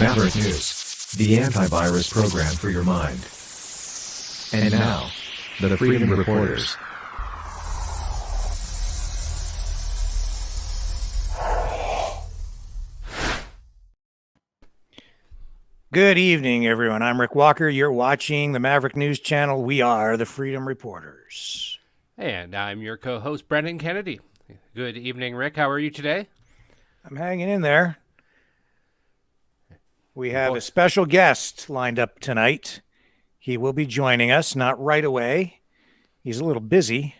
Maverick News, the antivirus program for your mind. And now, the Freedom Reporters. Good evening, everyone. I'm Rick Walker. You're watching the Maverick News Channel. We are the Freedom Reporters. And I'm your co-host, Brendan Kennedy. Good evening, Rick. How are you today? I'm hanging in there. We have a special guest lined up tonight. He will be joining us, not right away. He's a little busy,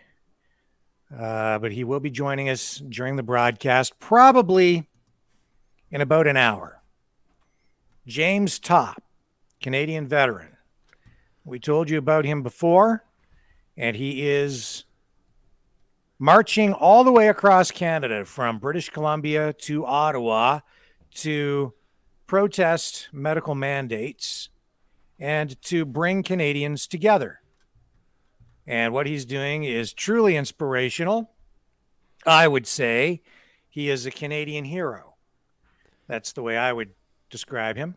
but he will be joining us during the broadcast, probably in about an hour. James Topp, Canadian veteran. We told you about him before, and he is marching all the way across Canada from British Columbia to Ottawa to protest medical mandates and to bring Canadians together. And what he's doing is truly inspirational. I would say he is a Canadian hero. That's the way I would describe him.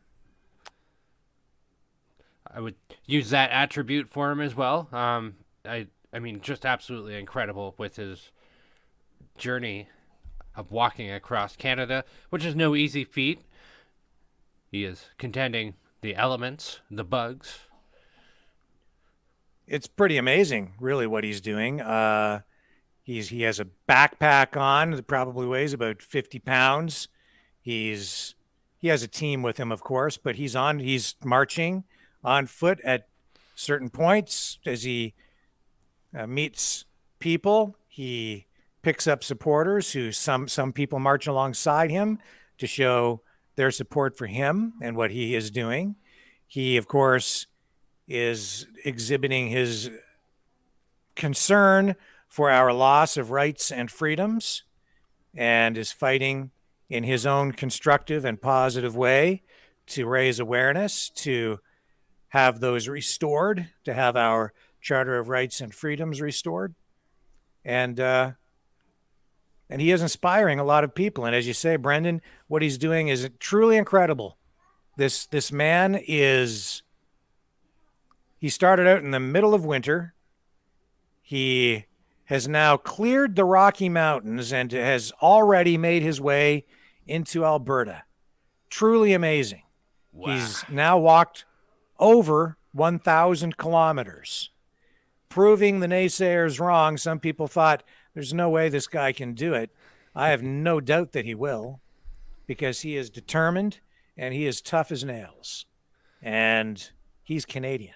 I would use that attribute for him as well. I mean, just absolutely incredible with his journey of walking across Canada, which is no easy feat. He is contending the elements, the bugs. It's pretty amazing, really, what he's doing. He has a backpack on that probably weighs about 50 pounds. He has a team with him, of course, but he's marching on foot at certain points as he meets people. He picks up supporters who some people march alongside him to show their support for him and what he is doing. He, of course, is exhibiting his concern for our loss of rights and freedoms and is fighting in his own constructive and positive way to raise awareness, to have those restored, to have our Charter of Rights and Freedoms restored. And he is inspiring a lot of people. And as you say, Brendan, what he's doing is truly incredible. This man he started out in the middle of winter. He has now cleared the Rocky Mountains and has already made his way into Alberta. Truly amazing. Wow. He's now walked over 1,000 kilometers, proving the naysayers wrong. Some people thought there's no way this guy can do it. I have no doubt that he will, because he is determined and he is tough as nails. And he's Canadian.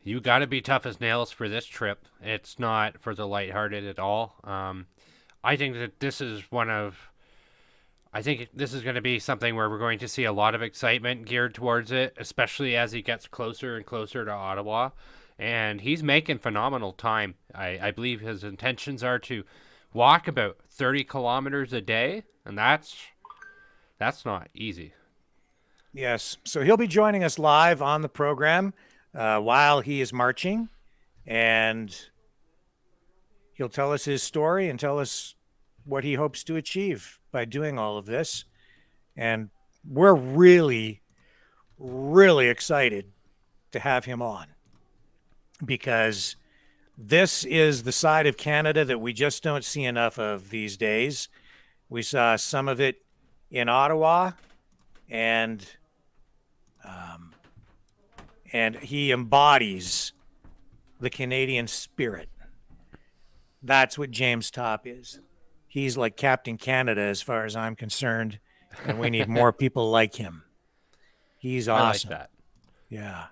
You got to be tough as nails for this trip. It's not for the lighthearted at all. I think that this is going to be something where we're going to see a lot of excitement geared towards it, especially as he gets closer and closer to Ottawa. And he's making phenomenal time. I believe his intentions are to walk about 30 kilometers a day, and that's not easy. Yes. So he'll be joining us live on the program while he is marching, and he'll tell us his story and tell us what he hopes to achieve by doing all of this. And we're really, really excited to have him on, because this is the side of Canada that we just don't see enough of these days. We saw some of it in Ottawa, and he embodies the Canadian spirit. That's what James Topp is. He's like Captain Canada as far as I'm concerned, and we need more people like him. He's awesome. I like that. Yeah.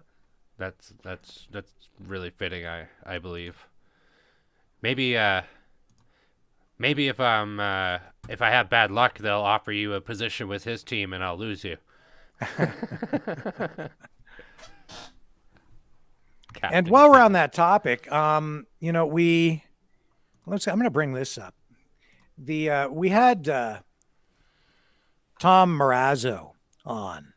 That's really fitting, I believe. Maybe if I have bad luck, they'll offer you a position with his team and I'll lose you. And while we're on that topic, I'm going to bring this up. We had Tom Marazzo on.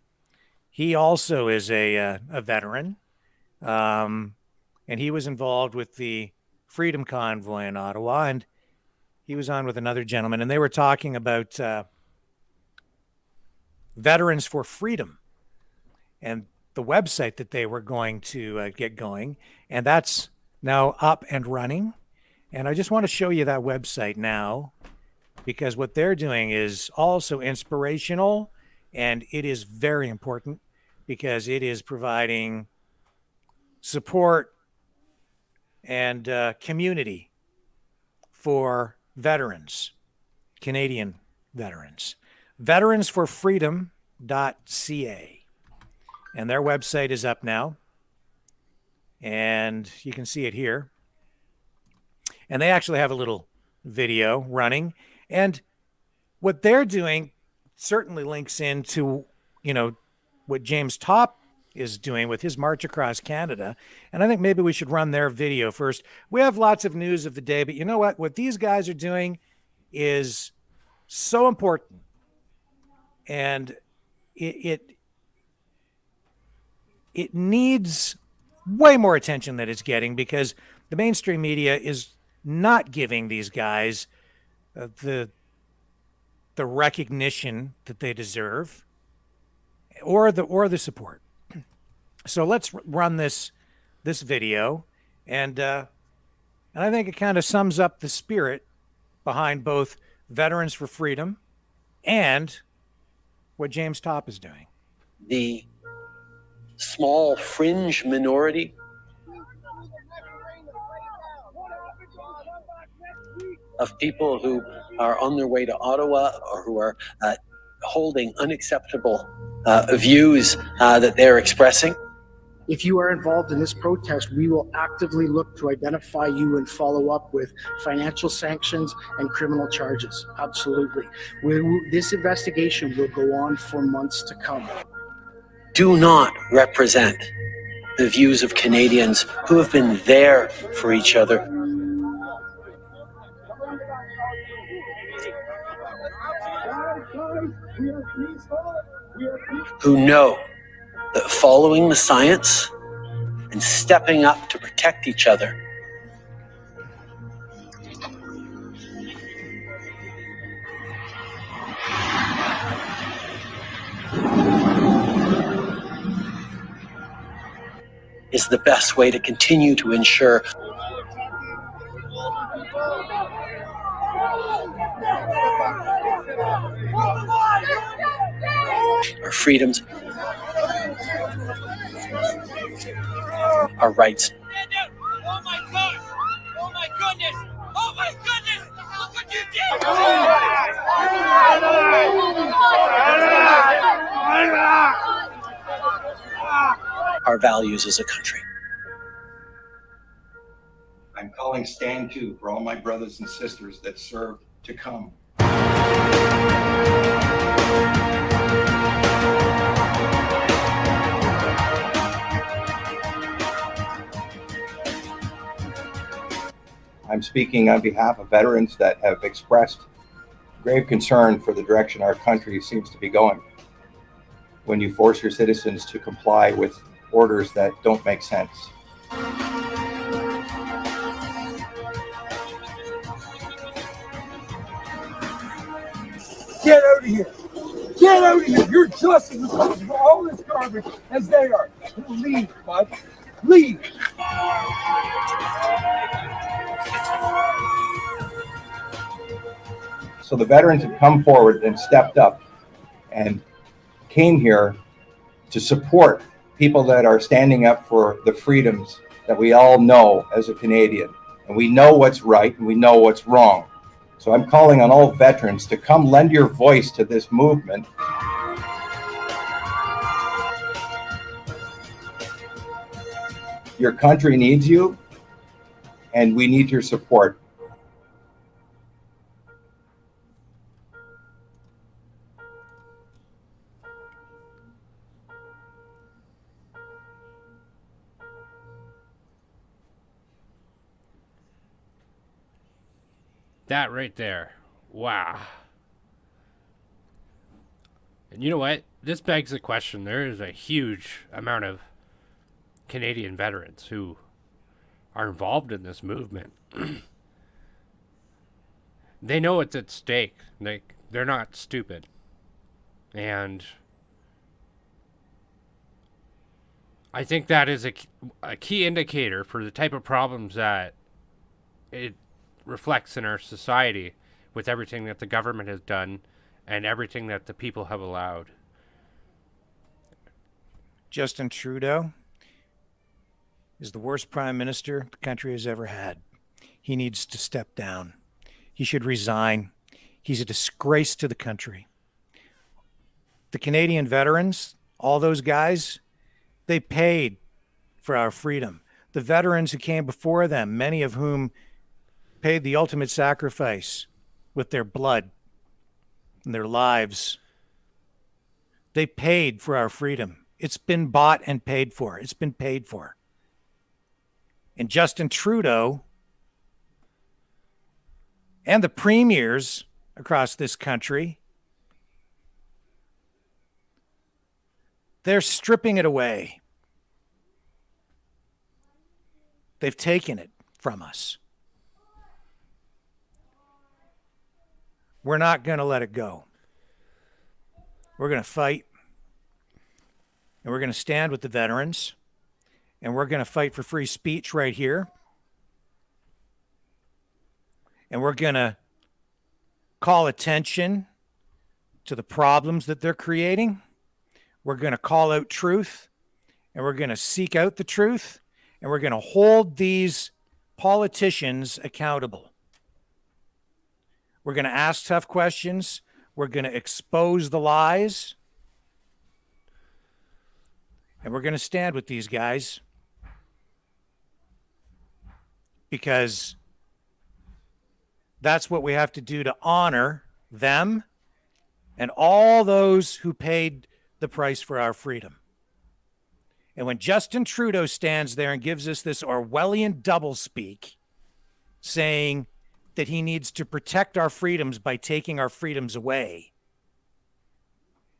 He also is a veteran, and he was involved with the Freedom Convoy in Ottawa, and he was on with another gentleman, and they were talking about Veterans for Freedom, and the website that they were going to get going, and that's now up and running. And I just want to show you that website now, because what they're doing is also inspirational, and it is very important because it is providing support and community for veterans, Canadian veterans. Veteransforfreedom.ca. And their website is up now. And you can see it here. And they actually have a little video running. And what they're doing certainly links into, what James Topp is doing with his March Across Canada. And I think maybe we should run their video first. We have lots of news of the day, but you know what? What these guys are doing is so important. And it needs way more attention than it's getting, because the mainstream media is not giving these guys the recognition that they deserve, or the support. So let's run this video, and I think it kind of sums up the spirit behind both Veterans for Freedom and what James Topp is doing. The small fringe minority of people who are on their way to Ottawa, or who are holding unacceptable views that they're expressing. If you are involved in this protest, we will actively look to identify you and follow up with financial sanctions and criminal charges. Absolutely. This investigation will go on for months to come. Do not represent the views of Canadians who have been there for each other. Who know that following the science and stepping up to protect each other is the best way to continue to ensure our freedoms, our rights. Oh my God! Oh my goodness! Oh my goodness! Look what you did! Our values as a country. I'm calling Stand 2 for all my brothers and sisters that served to come. I'm speaking on behalf of veterans that have expressed grave concern for the direction our country seems to be going when you force your citizens to comply with orders that don't make sense. Get out of here! Get out of here! You're just as responsible for all this garbage as they are. Leave, bud. Leave! So the veterans have come forward and stepped up and came here to support people that are standing up for the freedoms that we all know as a Canadian. And we know what's right and we know what's wrong. So I'm calling on all veterans to come lend your voice to this movement. Your country needs you, and we need your support. That right there. Wow. And you know what? This begs the question. There is a huge amount of Canadian veterans who are involved in this movement. They know what's at stake. They're not stupid. And I think that is a key indicator for the type of problems that it reflects in our society with everything that the government has done and everything that the people have allowed. Justin Trudeau is the worst prime minister the country has ever had. He needs to step down. He should resign. He's a disgrace to the country. The Canadian veterans, all those guys, they paid for our freedom. The veterans who came before them, many of whom paid the ultimate sacrifice with their blood and their lives, they paid for our freedom. It's been bought and paid for. It's been paid for. And Justin Trudeau and the premiers across this country, they're stripping it away. They've taken it from us. We're not going to let it go. We're going to fight, and we're going to stand with the veterans, and we're going to fight for free speech right here. And we're going to call attention to the problems that they're creating. We're going to call out truth, and we're going to seek out the truth, and we're going to hold these politicians accountable. We're going to ask tough questions. We're going to expose the lies. And we're going to stand with these guys because that's what we have to do to honor them and all those who paid the price for our freedom. And when Justin Trudeau stands there and gives us this Orwellian doublespeak, saying that he needs to protect our freedoms by taking our freedoms away,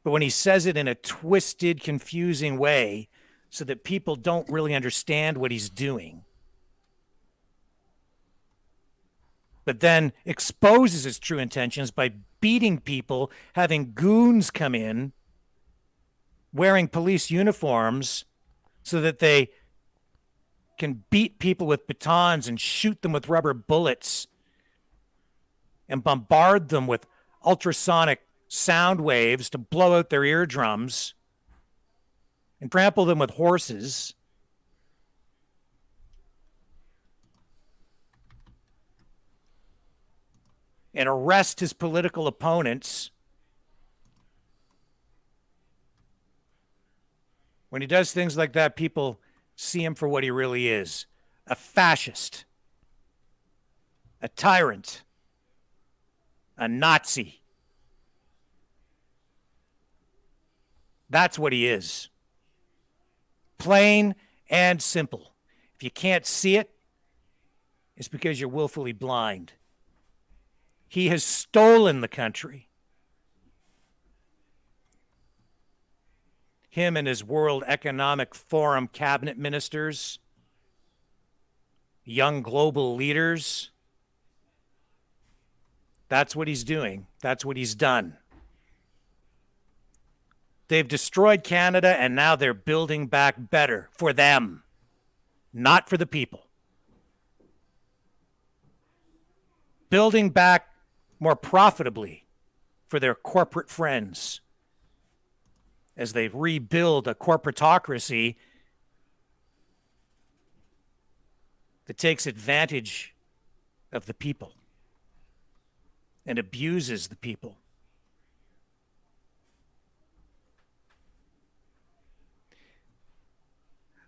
but when he says it in a twisted, confusing way so that people don't really understand what he's doing, but then exposes his true intentions by beating people, having goons come in wearing police uniforms so that they can beat people with batons and shoot them with rubber bullets and bombard them with ultrasonic sound waves to blow out their eardrums and trample them with horses. And arrest his political opponents. When he does things like that, people see him for what he really is: a fascist, a tyrant, a Nazi. That's what he is. Plain and simple. If you can't see it, it's because you're willfully blind. He has stolen the country. Him and his World Economic Forum cabinet ministers, young global leaders. That's what he's doing. That's what he's done. They've destroyed Canada, and now they're building back better for them, not for the people. Building back more profitably for their corporate friends as they rebuild a corporatocracy that takes advantage of the people and abuses the people.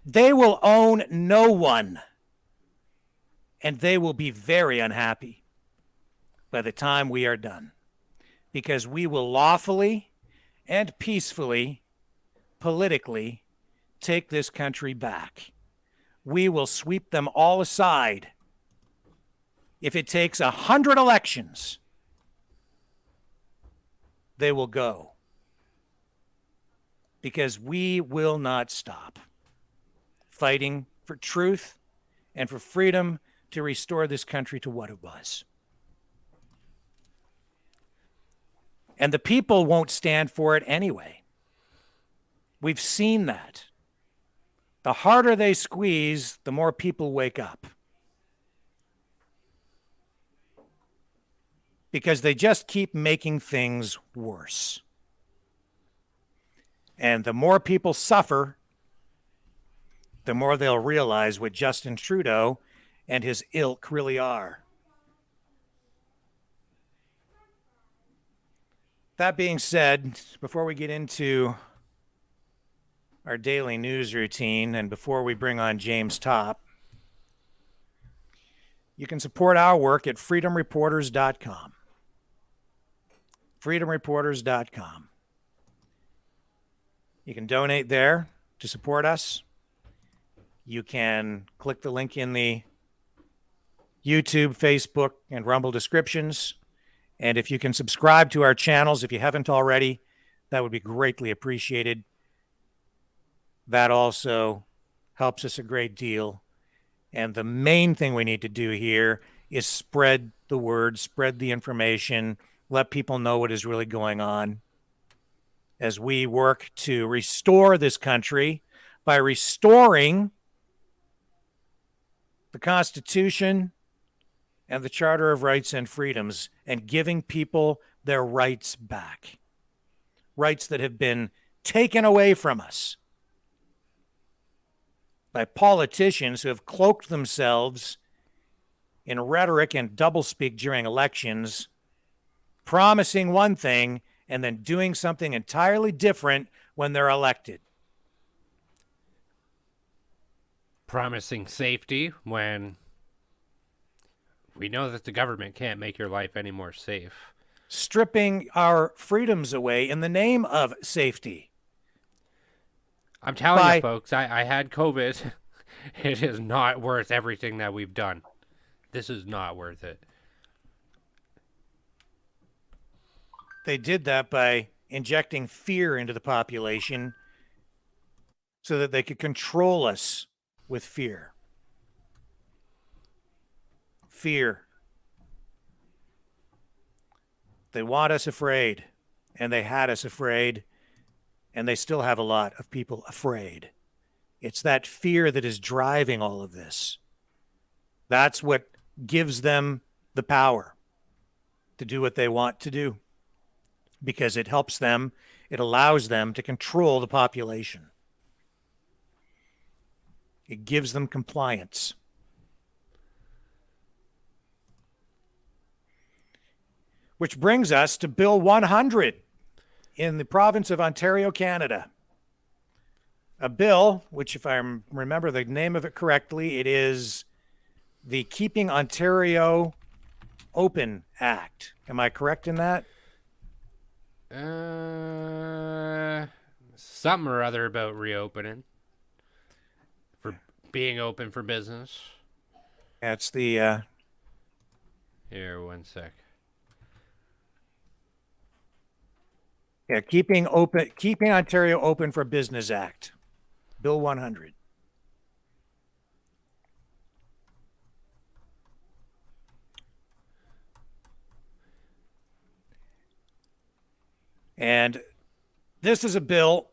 They will own no one, and they will be very unhappy by the time we are done, because we will lawfully and peacefully, politically, take this country back. We will sweep them all aside. If it takes 100 elections, they will go, because we will not stop fighting for truth and for freedom to restore this country to what it was. And the people won't stand for it anyway. We've seen that. The harder they squeeze, the more people wake up. Because they just keep making things worse. And the more people suffer, the more they'll realize what Justin Trudeau and his ilk really are. That being said, before we get into our daily news routine and before we bring on James Topp, you can support our work at freedomreporters.com. freedomreporters.com. You can donate there to support us. You can click the link in the YouTube, Facebook, and Rumble descriptions. And if you can subscribe to our channels, if you haven't already, that would be greatly appreciated. That also helps us a great deal. And the main thing we need to do here is spread the word, spread the information, let people know what is really going on as we work to restore this country by restoring the Constitution and the Charter of Rights and Freedoms and giving people their rights back. Rights that have been taken away from us by politicians who have cloaked themselves in rhetoric and doublespeak during elections, promising one thing and then doing something entirely different when they're elected. Promising safety when we know that the government can't make your life any more safe. Stripping our freedoms away in the name of safety. I'm telling you, folks, I had COVID. It is not worth everything that we've done. This is not worth it. They did that by injecting fear into the population so that they could control us with fear. Fear. They want us afraid, and they had us afraid, and they still have a lot of people afraid. It's that fear that is driving all of this. That's what gives them the power to do what they want to do, because it helps them, it allows them to control the population. It gives them compliance. Which brings us to Bill 100 in the province of Ontario, Canada. A bill, which if I remember the name of it correctly, it is the Keeping Ontario Open Act. Am I correct in that? Something or other about reopening. For being open for business. That's the... Here, one sec. Yeah, Keeping Ontario Open for Business Act, Bill 100. And this is a bill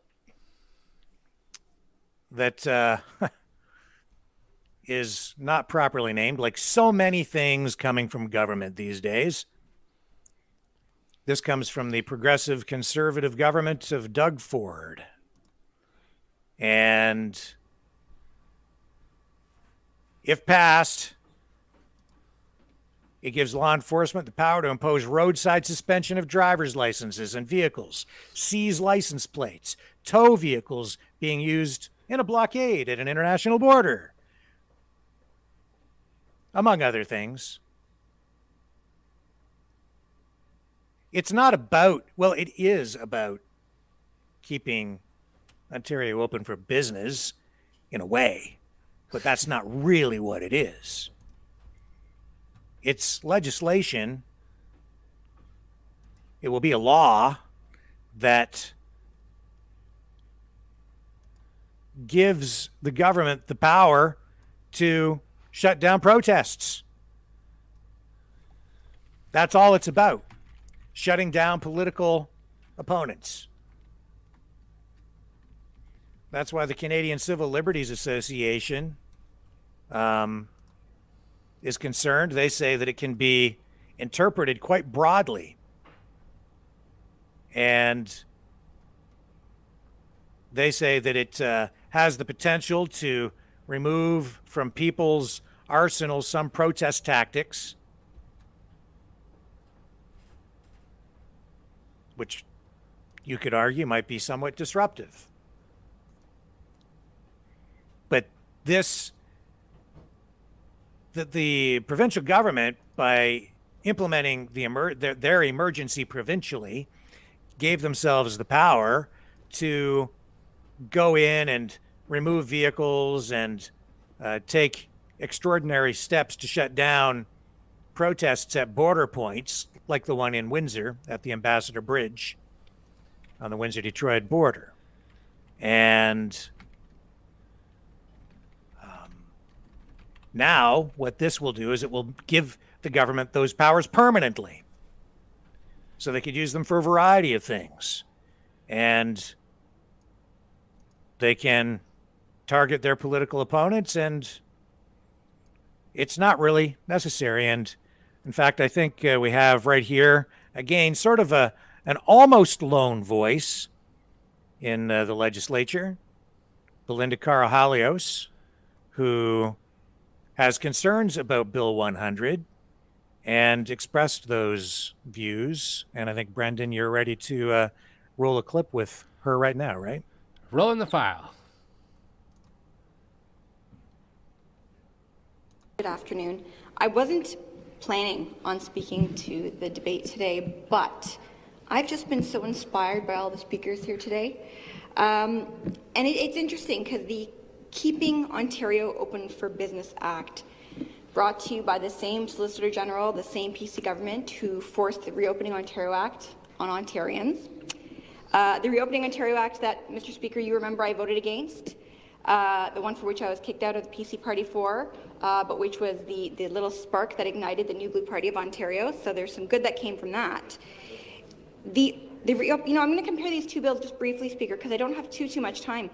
that is not properly named, like so many things coming from government these days. This comes from the progressive conservative government of Doug Ford. And if passed, it gives law enforcement the power to impose roadside suspension of driver's licenses and vehicles, seize license plates, tow vehicles being used in a blockade at an international border, among other things. It's not about, well, it is about keeping Ontario open for business in a way, but that's not really what it is. It's legislation. It will be a law that gives the government the power to shut down protests. That's all it's about. Shutting down political opponents. That's why the Canadian Civil Liberties Association is concerned. They say that it can be interpreted quite broadly. And they say that it has the potential to remove from people's arsenals some protest tactics, which you could argue might be somewhat disruptive. But the provincial government, by implementing their emergency provincially, gave themselves the power to go in and remove vehicles and take extraordinary steps to shut down protests at border points, like the one in Windsor at the Ambassador Bridge on the Windsor-Detroit border. And now what this will do is it will give the government those powers permanently, so they could use them for a variety of things. And they can target their political opponents, and it's not really necessary. And in fact, I think we have right here, again, sort of an almost lone voice in the legislature, Belinda Karahalios, who has concerns about Bill 100 and expressed those views. And I think, Brendan, you're ready to roll a clip with her right now, right? Rolling the file. Good afternoon. I wasn't planning on speaking to the debate today, but I've just been so inspired by all the speakers here today. And it's interesting because the Keeping Ontario Open for Business Act, brought to you by the same Solicitor General, the same PC government who forced the Reopening Ontario Act on Ontarians. The Reopening Ontario Act that, Mr. Speaker, you remember I voted against, the one for which I was kicked out of the PC Party for, but which was the little spark that ignited the New Blue Party of Ontario. So there's some good that came from that. I'm going to compare these two bills just briefly, Speaker, because I don't have too much time.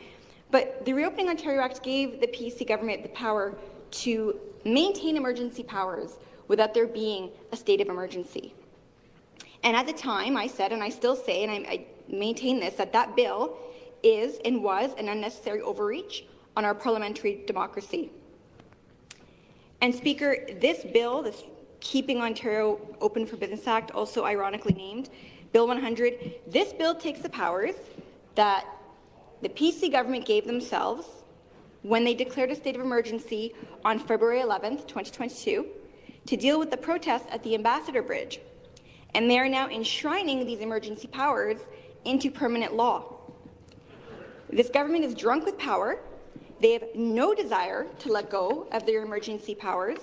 But the Reopening Ontario Act gave the PC government the power to maintain emergency powers without there being a state of emergency. And at the time, I said, and I still say, and I maintain this, that bill is and was an unnecessary overreach on our parliamentary democracy. And Speaker, this bill, this Keeping Ontario Open for Business Act, also ironically named Bill 100, this bill takes the powers that the PC government gave themselves when they declared a state of emergency on February 11th, 2022, to deal with the protests at the Ambassador Bridge. And they are now enshrining these emergency powers into permanent law. This government is drunk with power. They have no desire to let go of their emergency powers.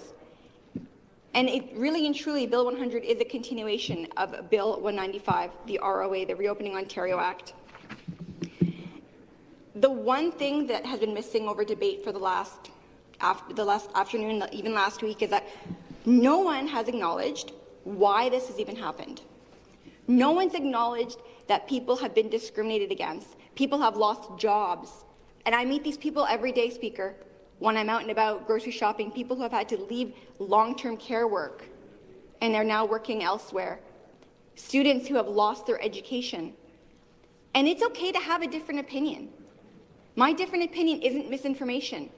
And it really and truly, Bill 100 is a continuation of Bill 195, the ROA, the Reopening Ontario Act. The one thing that has been missing over debate for the last afternoon, even last week, is that no one has acknowledged why this has even happened. No one's acknowledged that people have been discriminated against. People have lost jobs. And I meet these people every day, Speaker, when I'm out and about grocery shopping, people who have had to leave long-term care work and they're now working elsewhere. Students who have lost their education. And it's okay to have a different opinion. My different opinion isn't misinformation.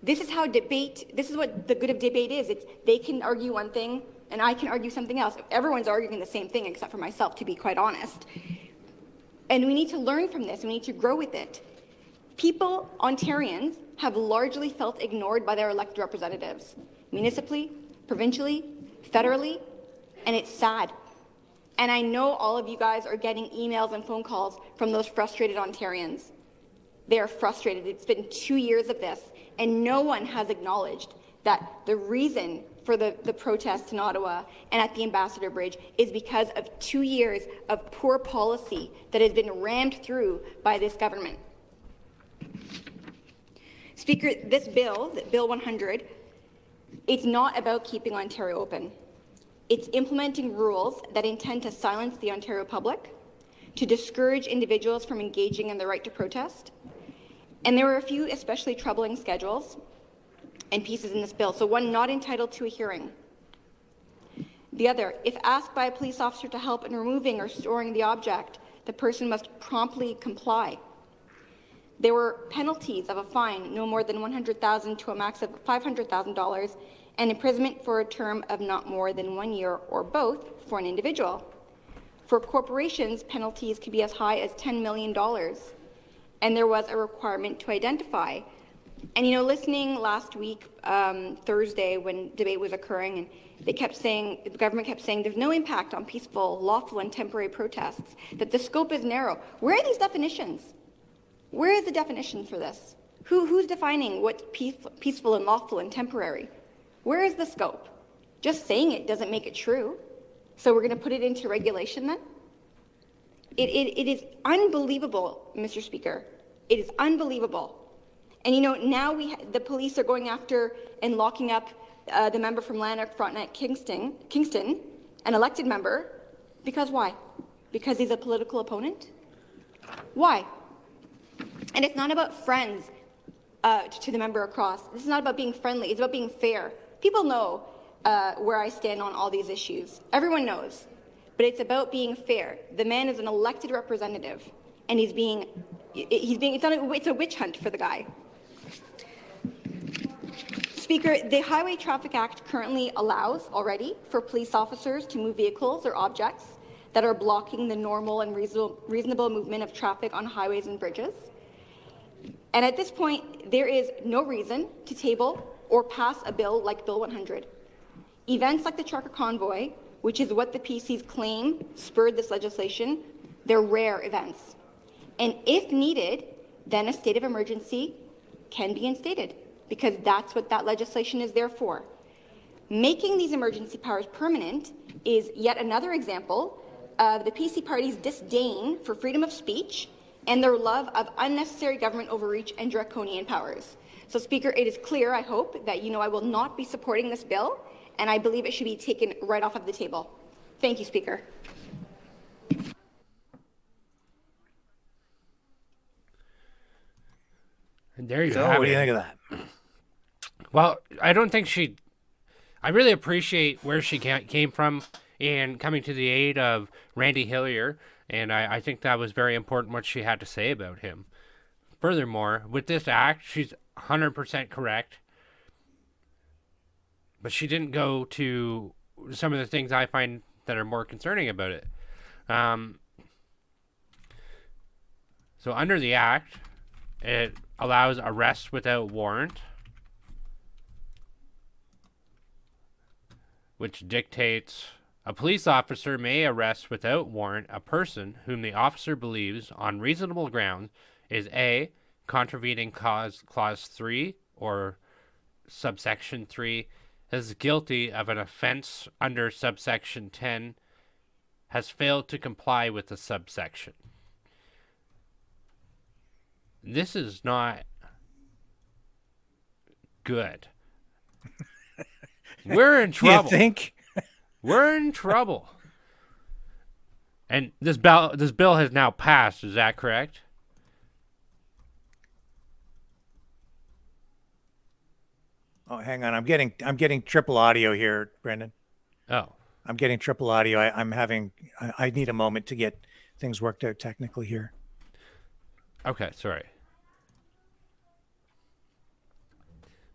This is what the good of debate is. They can argue one thing and I can argue something else. Everyone's arguing the same thing except for myself, to be quite honest. And we need to learn from this. We need to grow with it. People, Ontarians, have largely felt ignored by their elected representatives, municipally, provincially, federally, and it's sad. And I know all of you guys are getting emails and phone calls from those frustrated Ontarians. They are frustrated. It's been 2 years of this, and no one has acknowledged that the reason for the protests in Ottawa and at the Ambassador Bridge is because of 2 years of poor policy that has been rammed through by this government. Speaker, this bill, Bill 100, it's not about keeping Ontario open. It's implementing rules that intend to silence the Ontario public, to discourage individuals from engaging in the right to protest, And there were a few especially troubling schedules and pieces in this bill. So one, not entitled to a hearing. The other, if asked by a police officer to help in removing or storing the object, the person must promptly comply. There were penalties of a fine no more than $100,000 to a max of $500,000 and imprisonment for a term of not more than 1 year or both for an individual. For corporations, penalties could be as high as $10 million. And there was a requirement to identify. And, you know, listening last week, Thursday, when debate was occurring, and they kept saying, the government kept saying there's no impact on peaceful, lawful, and temporary protests, that the scope is narrow. Where are these definitions? Where is the definition for this? Who's defining what's peaceful and lawful and temporary? Where is the scope? Just saying it doesn't make it true. So we're going to put it into regulation then? It is unbelievable, Mr. Speaker. It is unbelievable. And you know, now the police are going after and locking up the member from Lanark, Frontenac, Kingston, an elected member, because why? Because he's a political opponent? Why? And it's not about friends to the member across. This is not about being friendly. It's about being fair. People know where I stand on all these issues. Everyone knows. But it's about being fair. The man is an elected representative, and it's a witch hunt for the guy. Speaker, the Highway Traffic Act currently allows already for police officers to move vehicles or objects that are blocking the normal and reasonable movement of traffic on highways and bridges. And at this point, there is no reason to table or pass a bill like Bill 100. Events like the trucker convoy, which is what the PCs claim spurred this legislation, they're rare events. And if needed, then a state of emergency can be instated, because that's what that legislation is there for. Making these emergency powers permanent is yet another example of the PC party's disdain for freedom of speech and their love of unnecessary government overreach and draconian powers. So, Speaker, it is clear, I hope, that you know I will not be supporting this bill, and I believe it should be taken right off of the table. Thank you, Speaker. And there you So, have it. what do you think of that? Well, I don't think I really appreciate where she came from in coming to the aid of Randy Hillier, and I think that was very important what she had to say about him. Furthermore, with this act, she's 100% correct, but she didn't go to some of the things I find that are more concerning about it. So under the act, it allows arrest without warrant, which dictates a police officer may arrest without warrant a person whom the officer believes on reasonable grounds is A, contravening clause 3 or subsection 3, is guilty of an offense under subsection 10, has failed to comply with the subsection. This is not good. We're in trouble. You think? We're in trouble. And this bill has now passed, is that correct? Oh, hang on. I'm getting triple audio here, Brendan. Oh. I'm getting triple audio. I need a moment to get things worked out technically here. Okay, sorry.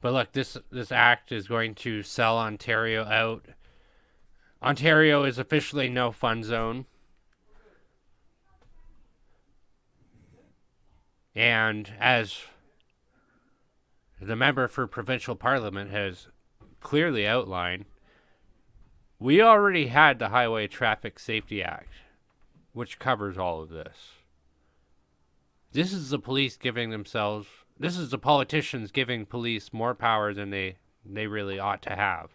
But look, this act is going to sell Ontario out. Ontario is officially no fun zone. And as the member for provincial parliament has clearly outlined, we already had the Highway Traffic Safety Act, which covers all of this. This is the police this is the politicians giving police more power than they really ought to have.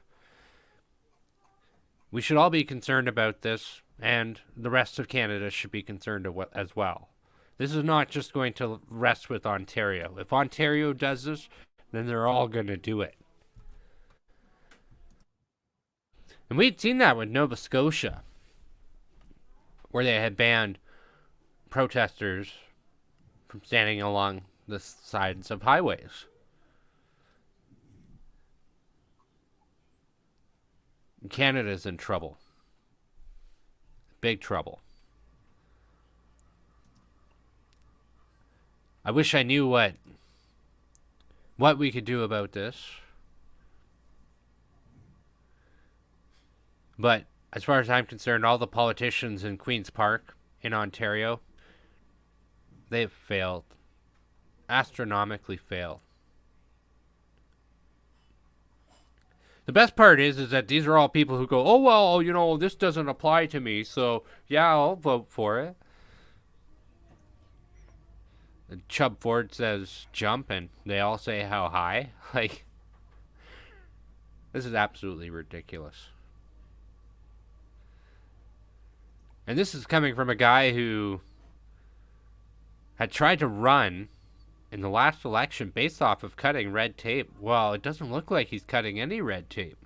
We should all be concerned about this, and the rest of Canada should be concerned as well. This is not just going to rest with Ontario. If Ontario does this, then they're all going to do it. And we'd seen that with Nova Scotia, where they had banned protesters from standing along the sides of highways. Canada's in trouble. Big trouble. I wish I knew what we could do about this. But as far as I'm concerned, all the politicians in Queen's Park in Ontario, they've failed. Astronomically failed. The best part is that these are all people who go, oh, well, you know, this doesn't apply to me, so yeah, I'll vote for it. And Chubb Ford says jump, and they all say how high. Like, this is absolutely ridiculous. And this is coming from a guy who had tried to run in the last election based off of cutting red tape. Well, it doesn't look like he's cutting any red tape.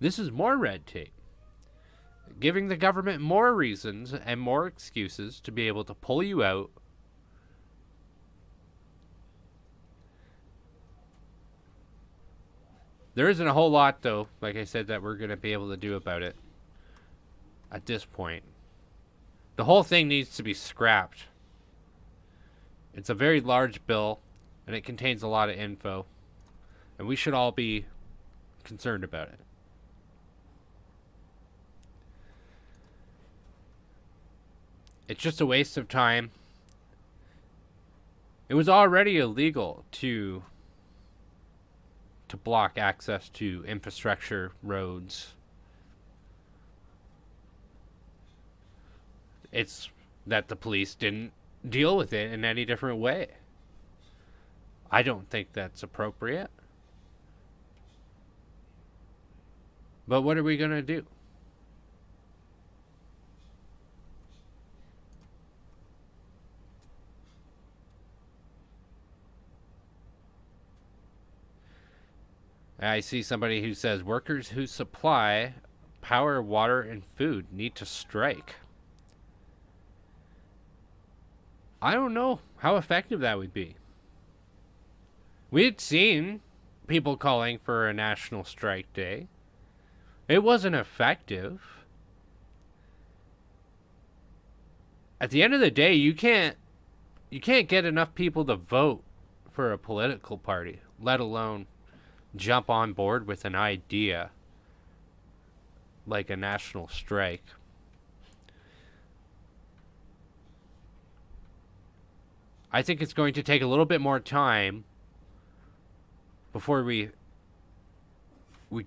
This is more red tape. Giving the government more reasons and more excuses to be able to pull you out. There isn't a whole lot, though, like I said, that we're going to be able to do about it at this point. The whole thing needs to be scrapped. It's a very large bill, and it contains a lot of info, and we should all be concerned about it. It's just a waste of time. It was already illegal to block access to infrastructure, roads. It's that the police didn't deal with it in any different way. I don't think that's appropriate. But what are we going to do? I see somebody who says workers who supply power, water, and food need to strike. I don't know how effective that would be. We had seen people calling for a national strike day. It wasn't effective. At the end of the day, you can't get enough people to vote for a political party, let alone jump on board with an idea like a national strike. I think it's going to take a little bit more time before we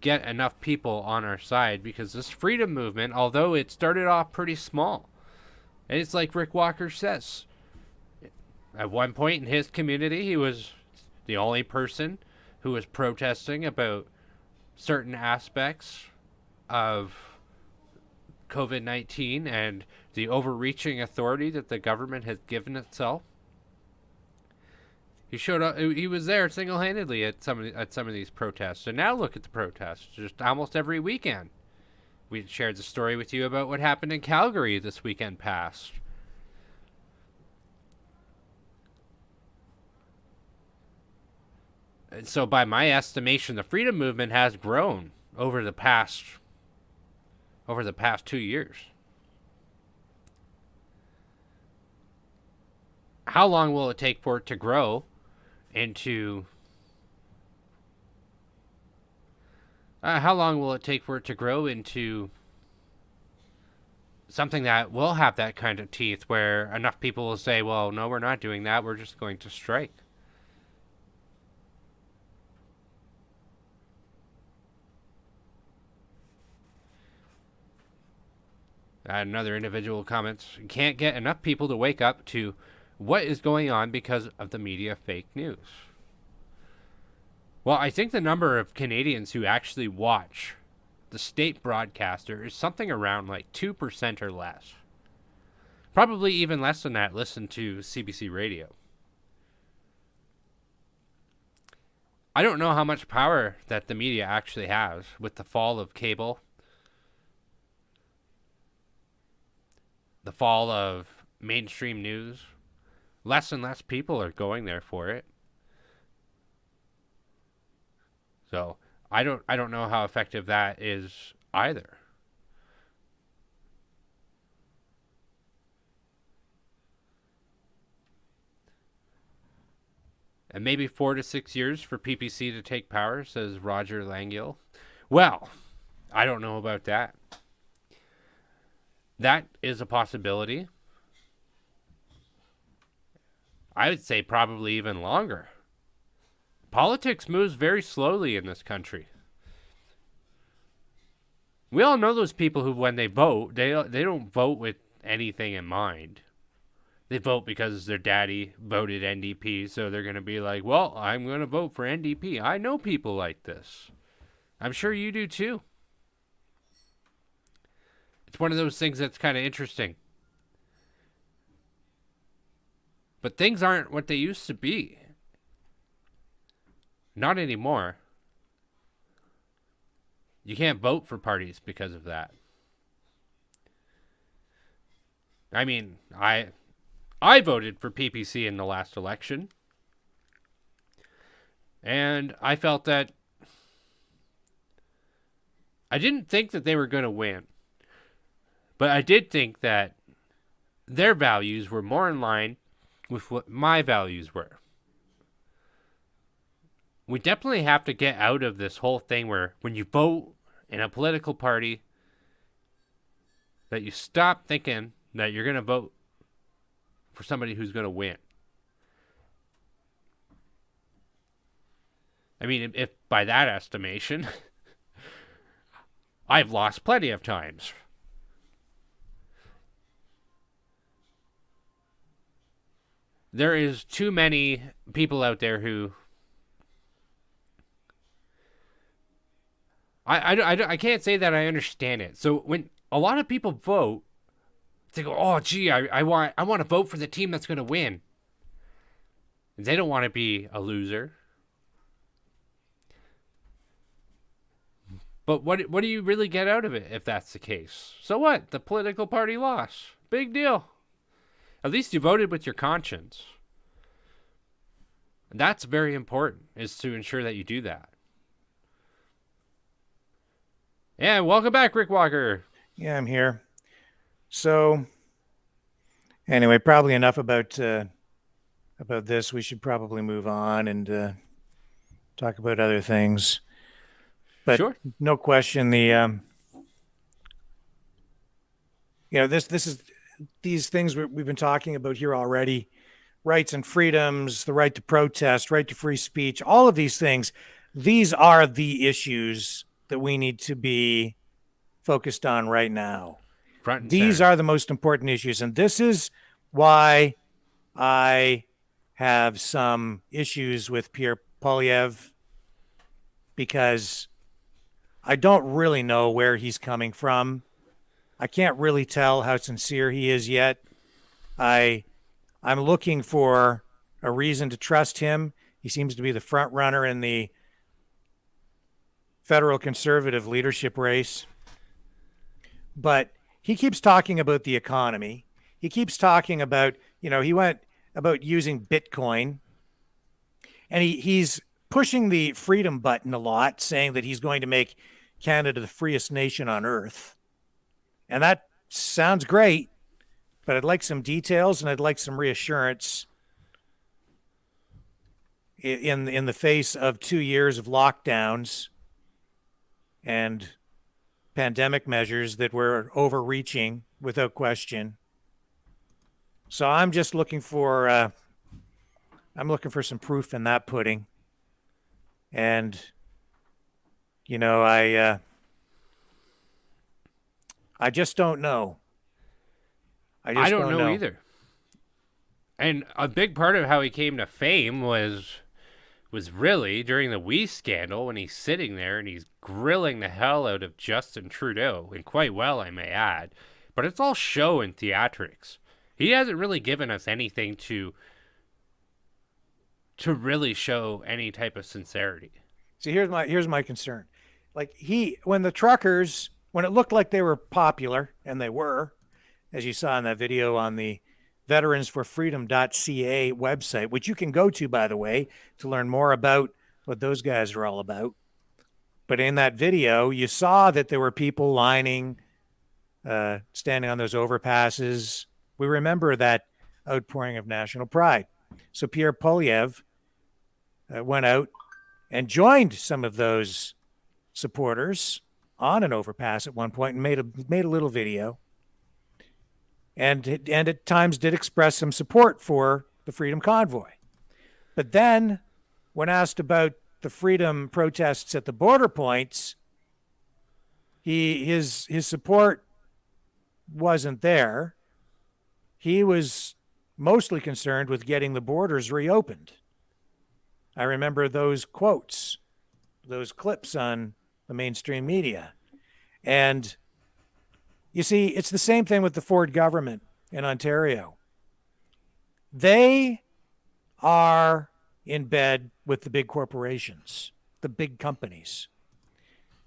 get enough people on our side, because this freedom movement, although it started off pretty small, and it's like Rick Walker says, at one point in his community, he was the only person who was protesting about certain aspects of COVID-19 and the overreaching authority that the government has given itself. He showed up. He was there single-handedly at some of these protests. And now look at the protests. Just almost every weekend. We shared the story with you about what happened in Calgary this weekend past. And so by my estimation, the freedom movement has grown over the past 2 years. How long will it take for it to grow into something that will have that kind of teeth, where enough people will say, well, no, we're not doing that, we're just going to strike? Another individual comments, you can't get enough people to wake up to what is going on because of the media fake news. Well, I think the number of Canadians who actually watch the state broadcaster is something around like 2% or less. Probably even less than that listen to CBC Radio. I don't know how much power that the media actually has with the fall of cable, the fall of mainstream news, less and less people are going there for it. So I don't know how effective that is either. And maybe 4 to 6 years for PPC to take power, says Roger Langill. Well, I don't know about that. That is a possibility. I would say probably even longer. Politics moves very slowly in this country. We all know those people who, when they vote, they don't vote with anything in mind. They vote because their daddy voted NDP, so they're going to be like, well, I'm going to vote for NDP. I know people like this. I'm sure you do too. It's one of those things that's kind of interesting. But things aren't what they used to be. Not anymore. You can't vote for parties because of that. I mean, I voted for PPC in the last election. And I felt that I didn't think that they were going to win. But I did think that their values were more in line with what my values were. We definitely have to get out of this whole thing where when you vote in a political party, that you stop thinking that you're going to vote for somebody who's going to win. I mean, if by that estimation, I've lost plenty of times. There is too many people out there who I can't say that I understand it. So when a lot of people vote, they go, oh, gee, I want to vote for the team that's going to win. They don't want to be a loser. But what do you really get out of it if that's the case? So what? The political party lost. Big deal. At least you voted with your conscience. And that's very important, is to ensure that you do that. And welcome back, Rick Walker. Yeah, I'm here. So, anyway, probably enough about this. We should probably move on and talk about other things. But sure. No question, the this is these things we've been talking about here already: rights and freedoms, the right to protest, right to free speech, all of these things. These are the issues that we need to be focused on right now. These are the most important issues. And this is why I have some issues with Pierre Poilievre, because I don't really know where he's coming from. I can't really tell how sincere he is yet. I'm looking for a reason to trust him. He seems to be the front runner in the federal conservative leadership race. But he keeps talking about the economy. He keeps talking about, he went about using Bitcoin. And he's pushing the freedom button a lot, saying that he's going to make Canada the freest nation on earth. And that sounds great, but I'd like some details and I'd like some reassurance in the face of 2 years of lockdowns and pandemic measures that were overreaching without question. So I'm just looking for some proof in that pudding. And I just don't know. I don't know either. And a big part of how he came to fame was really during the WE scandal, when he's sitting there and he's grilling the hell out of Justin Trudeau, and quite well, I may add. But it's all show and theatrics. He hasn't really given us anything to really show any type of sincerity. See, here's my concern. Like when it looked like they were popular, and they were, as you saw in that video on the veteransforfreedom.ca website, which you can go to, by the way, to learn more about what those guys are all about. But in that video, you saw that there were people lining, standing on those overpasses. We remember that outpouring of national pride. So Pierre Poilievre went out and joined some of those supporters on an overpass at one point and made a little video, and at times did express some support for the Freedom Convoy. But then, when asked about the freedom protests at the border points, his support wasn't there. He was mostly concerned with getting the borders reopened. I remember those quotes, those clips on the mainstream media. And you see, it's the same thing with the Ford government in Ontario. They are in bed with the big corporations, the big companies.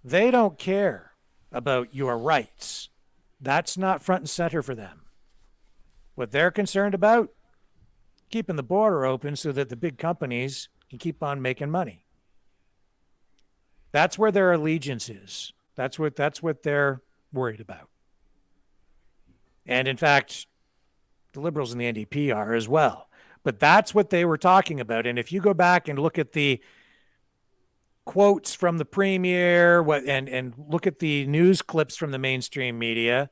They don't care about your rights. That's not front and center for them. What they're concerned about, keeping the border open so that the big companies can keep on making money. That's where their allegiance is. That's what they're worried about. And in fact, the Liberals and the NDP are as well. But that's what they were talking about. And if you go back and look at the quotes from the Premier and look at the news clips from the mainstream media,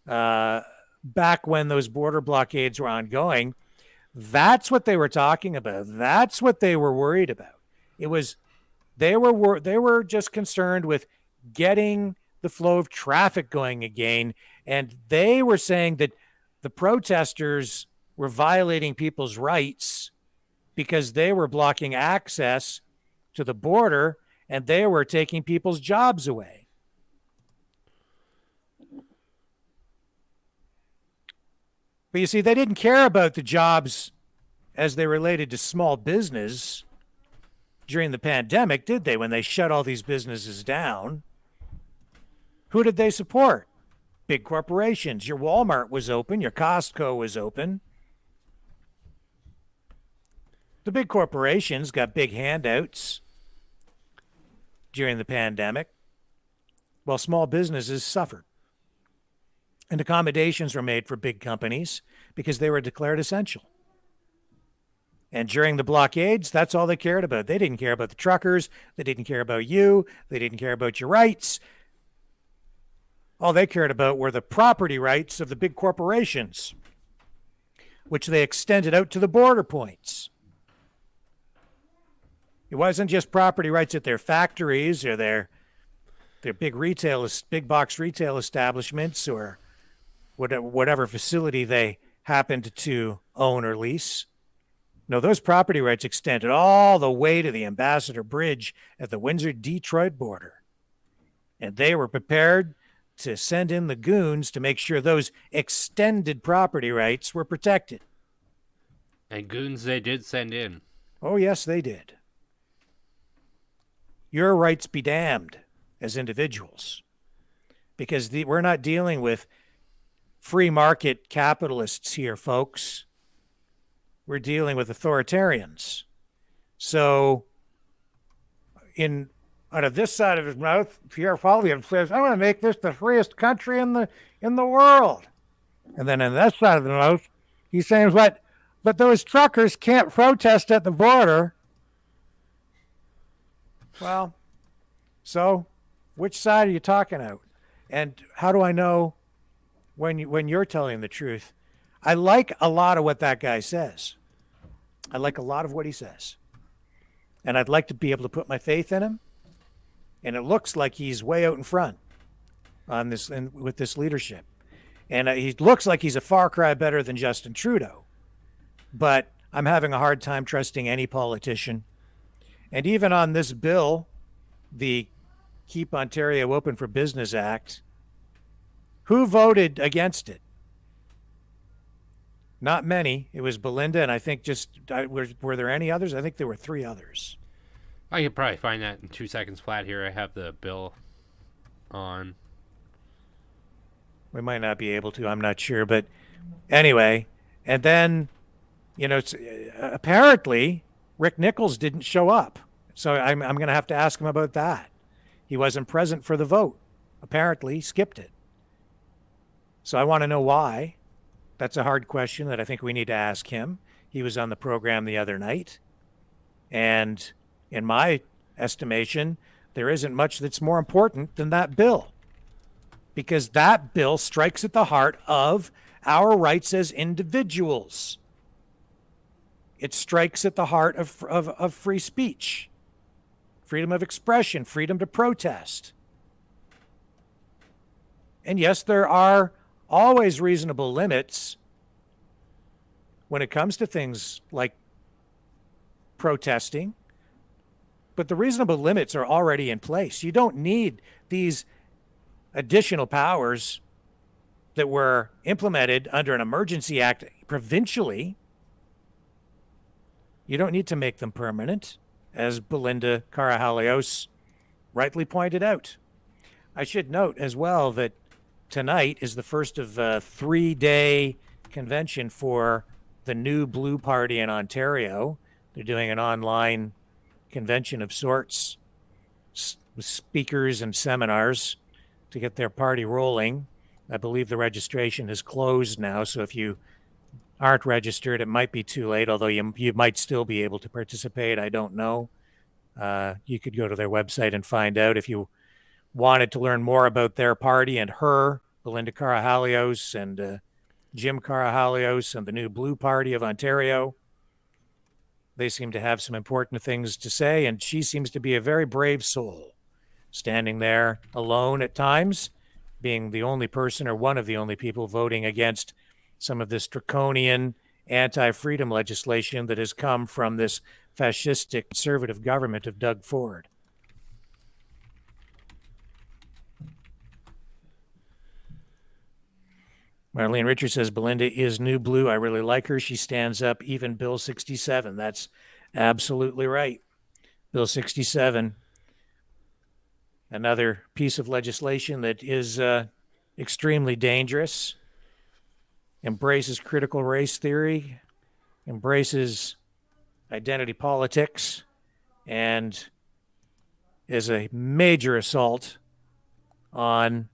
back when those border blockades were ongoing, that's what they were talking about. That's what they were worried about. They were just concerned with getting the flow of traffic going again. And they were saying that the protesters were violating people's rights because they were blocking access to the border and they were taking people's jobs away. But you see, they didn't care about the jobs as they related to small business during the pandemic, did they? When they shut all these businesses down, who did they support? Big corporations. Your Walmart was open. Your Costco was open. The big corporations got big handouts during the pandemic, while small businesses suffered. And accommodations were made for big companies because they were declared essential. And during the blockades, that's all they cared about. They didn't care about the truckers. They didn't care about you. They didn't care about your rights. All they cared about were the property rights of the big corporations, which they extended out to the border points. It wasn't just property rights at their factories or their big box retail establishments or whatever facility they happened to own or lease. No, those property rights extended all the way to the Ambassador Bridge at the Windsor-Detroit border. And they were prepared to send in the goons to make sure those extended property rights were protected. And goons they did send in. Oh, yes, they did. Your rights be damned as individuals, because we're not dealing with free market capitalists here, folks. We're dealing with authoritarians. So out of this side of his mouth, Pierre Poilievre says, "I'm going to make this the freest country in the world." And then in that side of the mouth, he's saying, but those truckers can't protest at the border. Well, so which side are you talking about? And how do I know when you're telling the truth? I like a lot of what that guy says. I like a lot of what he says. And I'd like to be able to put my faith in him. And it looks like he's way out in front on this with this leadership. And he looks like he's a far cry better than Justin Trudeau. But I'm having a hard time trusting any politician. And even on this bill, the Keep Ontario Open for Business Act, who voted against it? Not many. It was Belinda, and I think were there any others? I think there were 3 others. I could probably find that in 2 seconds flat here. I have the bill on. We might not be able to. I'm not sure. But anyway, And then, apparently Rick Nichols didn't show up. So I'm going to have to ask him about that. He wasn't present for the vote. Apparently, skipped it. So I want to know why. That's a hard question that I think we need to ask him. He was on the program the other night. And in my estimation, there isn't much that's more important than that bill. Because that bill strikes at the heart of our rights as individuals. It strikes at the heart of free speech, freedom of expression, freedom to protest. And yes, there are always reasonable limits when it comes to things like protesting, but the reasonable limits are already in place. You don't need these additional powers that were implemented under an emergency act provincially. You don't need to make them permanent, as Belinda Carahalios rightly pointed out. I should note as well that tonight is the first of a 3-day convention for the new Blue Party in Ontario. They're doing an online convention of sorts with speakers and seminars to get their party rolling. I believe the registration is closed now, so if you aren't registered, it might be too late, although you might still be able to participate. I don't know. You could go to their website and find out if you wanted to learn more about their party and her, Belinda Carahalios and Jim Carahalios and the new Blue Party of Ontario. They seem to have some important things to say, and she seems to be a very brave soul, standing there alone at times, being the only person or one of the only people voting against some of this draconian anti-freedom legislation that has come from this fascistic conservative government of Doug Ford. Marlene Richards says, Belinda is new blue. I really like her. She stands up, even Bill 67. That's absolutely right. Bill 67, another piece of legislation that is extremely dangerous, embraces critical race theory, embraces identity politics, and is a major assault on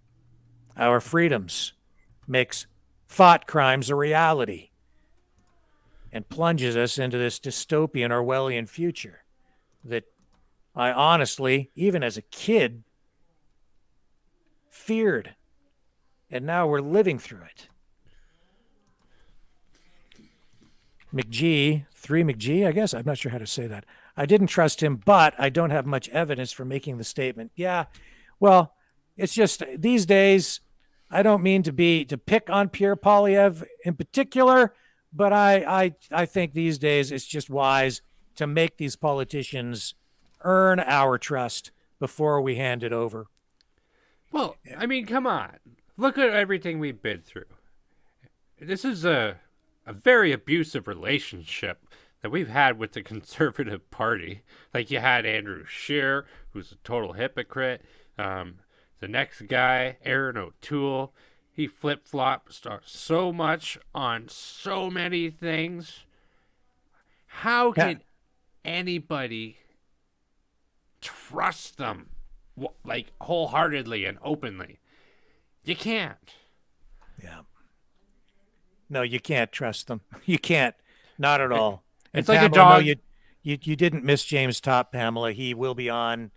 our freedoms, makes thought crimes a reality, and plunges us into this dystopian Orwellian future that I honestly, even as a kid, feared. And now we're living through it. McGee, I guess, I'm not sure how to say that. I didn't trust him, but I don't have much evidence for making the statement. Yeah, well, it's just these days, I don't mean to pick on Pierre Poilievre in particular, but I think these days it's just wise to make these politicians earn our trust before we hand it over. Well, I mean, come on. Look at everything we've been through. This is a very abusive relationship that we've had with the Conservative Party. Like, you had Andrew Scheer, who's a total hypocrite. The next guy, Aaron O'Toole, he flip-flops so much on so many things. How can anybody trust them, like, wholeheartedly and openly? You can't. Yeah. No, you can't trust them. You can't. Not at all. It's and like Pamela, a dog. No, you didn't miss James Topp, Pamela. He will be on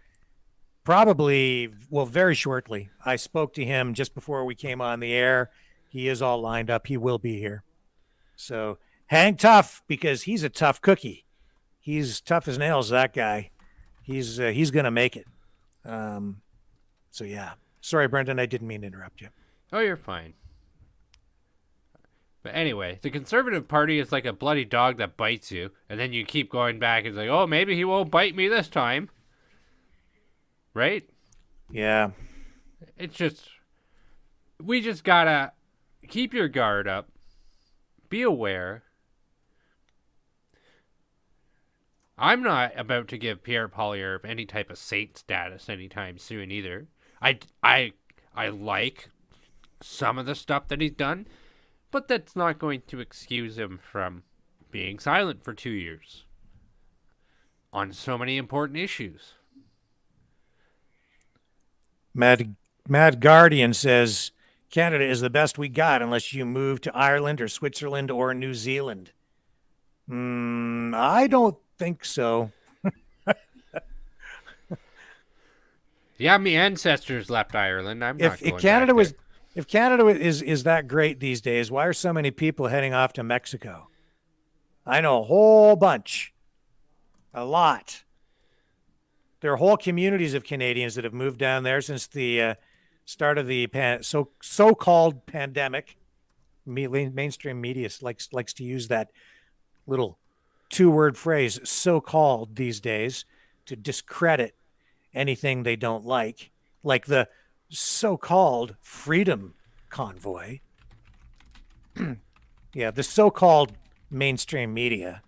probably, well, very shortly. I spoke to him just before we came on the air. He is all lined up. He will be here. So hang tough, because he's a tough cookie. He's tough as nails, that guy. He's going to make it. So, yeah. Sorry, Brendan, I didn't mean to interrupt you. Oh, you're fine. But anyway, the Conservative Party is like a bloody dog that bites you, and then you keep going back and it's like, oh, maybe he won't bite me this time. Right? Yeah. It's just, we just gotta keep your guard up, be aware. I'm not about to give Pierre Poilievre any type of saint status anytime soon either. I like some of the stuff that he's done, But that's not going to excuse him from being silent for 2 years on so many important issues. Mad Guardian says Canada is the best we got unless you move to Ireland or Switzerland or New Zealand. I don't think so. Yeah, my ancestors left Ireland. I'm not going If Canada back was there. if Canada is that great these days, why are so many people heading off to Mexico? I know a whole bunch, a lot. There are whole communities of Canadians that have moved down there since the start of the so-called pandemic. Mainstream media likes to use that little two-word phrase, so-called, these days, to discredit anything they don't like the so-called freedom convoy. Yeah, the so-called mainstream media.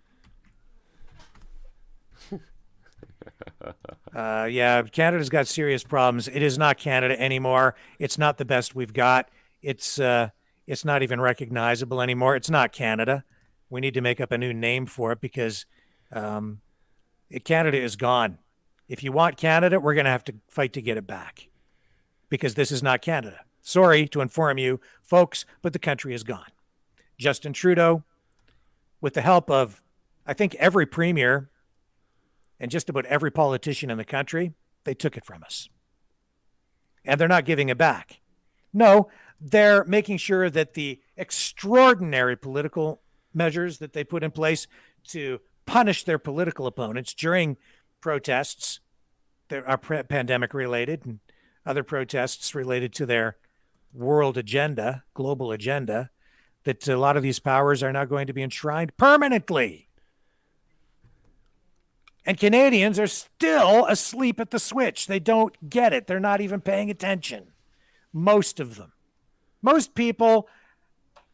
Yeah, Canada's got serious problems. It is not Canada anymore. It's not the best we've got. It's not even recognizable anymore. It's not Canada. We need to make up a new name for it because Canada is gone. If you want Canada, we're going to have to fight to get it back because this is not Canada. Sorry to inform you, folks, but the country is gone. Justin Trudeau, with the help of, I think, every premier and just about every politician in the country, they took it from us. And they're not giving it back. No, they're making sure that the extraordinary political measures that they put in place to punish their political opponents during protests that are pandemic related and other protests related to their world agenda, global agenda, that a lot of these powers are now going to be enshrined permanently. And Canadians are still asleep at the switch. They don't get it. They're not even paying attention. Most of them. Most people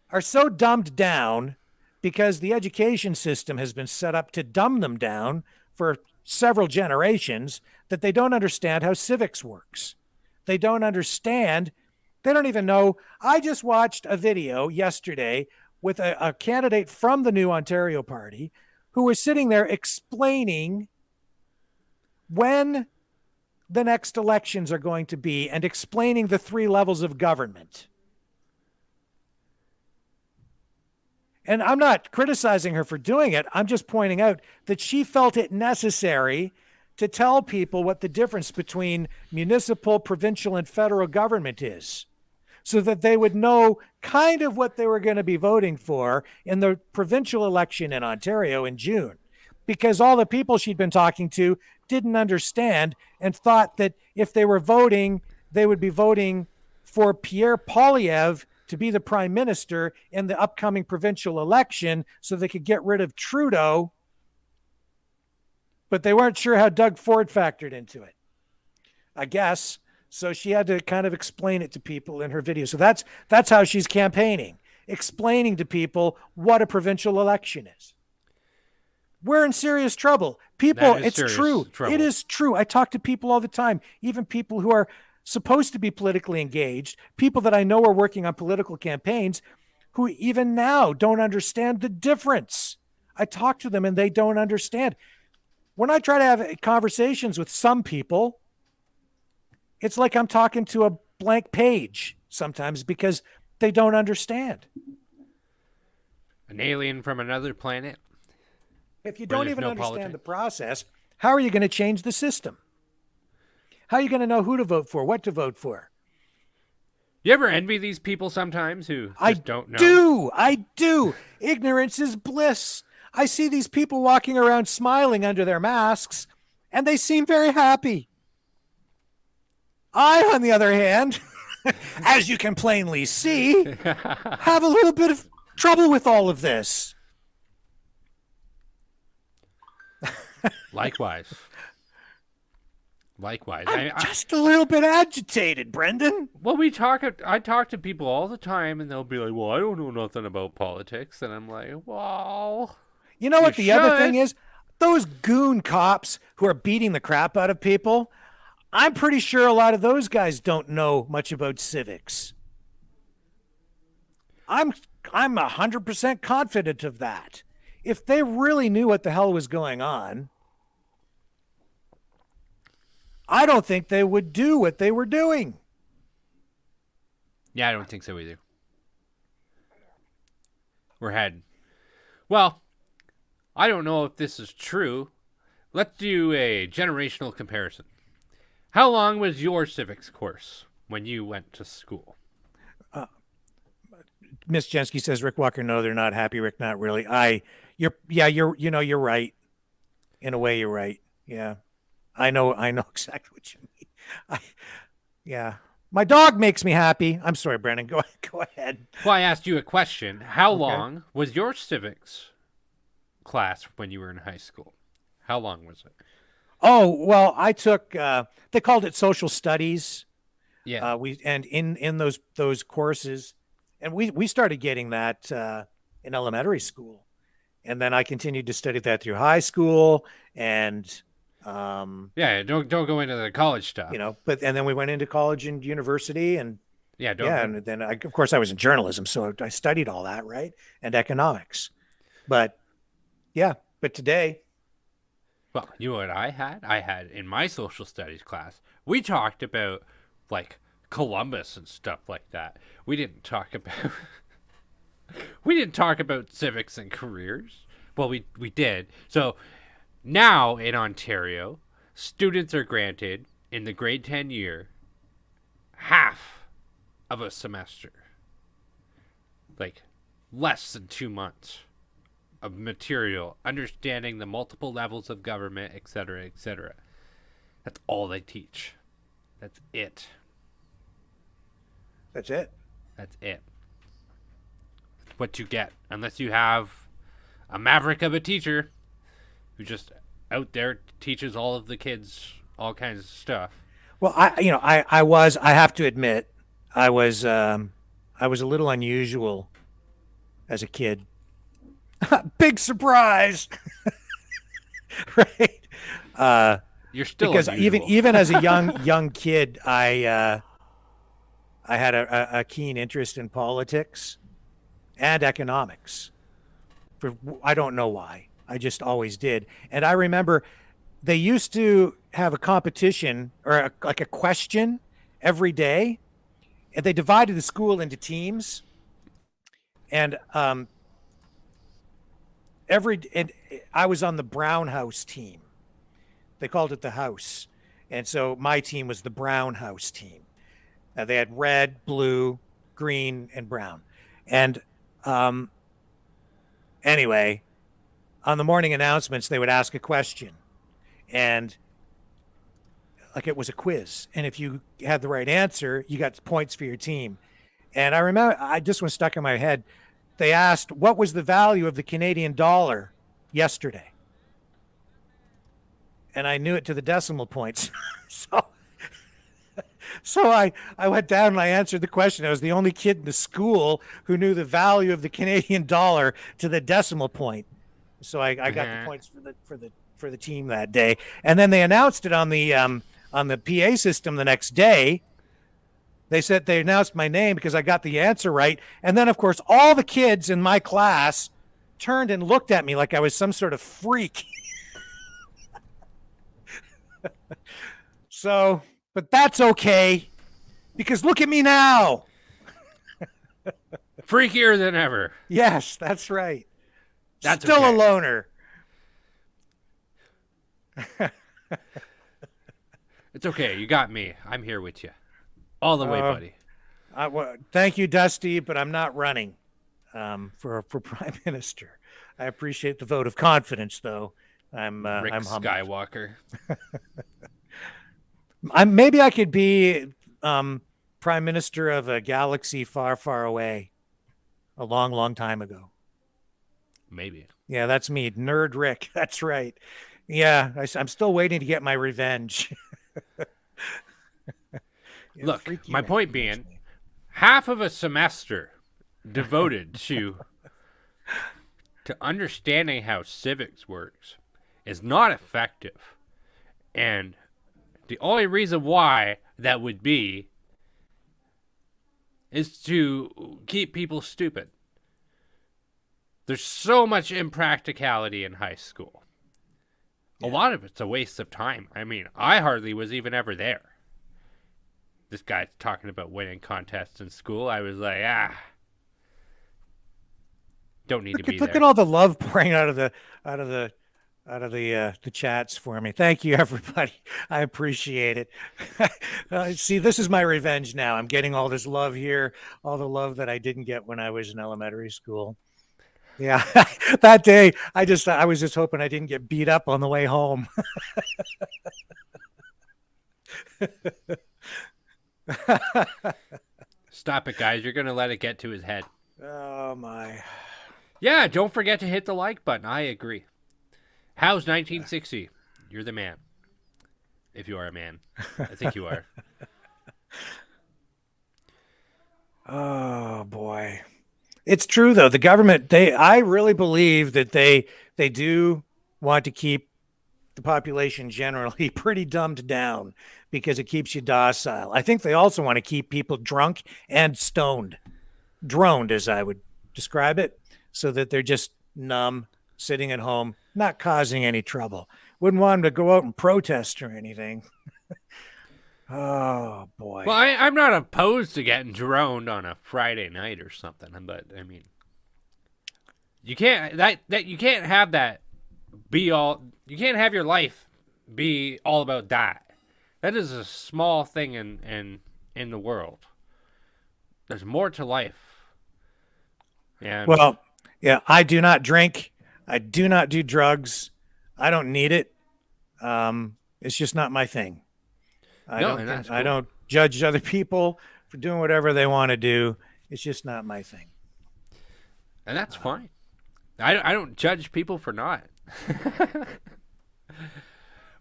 are so dumbed down because the education system has been set up to dumb them down for several generations that they don't understand how civics works. They don't understand. They don't even know. I just watched a video yesterday with a candidate from the New Ontario Party who was sitting there explaining when the next elections are going to be and explaining the 3 levels of government. And I'm not criticizing her for doing it. I'm just pointing out that she felt it necessary to tell people what the difference between municipal, provincial, and federal government is, so that they would know kind of what they were going to be voting for in the provincial election in Ontario in June. Because all the people she'd been talking to didn't understand and thought that if they were voting, they would be voting for Pierre Poilievre to be the prime minister in the upcoming provincial election so they could get rid of Trudeau. But they weren't sure how Doug Ford factored into it, I guess. So she had to kind of explain it to people in her video. So that's how she's campaigning, explaining to people what a provincial election is. We're in serious trouble. People, it's true. It is true. I talk to people all the time, even people who are supposed to be politically engaged, people that I know are working on political campaigns who even now don't understand the difference. I talk to them and they don't understand. When I try to have conversations with some people, it's like I'm talking to a blank page sometimes because they don't understand. An alien from another planet. If you don't even understand the process, how are you going to change the system? How are you going to know who to vote for, what to vote for? You ever envy these people sometimes who just don't know? I do. Ignorance is bliss. I see these people walking around smiling under their masks, and they seem very happy. I, on the other hand, as you can plainly see, have a little bit of trouble with all of this. Likewise. I'm just a little bit agitated, Brendan. Well, I talk to people all the time, and they'll be like, well, I don't know nothing about politics. And I'm like, well, you know what the other thing is? Those goon cops who are beating the crap out of people, I'm pretty sure a lot of those guys don't know much about civics. I'm 100% confident of that. If they really knew what the hell was going on, I don't think they would do what they were doing. Yeah, I don't think so either. Well, I don't know if this is true. Let's do a generational comparison. How long was your civics course when you went to school? Miss Jensky says, Rick Walker, no, they're not happy. Rick, not really. You're right. In a way, you're right. Yeah. I know exactly what you mean. Yeah. My dog makes me happy. I'm sorry, Brennan. Go ahead. Well, I asked you a question. How long was your civics class when you were in high school? How long was it? Oh, well, I took, they called it social studies. Yeah. In those courses, and we started getting that in elementary school, and then I continued to study that through high school, and don't go into the college stuff, but and then we went into college and university, and and then of course I was in journalism, so I studied all that, right, and economics, but today, well, you know what I had in my social studies class, we talked about like Columbus and stuff like that. We didn't talk about civics and careers. Well, we did. So now in Ontario, students are granted in the grade 10 year half of a semester. Like less than 2 months of material, understanding the multiple levels of government, etc., etc. That's all they teach. That's it. That's it. That's it. That's what you get. Unless you have a maverick of a teacher who just out there teaches all of the kids all kinds of stuff. Well, I have to admit, I was a little unusual as a kid. Big surprise. Right. You're still because unusual. even as a young kid, I had a keen interest in politics and economics. I don't know why. I just always did. And I remember they used to have a competition or a question every day, and they divided the school into teams. And I was on the Brown House team. They called it the House. And so my team was the Brown House team. They had red, blue, green, and brown. And anyway, on the morning announcements, they would ask a question. And like it was a quiz. And if you had the right answer, you got points for your team. And I remember, this one stuck in my head. They asked, what was the value of the Canadian dollar yesterday? And I knew it to the decimal points. So I went down and I answered the question. I was the only kid in the school who knew the value of the Canadian dollar to the decimal point. So I got the points for the team that day. And then they announced it on the PA system the next day. They announced my name because I got the answer right. And then, of course, all the kids in my class turned and looked at me like I was some sort of freak. So, but that's okay, because look at me now. Freakier than ever. Yes, that's right. That's still okay. A loner. It's okay. You got me. I'm here with you. All the way, buddy. Thank you, Dusty, but I'm not running for Prime Minister. I appreciate the vote of confidence, though. I'm humbled. Skywalker. Maybe I could be Prime Minister of a galaxy far, far away a long, long time ago. Maybe. Yeah, that's me. Nerd Rick. That's right. Yeah, I'm still waiting to get my revenge. Look, my point being, half of a semester devoted to understanding how civics works is not effective. And the only reason why that would be is to keep people stupid. There's so much impracticality in high school. A lot of it's a waste of time. I mean, I hardly was even ever there. This guy's talking about winning contests in school. I was like, don't need to be there. Look at all the love pouring out of the chats for me. Thank you, everybody. I appreciate it. See, this is my revenge now. I'm getting all this love here, all the love that I didn't get when I was in elementary school. Yeah, that day I was just hoping I didn't get beat up on the way home. Stop it, guys. You're going to let it get to his head. Oh, my. Yeah, don't forget to hit the like button. I agree. How's 1960? You're the man. If you are a man. I think you are. Oh, boy. It's true, though. The government, I really believe that they do want to keep the population generally pretty dumbed down because it keeps you docile. I think they also want to keep people drunk and stoned. Droned, as I would describe it, so that they're just numb, sitting at home, not causing any trouble. Wouldn't want them to go out and protest or anything. Oh, boy. Well, I'm not opposed to getting droned on a Friday night or something, but I mean, you can't you can't have that be all. You can't have your life be all about that. That is a small thing in the world. There's more to life. And well, yeah, I do not drink. I do not do drugs. I don't need it. It's just not my thing. I don't judge other people for doing whatever they want to do. It's just not my thing. And that's fine. I don't judge people for not.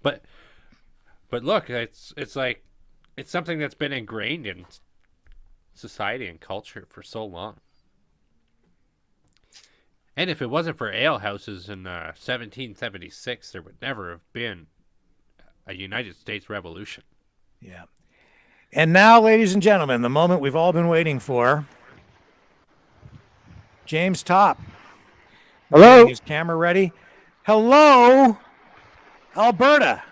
But look, it's like it's something that's been ingrained in society and culture for so long. And if it wasn't for ale houses in 1776, there would never have been a United States Revolution. Yeah. And now, ladies and gentlemen, the moment we've all been waiting for. James Topp. Hello. Getting his camera ready. Hello, Alberta.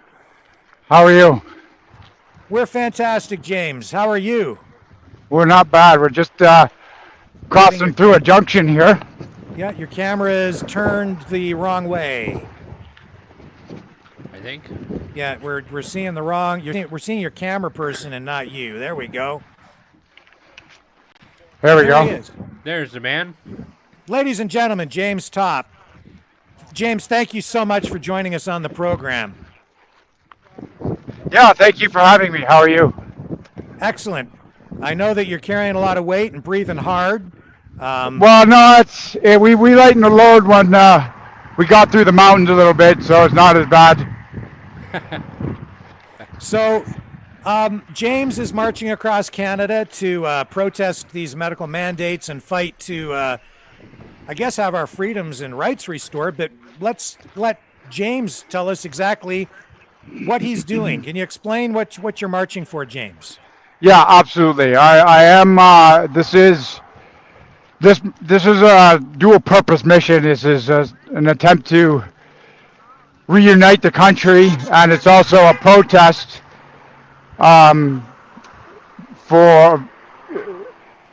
How are you? We're fantastic, James. How are you? We're not bad. We're just crossing through a junction here. Yeah, your camera is turned the wrong way. I think. Yeah, we're seeing the wrong. We're seeing your camera person and not you. There we go. There we He go. is. There's the man. Ladies and gentlemen, James Topp. James, thank you so much for joining us on the program. Yeah, thank you for having me. How are you? Excellent. I know that you're carrying a lot of weight and breathing hard. Well, no, we lightened the load when we got through the mountains a little bit, so it's not as bad. So, James is marching across Canada to protest these medical mandates and fight to, I guess, have our freedoms and rights restored. But let's let James tell us exactly what he's doing. Can you explain what you're marching for, James? Yeah, absolutely. I am. This is a dual purpose mission. This is an attempt to reunite the country, and it's also a protest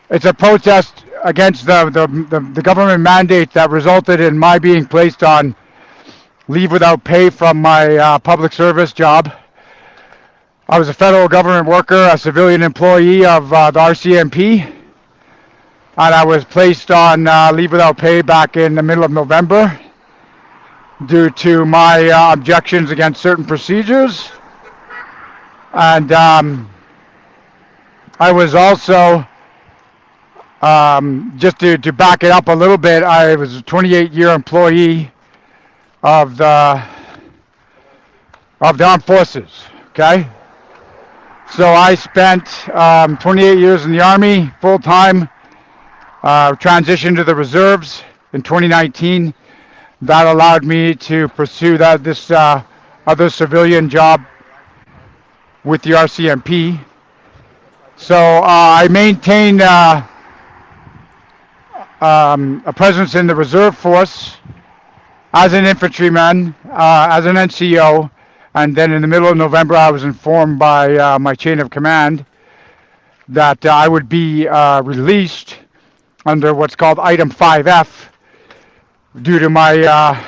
it's a protest against the government mandate that resulted in my being placed on leave without pay from my public service job. I was a federal government worker, a civilian employee of the RCMP, and I was placed on leave without pay back in the middle of November due to my objections against certain procedures. And I was also, just to back it up a little bit, I was a 28-year employee of the armed forces, okay? So I spent 28 years in the Army, full-time, transitioned to the reserves in 2019. That allowed me to pursue this other civilian job with the RCMP. So I maintain a presence in the reserve force as an infantryman, as an NCO, and then in the middle of November I was informed by my chain of command that I would be released under what's called Item 5F due to my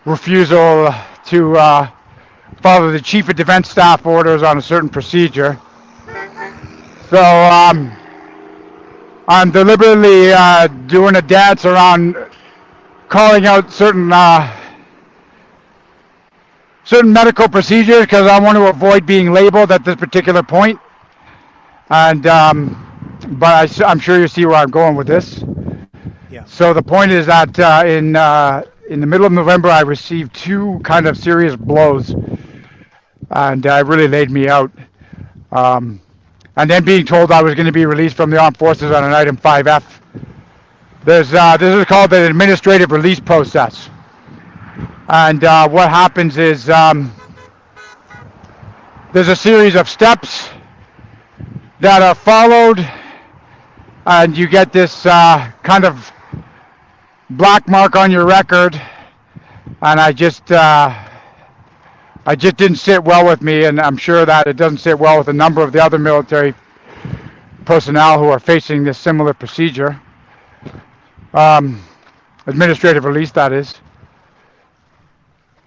refusal to follow the Chief of Defense Staff orders on a certain procedure. So I'm deliberately doing a dance around calling out certain medical procedures because I want to avoid being labeled at this particular point. And but I'm sure you see where I'm going with this. Yeah. So the point is that in the middle of November, I received 2 kind of serious blows, and it really laid me out. And then being told I was going to be released from the armed forces on an Item 5F. This is called the administrative release process. And what happens is there's a series of steps that are followed, and you get this kind of black mark on your record, and I just didn't sit well with me, and I'm sure that it doesn't sit well with a number of the other military personnel who are facing this similar procedure. Administrative release, that is.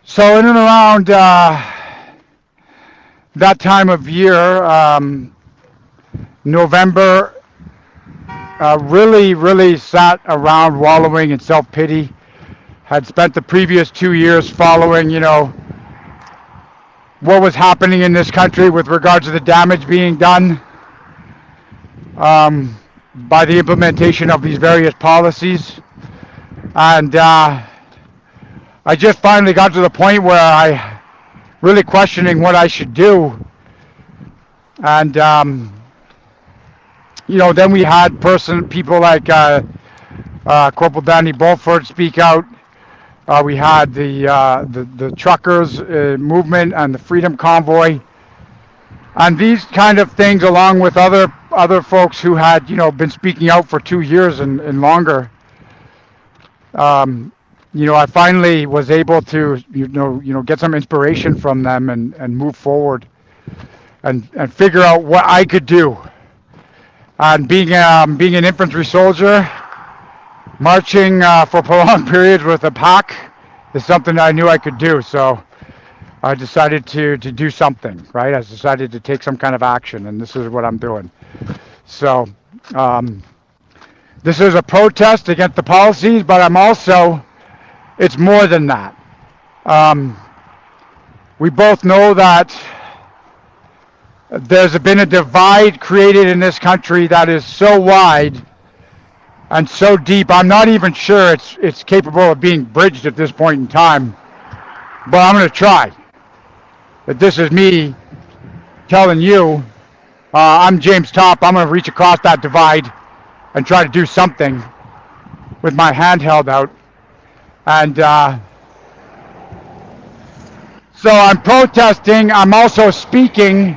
So in and around that time of year, November, really sat around wallowing in self-pity. Had spent the previous 2 years following, what was happening in this country with regards to the damage being done by the implementation of these various policies. And I just finally got to the point where I really questioning what I should do. And then we had people like Corporal Danny Bulford speak out. We had the truckers movement and the Freedom Convoy, and these kind of things, along with other folks who had been speaking out for 2 years and longer. I finally was able to get some inspiration from them and move forward and figure out what I could do. And being an infantry soldier, marching for prolonged periods with a pack is something I knew I could do. So I decided to do something, right? I decided to take some kind of action, and this is what I'm doing. So this is a protest against the policies, but it's more than that. We both know that there's been a divide created in this country that is so wide and so deep. I'm not even sure it's capable of being bridged at this point in time, but I'm going to try. But this is me telling you, I'm James Topp. I'm going to reach across that divide and try to do something with my hand held out. And so I'm protesting. I'm also speaking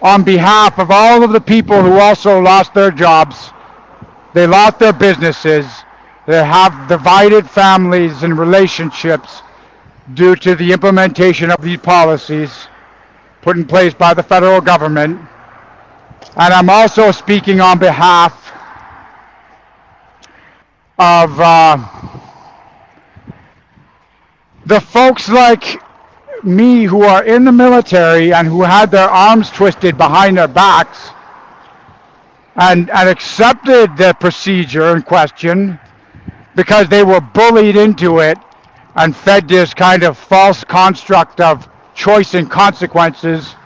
on behalf of all of the people who also lost their jobs. They lost their businesses. They have divided families and relationships due to the implementation of these policies put in place by the federal government. And I'm also speaking on behalf of the folks like me who are in the military and who had their arms twisted behind their backs and accepted the procedure in question because they were bullied into it and fed this kind of false construct of choice and consequences.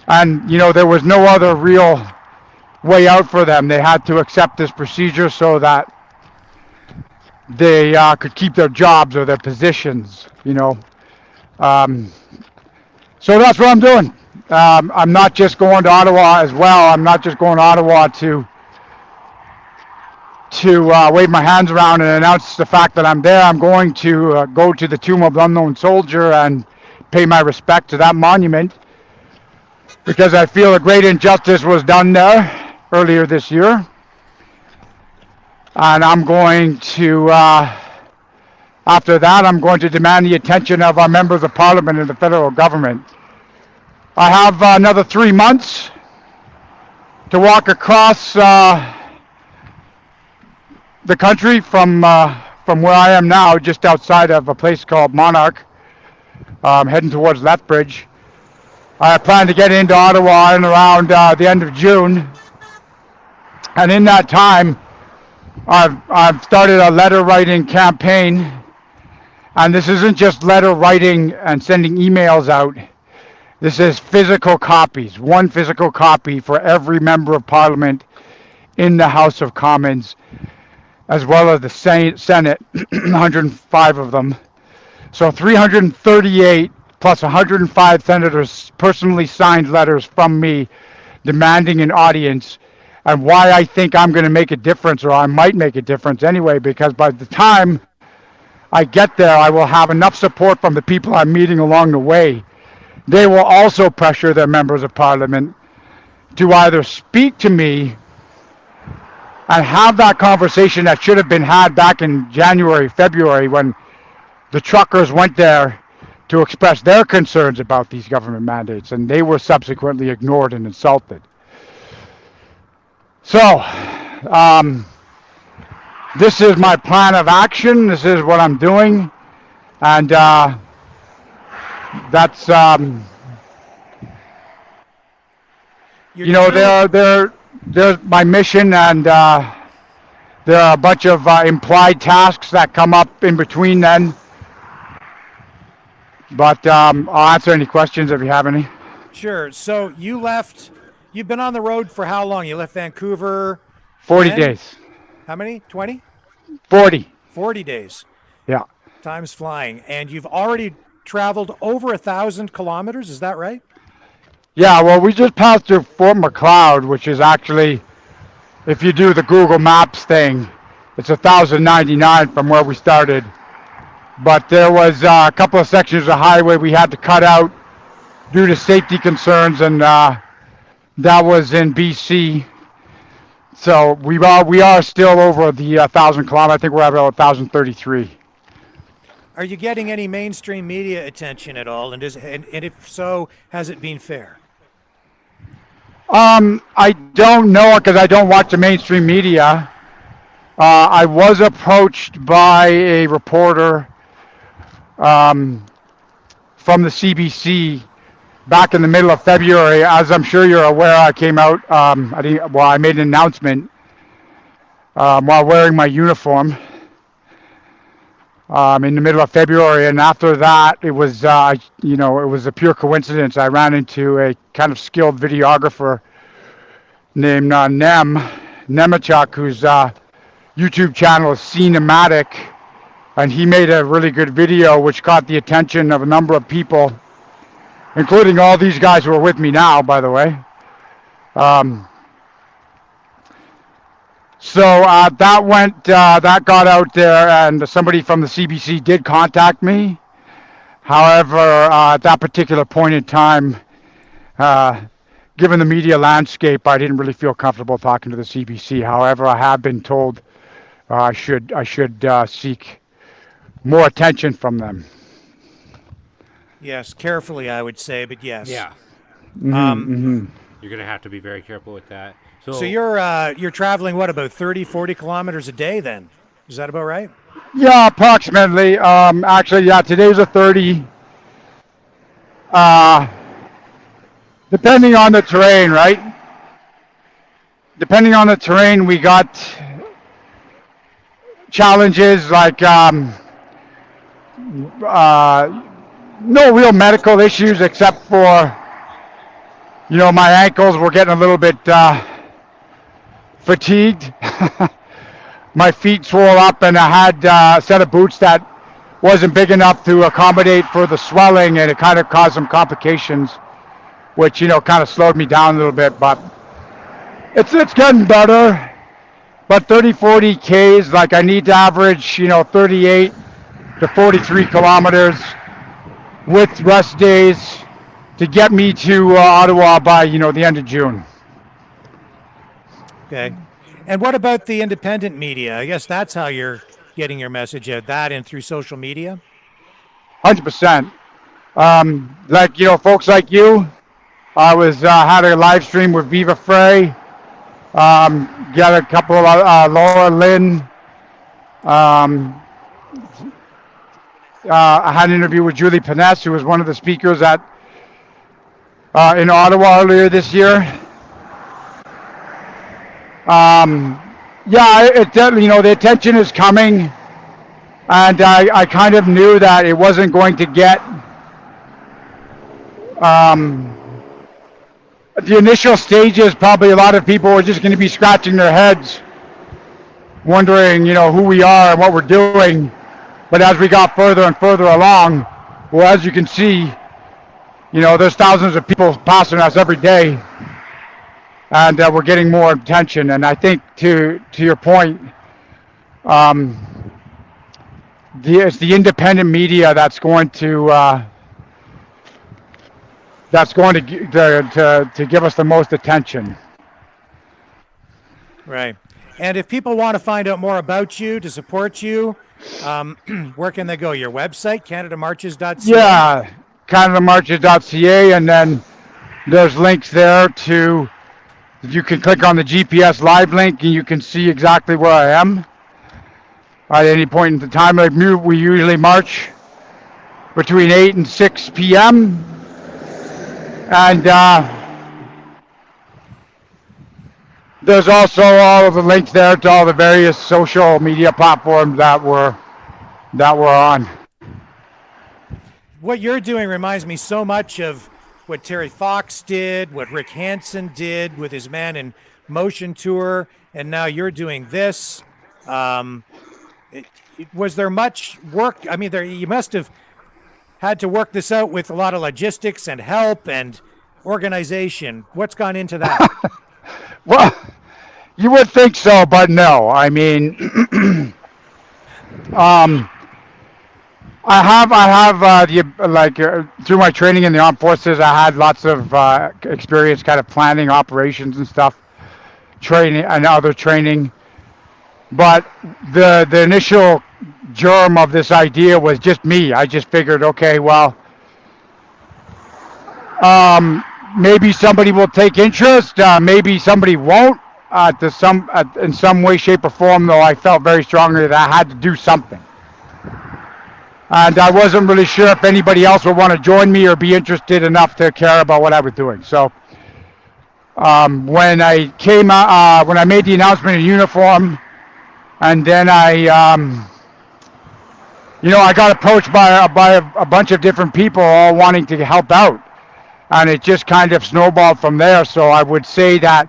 And, there was no other real way out for them. They had to accept this procedure so that they could keep their jobs or their positions, So that's what I'm doing. I'm not just going to Ottawa as well. I'm not just going to Ottawa to wave my hands around and announce the fact that I'm there. I'm going to go to the Tomb of the Unknown Soldier and pay my respect to that monument. because I feel a great injustice was done there earlier this year. And I'm going to, after that, I'm going to demand the attention of our members of parliament and the federal government. I have another 3 months to walk across the country from where I am now, just outside of a place called Monarch, heading towards Lethbridge. I plan to get into Ottawa in around the end of June, and in that time, I've started a letter writing campaign, and this isn't just letter writing and sending emails out. This is physical copies, one physical copy for every member of parliament in the House of Commons, as well as the Senate, 105 of them. So 338 plus 105 senators personally signed letters from me demanding an audience, and why I think I'm going to make a difference, or I might make a difference anyway, because by the time I get there, I will have enough support from the people I'm meeting along the way. They will also pressure their members of parliament to either speak to me and have that conversation that should have been had back in January, February, when the truckers went there to express their concerns about these government mandates, and they were subsequently ignored and insulted. So, this is my plan of action. This is what I'm doing, and that's you know, there's my mission, and there are a bunch of implied tasks that come up in between then. But I'll answer any questions if you have any. Sure. So you left. You've been on the road for how long? You left Vancouver. 40 days. How many? 20? 40. 40 days. Yeah. Time's flying, and you've already traveled over 1,000 kilometers. Is that right? Yeah. Well, we just passed through Fort McLeod, which is actually, if you do the Google Maps thing, it's 1,099 from where we started. But there was a couple of sections of highway we had to cut out due to safety concerns, and that was in BC. So we are still over the 1,000 kilometers. I think we're at about 1,033. Are you getting any mainstream media attention at all? And if so, has it been fair? I don't know, because I don't watch the mainstream media. I was approached by a reporter from the CBC back in the middle of February. As I'm sure you're aware, I came out, I made an announcement while wearing my uniform in the middle of February, and after that, it was, it was a pure coincidence. I ran into a kind of skilled videographer named Nemechuk, whose YouTube channel is Cinematic, and he made a really good video which caught the attention of a number of people, including all these guys who are with me now, by the way. So that got out there, and somebody from the CBC did contact me. However, at that particular point in time, given the media landscape, I didn't really feel comfortable talking to the CBC. However, I have been told I should seek more attention from them. Yes, carefully, I would say, but yes. Yeah. Mm-hmm. You're going to have to be very careful with that. So you're traveling, what, about 30, 40 kilometers a day then? Is that about right? Yeah, approximately. Actually, yeah, today's a 30. Depending on the terrain, right? Depending on the terrain, we got challenges like no real medical issues, except for, my ankles were getting a little bit fatigued. My feet swole up, and I had a set of boots that wasn't big enough to accommodate for the swelling, and it kind of caused some complications, which, kind of slowed me down a little bit, but it's getting better. But 30, 40 Ks, like I need to average, 38 to 43 kilometers with rest days get me to Ottawa by, the end of June. Okay. And what about the independent media? I guess that's how you're getting your message out, that and through social media? 100%. Folks like you, I had a live stream with Viva Frey, got a couple of Laura Lynn. I had an interview with Julie Paness, who was one of the speakers in Ottawa earlier this year. The attention is coming, and I kind of knew that it wasn't going to get the initial stages. Probably a lot of people were just going to be scratching their heads, wondering, who we are and what we're doing. But as we got further and further along, well, as you can see, there's thousands of people passing us every day, and we're getting more attention. And I think to your point, it's the independent media that's going to give us the most attention. Right. And if people want to find out more about you, to support you, where can they go? Your website, canadamarches.ca? Yeah, canadamarches.ca, and then there's links there to, you can click on the GPS live link and you can see exactly where I am at any point in the time. We usually march between 8 and 6 p.m. And there's also all of the links there to all the various social media platforms that we're on. What you're doing reminds me so much of what Terry Fox did, what Rick Hansen did with his Man in Motion tour, and now you're doing this. Was there much work? I mean, you must have had to work this out with a lot of logistics and help and organization. What's gone into that? Well, you would think so, but no. I mean, I have through my training in the armed forces, I had lots of experience kind of planning operations and stuff, training and other training. But the initial germ of this idea was just me. I just figured, okay, well, maybe somebody will take interest, maybe somebody won't. In some way, shape, or form, though, I felt very strongly that I had to do something. And I wasn't really sure if anybody else would want to join me or be interested enough to care about what I was doing. So when I made the announcement in uniform, and then I got approached by a bunch of different people all wanting to help out. And it just kind of snowballed from there. So I would say that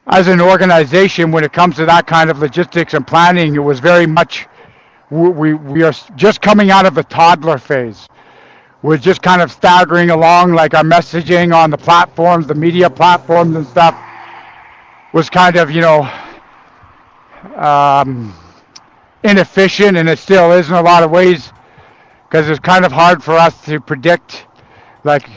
as an organization, when it comes to that kind of logistics and planning, it was very much, we are just coming out of the toddler phase. We're just kind of staggering along, like our messaging on the platforms, the media platforms and stuff was kind of, inefficient, and it still is in a lot of ways, because it's kind of hard for us to predict, like,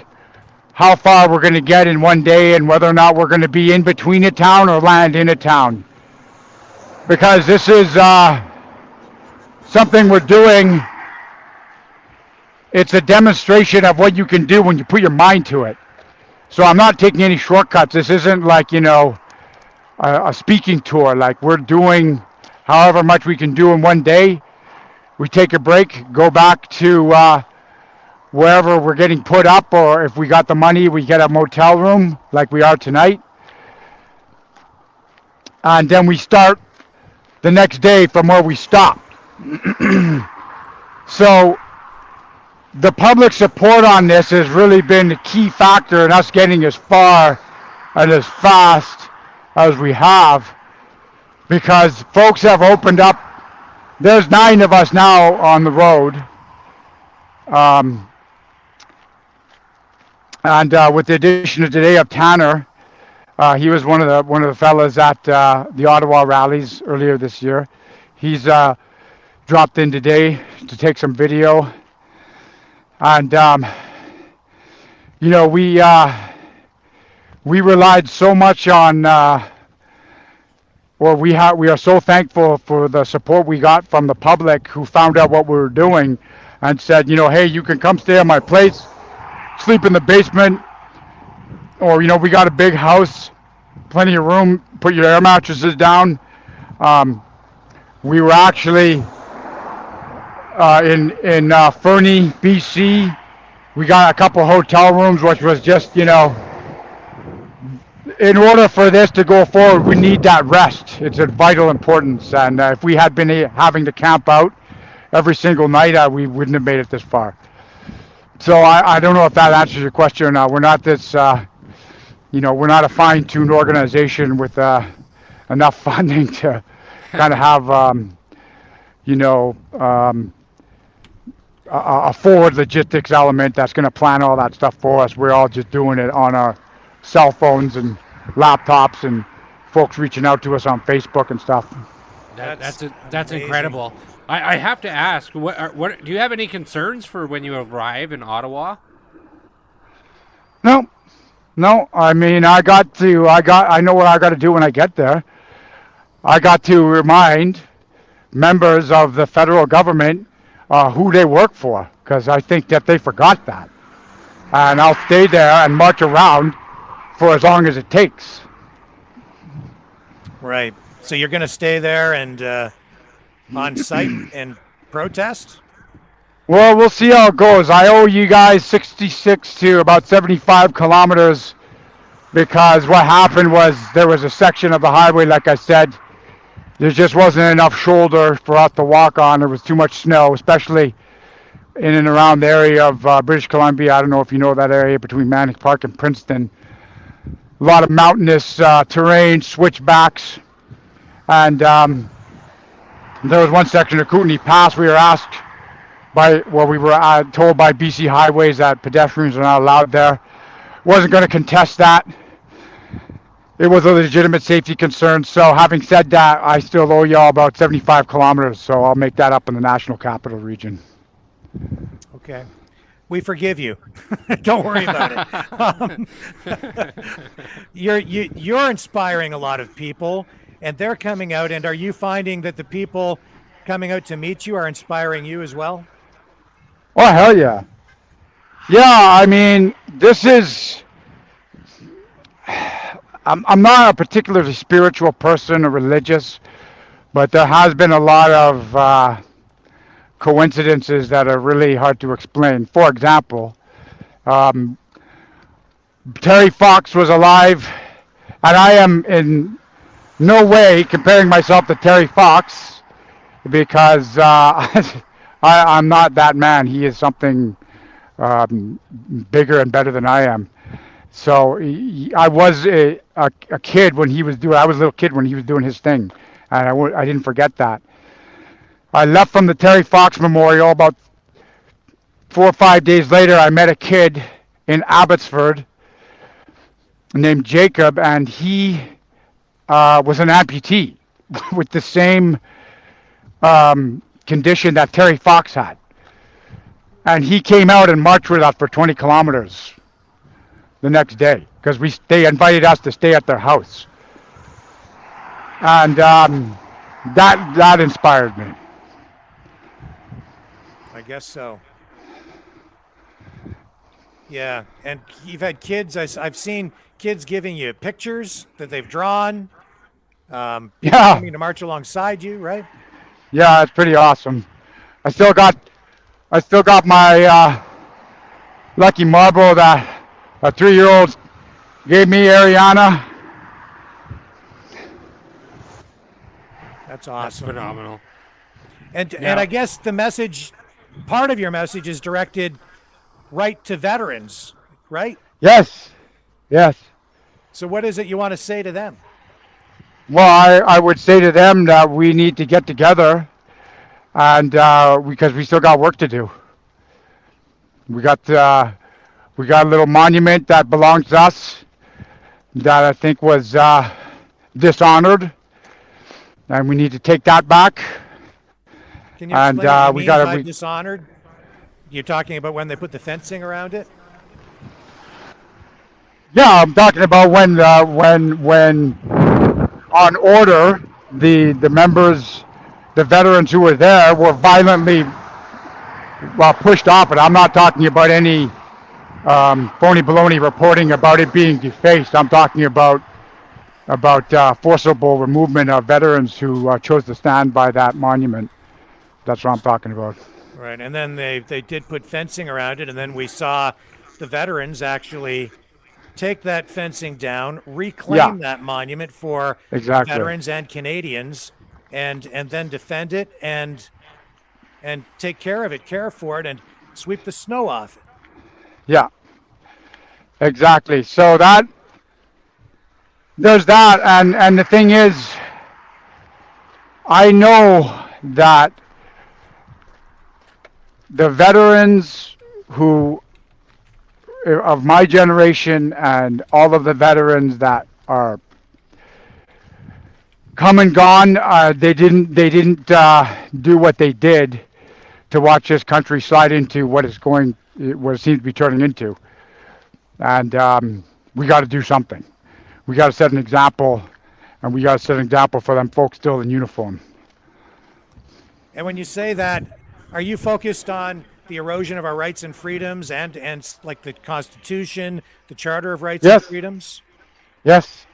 how far we're going to get in one day and whether or not we're going to be in between a town or land in a town. Because this is something we're doing. It's a demonstration of what you can do when you put your mind to it. So I'm not taking any shortcuts. This isn't like, a speaking tour. Like, we're doing however much we can do in one day. We take a break, go back to wherever we're getting put up, or if we got the money, we get a motel room like we are tonight. And then we start the next day from where we stopped. So the public support on this has really been the key factor in us getting as far and as fast as we have, because folks have opened up. There's 9 of us now on the road. And with the addition of today of Tanner, he was one of the fellas at the Ottawa rallies earlier this year. He's dropped in today to take some video, and you know, we relied so much on, or we are so thankful for the support we got from the public who found out what we were doing and said, you know, hey, you can come stay at my place, sleep in the basement, or, you know, we got a big house, plenty of room, put your air mattresses down. We were actually in Fernie, BC. We got a couple hotel rooms, which was just, you know, in order for this to go forward, we need that rest. It's of vital importance. And if we had been having to camp out every single night, we wouldn't have made it this far. So I don't know if that answers your question or not. We're not this, you know, we're not a fine-tuned organization with enough funding to kind of have, you know, a forward logistics element that's going to plan all that stuff for us. We're all just doing it on our cell phones and laptops, and folks reaching out to us on Facebook and stuff. That's incredible. I have to ask, what do you have any concerns for when you arrive in Ottawa? No. I mean, I know what I got to do when I get there. I got to remind members of the federal government who they work for, because I think that they forgot that. And I'll stay there and march around for as long as it takes. Right. So you're going to stay there and on site and protest? Well, we'll see how it goes. I owe you guys 66 to about 75 kilometers, because what happened was there was a section of the highway, like I said, there just wasn't enough shoulder for us to walk on. There was too much snow, especially in and around the area of British Columbia. I don't know if you know that area between Manning Park and Princeton. A lot of mountainous terrain, switchbacks, and there was one section of Kootenay Pass. We were asked we were told by BC Highways that pedestrians are not allowed there. Wasn't going to contest that. It was a legitimate safety concern. So having said that, I still owe y'all about 75 kilometers, so I'll make that up in the National Capital Region. Okay. We forgive you. Don't worry about it. You're inspiring a lot of people, and they're coming out. And are you finding that the people coming out to meet you are inspiring you as well? Oh, hell yeah. Yeah, I mean, this is... I'm not a particularly spiritual person or religious, but there has been a lot of coincidences that are really hard to explain. For example, Terry Fox was alive, and I am in no way comparing myself to Terry Fox, because I'm not that man. He is something bigger and better than I am. So I was a kid when he was doing. I was a little kid when he was doing his thing, and I didn't forget that. I left from the Terry Fox Memorial. About 4 or 5 days later, I met a kid in Abbotsford named Jacob, and he was an amputee with the same condition that Terry Fox had. And he came out and marched with us for 20 kilometers the next day, because they invited us to stay at their house. And that inspired me. I guess so. Yeah, and you've had kids. I've seen kids giving you pictures that they've drawn. Yeah, coming to march alongside you, right? Yeah, it's pretty awesome. I still got my lucky marble that a 3-year-old gave me, Ariana. That's awesome. That's phenomenal. And I guess the message, part of your message, is directed right to veterans, right? Yes. So what is it you want to say to them? Well, I would say to them that we need to get together, and because we still got work to do. We got a little monument that belongs to us that I think was dishonored, and we need to take that back. Can you explain what you mean by dishonored? You're talking about when they put the fencing around it? Yeah, I'm talking about when on order, the members, the veterans who were there were violently pushed off it. I'm not talking about any phony baloney reporting about it being defaced. I'm talking about forcible removal of veterans who chose to stand by that monument. That's what I'm talking about. Right, and then they did put fencing around it, and then we saw the veterans actually take that fencing down, reclaim that monument for veterans and Canadians, and then defend it and take care of it, care for it, and sweep the snow off it. Yeah, exactly. So there's that, and the thing is, I know that the veterans who of my generation and all of the veterans that are come and gone, they didn't do what they did to watch this country slide into what it seems to be turning into. And we got to do something. We got to set an example, and we got to set an example for them folks still in uniform. And when you say that, are you focused on the erosion of our rights and freedoms and like the Constitution, the Charter of Rights and Freedoms? Yes.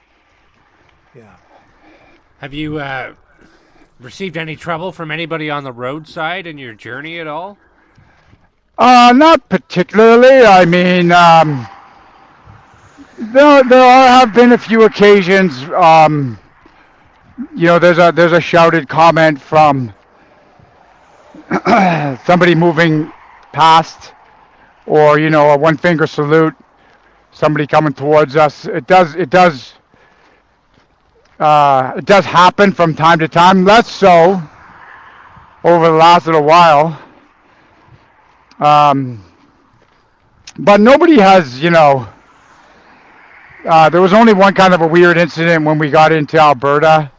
Yeah. Have you received any trouble from anybody on the roadside in your journey at all? Not particularly. I mean, there have been a few occasions. There's a shouted comment from somebody moving past, or a one finger salute, somebody coming towards us. It does happen from time to time, less so over the last little while. But nobody has, there was only one kind of a weird incident when we got into Alberta.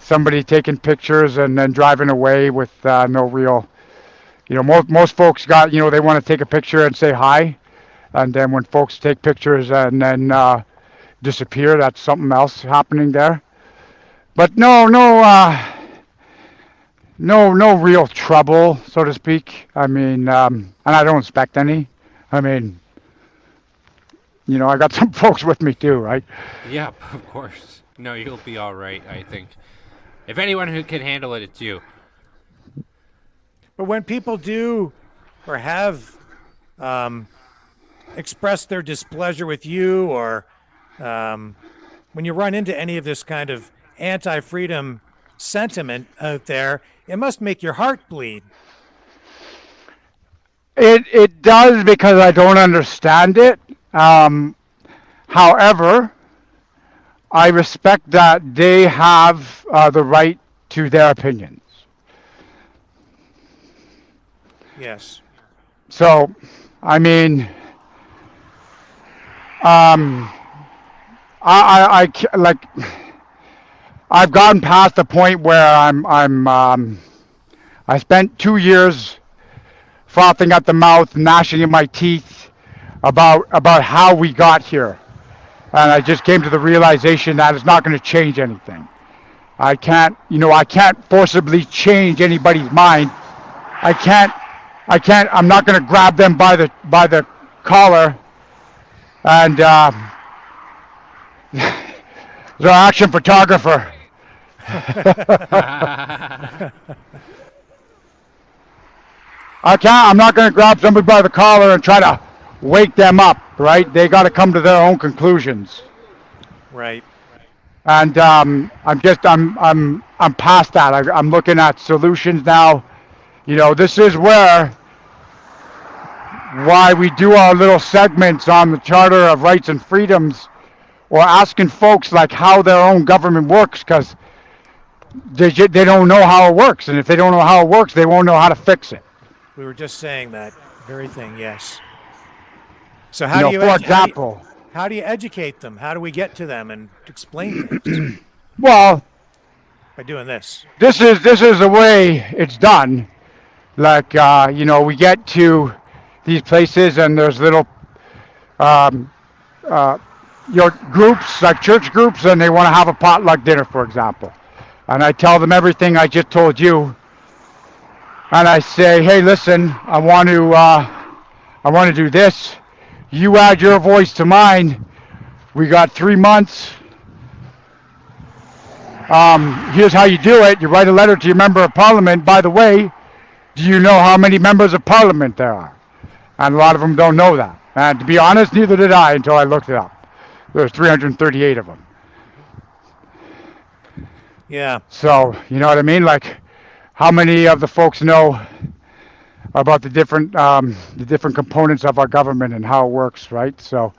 Somebody taking pictures and then driving away with no real, most folks got, they want to take a picture and say hi. And then when folks take pictures and then disappear, that's something else happening there. But no real trouble, so to speak. I mean, and I don't expect any. I mean, I got some folks with me too, right? Yeah, of course. No, you'll be all right, I think. If anyone who can handle it, it's you. But when people do or have expressed their displeasure with you, or when you run into any of this kind of anti-freedom sentiment out there, it must make your heart bleed. It does, because I don't understand it. However, I respect that they have the right to their opinions. Yes. So, I mean, I like, I've gotten past the point where I spent 2 years frothing at the mouth, gnashing in my teeth about how we got here. And I just came to the realization that it's not going to change anything. I can't forcibly change anybody's mind. I'm not going to grab them by the collar and the action photographer. I'm not going to grab somebody by the collar and try to wake them up, right? They got to come to their own conclusions. Right. And I'm past that. I'm looking at solutions now. This is why we do our little segments on the Charter of Rights and Freedoms, or asking folks like how their own government works, because they don't know how it works. And if they don't know how it works, they won't know how to fix it. We were just saying that very thing, yes. So how do you, for example, how do you educate them? How do we get to them and explain things? Well, by doing this. This is the way it's done. Like we get to these places and there's little groups, like church groups, and they want to have a potluck dinner, for example. And I tell them everything I just told you. And I say, hey, listen, I want to do this. You add your voice to mine. We got 3 months. Here's how you do it. You write a letter to your member of parliament. By the way, do you know how many members of parliament there are? And a lot of them don't know that. And to be honest, neither did I until I looked it up. There's 338 of them. Yeah. So, you know what I mean? Like, how many of the folks know about the different components of our government and how it works, right? So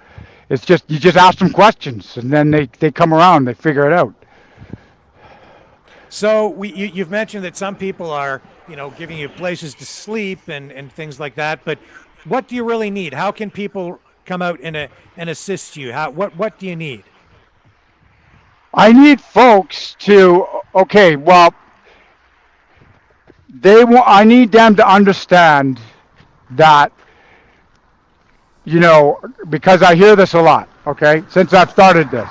it's just, you just ask them questions, and then they come around, they figure it out. So you've mentioned that some people are, giving you places to sleep and things like that, but what do you really need? How can people come out and assist you? What do you need? I need folks to, I need them to understand that, because I hear this a lot, since I've started this.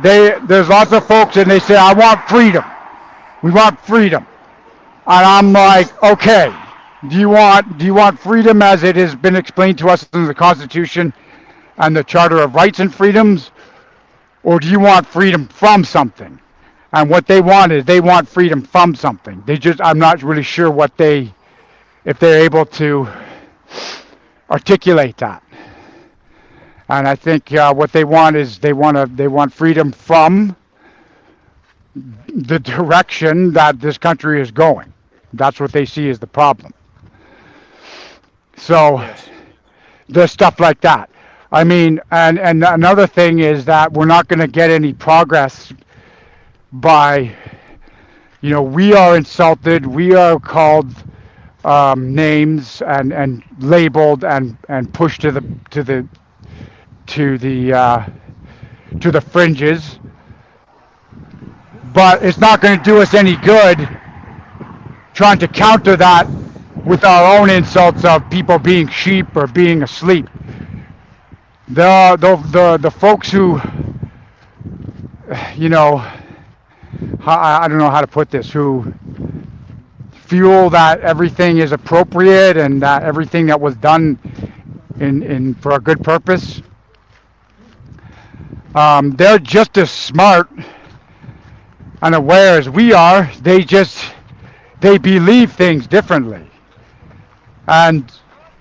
There's lots of folks and they say, I want freedom. We want freedom. And I'm like, okay, do you want freedom as it has been explained to us in the Constitution and the Charter of Rights and Freedoms? Or do you want freedom from something? And what they want is they want freedom from something. I'm not really sure if they're able to articulate that. And I think what they want is they want freedom from the direction that this country is going. That's what they see as the problem. So there's stuff like that. I mean, and another thing is that we're not going to get any progress by, we are insulted, we are called names and labeled and pushed to the fringes, but it's not going to do us any good trying to counter that with our own insults of people being sheep or being asleep. The folks who, I don't know how to put this, who feel that everything is appropriate and that everything that was done for a good purpose, they're just as smart and aware as we are. They believe things differently. And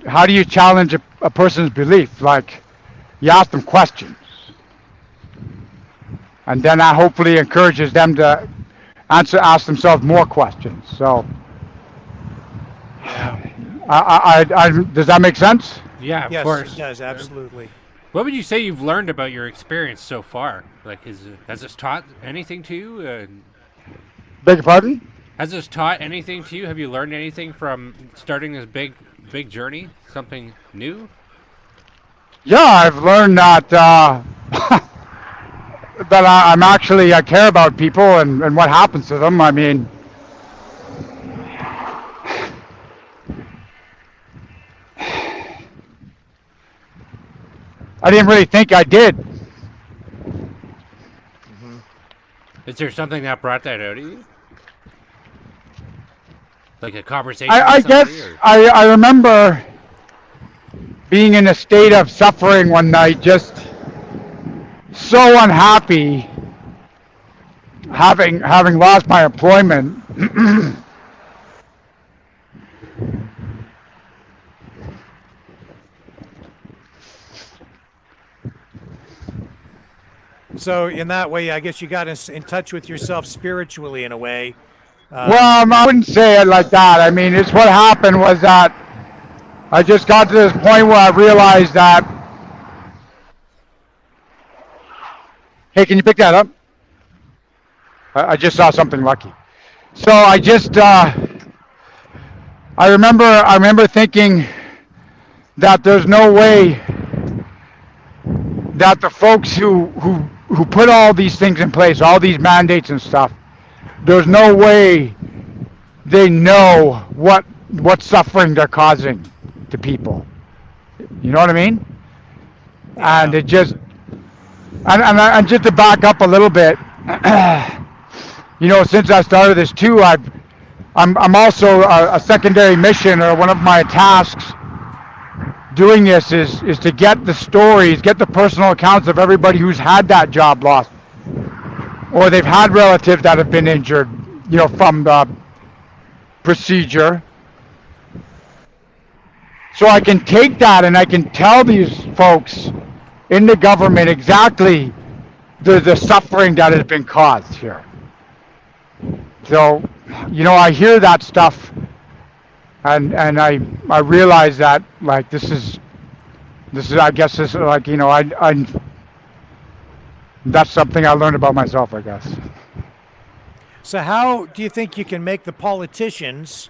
how do you challenge a person's belief? Like, you ask them questions. And then that hopefully encourages them to ask themselves more questions. So, does that make sense? Yeah, of yes, course. It does, absolutely. What would you say you've learned about your experience so far? Like, has this taught anything to you? Beg your pardon? Has this taught anything to you? Have you learned anything from starting this big journey? Something new? Yeah, I've learned that I care about people and what happens to them. I mean, I didn't really think I did. Mm-hmm. Is there something that brought that out of you? Like a conversation? I guess I remember being in a state of suffering one night, just so unhappy, having lost my employment. So in that way, I guess you got in touch with yourself spiritually in a way. Well, I wouldn't say it like that. I mean, it's what happened was that I just got to this point where I realized that, hey, can you pick that up? I just saw something lucky. So I remember thinking that there's no way that the folks who put all these things in place, all these mandates and stuff, there's no way they know what suffering they're causing to people. You know what I mean? Yeah. And it just And just to back up a little bit, since I started this too, I'm also a secondary mission, or one of my tasks doing this is to get the stories, get the personal accounts of everybody who's had that job loss, or they've had relatives that have been injured, from the procedure. So I can take that and I can tell these folks in the government exactly the suffering that has been caused here. So, I hear that stuff, and I realize that, like, this is I guess this, like, I that's something I learned about myself, I guess. So how do you think you can make the politicians,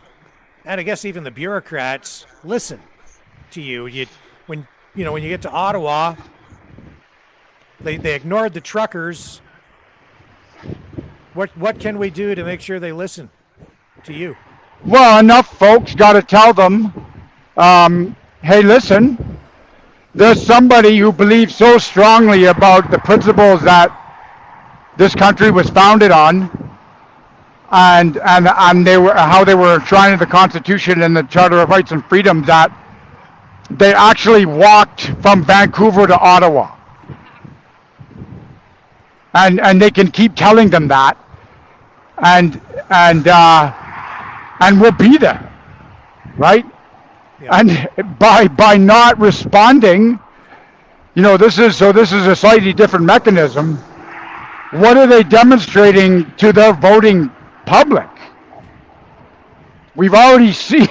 and I guess even the bureaucrats, listen to you? When you get to Ottawa, they ignored the truckers. What can we do to make sure they listen to you? Well, enough folks got to tell them, hey, listen, there's somebody who believes so strongly about the principles that this country was founded on, and how they were enshrined in the Constitution and the Charter of Rights and Freedoms, that they actually walked from Vancouver to Ottawa. And they can keep telling them that, and we'll be there, right? Yeah. And by not responding, this is a slightly different mechanism. What are they demonstrating to their voting public? We've already seen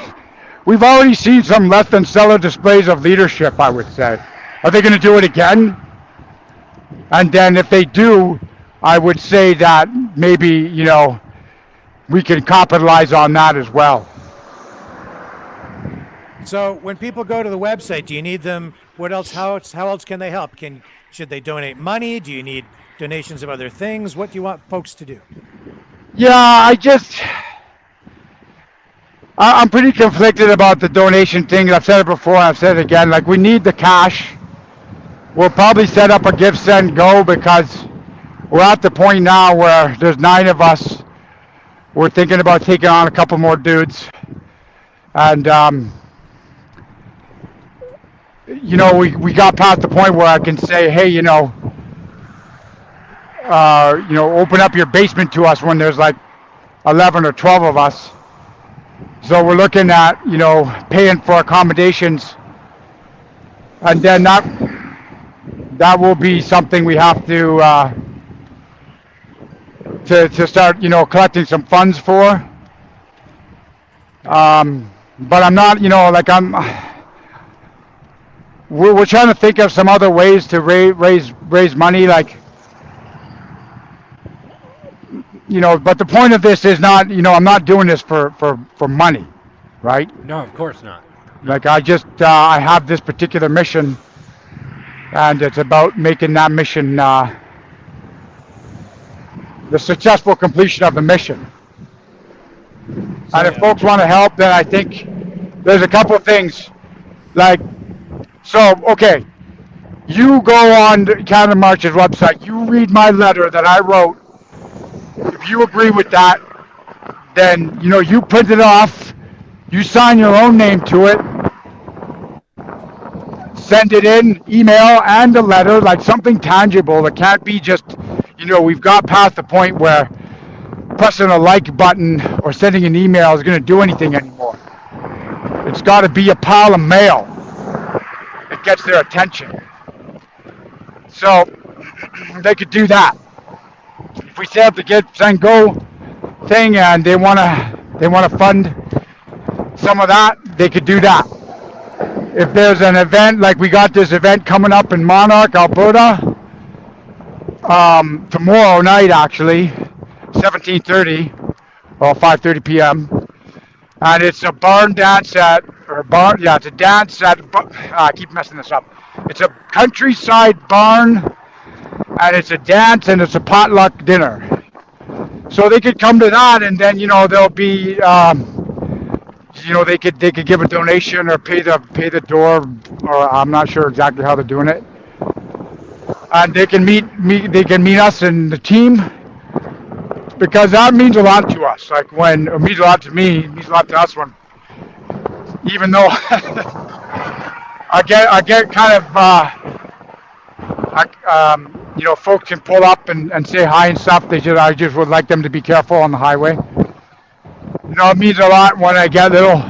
some less than stellar displays of leadership, I would say. Are they going to do it again? And then if they do, I would say that maybe, we can capitalize on that as well. So when people go to the website, do you need them? What else? How else can they help? Should they donate money? Do you need donations of other things? What do you want folks to do? Yeah, I'm pretty conflicted about the donation thing. I've said it before, I've said it again. Like, we need the cash. We'll probably set up a give, send, go, because we're at the point now where there's 9 of us. We're thinking about taking on a couple more dudes. And, we got past the point where I can say, hey, open up your basement to us when there's like 11 or 12 of us. So we're looking at, paying for accommodations. And then that will be something we have to start, collecting some funds for. But I'm not, we're trying to think of some other ways to raise money, like, but the point of this is not, I'm not doing this for money, right? No, of course not. Like, I have this particular mission, and it's about making that mission, the successful completion of the mission. And if folks want to help, then I think there's a couple of things. Like, so, okay, you go on Canada March's website, you read my letter that I wrote. If you agree with that, then, you print it off, you sign your own name to it, send it in, email and a letter, like something tangible. It can't be just, we've got past the point where pressing a like button or sending an email is going to do anything anymore. It's got to be a pile of mail that gets their attention. So they could do that. If we set up the get, send, go thing, and they want to fund some of that, they could do that. If there's an event, like we got this event coming up in Monarch, Alberta, tomorrow night actually, 17:30 or 5:30 p.m. And it's a barn dance it's a dance at, I keep messing this up. It's a countryside barn, and it's a dance, and it's a potluck dinner. So they could come to that, and then, there'll be, they could give a donation or pay the door, or I'm not sure exactly how they're doing it. and they can meet me. They can meet us in the team, because that means a lot to us. Like when it means a lot to me, it means a lot to us. When even though I get kind of folks can pull up and say hi and stuff. I just would like them to be careful on the highway. It means a lot when I get little,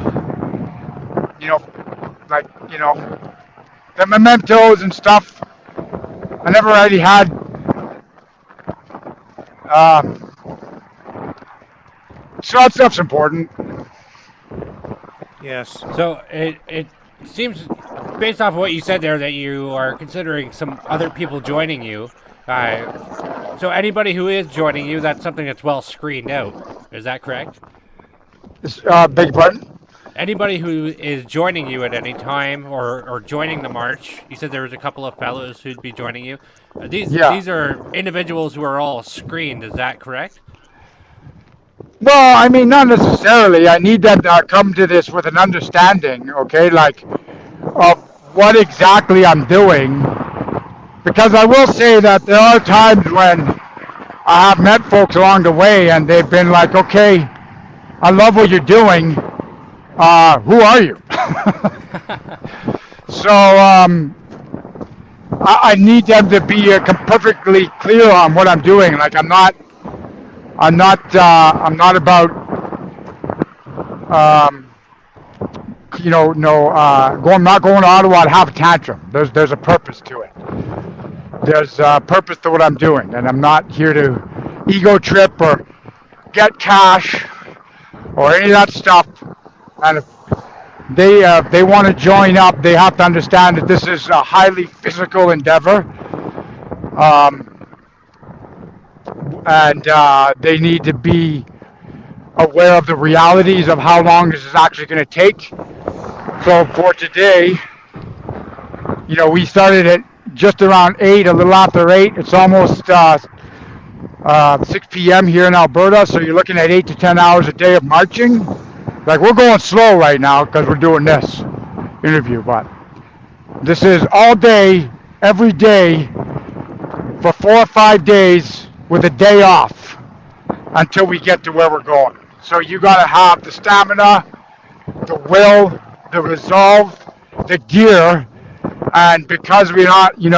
the mementos and stuff. I never really had, so that stuff's important. Yes. So it seems, based off of what you said there, that you are considering some other people joining you. So anybody who is joining you, that's something that's well screened out. Is that correct? Beg your pardon? Anybody who is joining you at any time or joining the march, you said there was a couple of fellows who'd be joining you. These are individuals who are all screened. Is that correct? Well, I mean, not necessarily. I need them to come to this with an understanding, okay, like of what exactly I'm doing. Because I will say that there are times when I have met folks along the way and they've been like, okay, I love what you're doing. Who are you? So I need them to be perfectly clear on what I'm doing. Like I'm not about not going to Ottawa to have a tantrum. There's a purpose to it. There's a purpose to what I'm doing, and I'm not here to ego trip or get cash or any of that stuff. And if they want to join up, they have to understand that this is a highly physical endeavor, and they need to be aware of the realities of how long this is actually going to take. So for today, we started at just around 8, a little after 8. It's almost 6 p.m. here in Alberta, so you're looking at 8 to 10 hours a day of marching. Like, we're going slow right now because we're doing this interview, but this is all day, every day, for 4 or 5 days with a day off until we get to where we're going. So you got to have the stamina, the will, the resolve, the gear, and because we're not, we're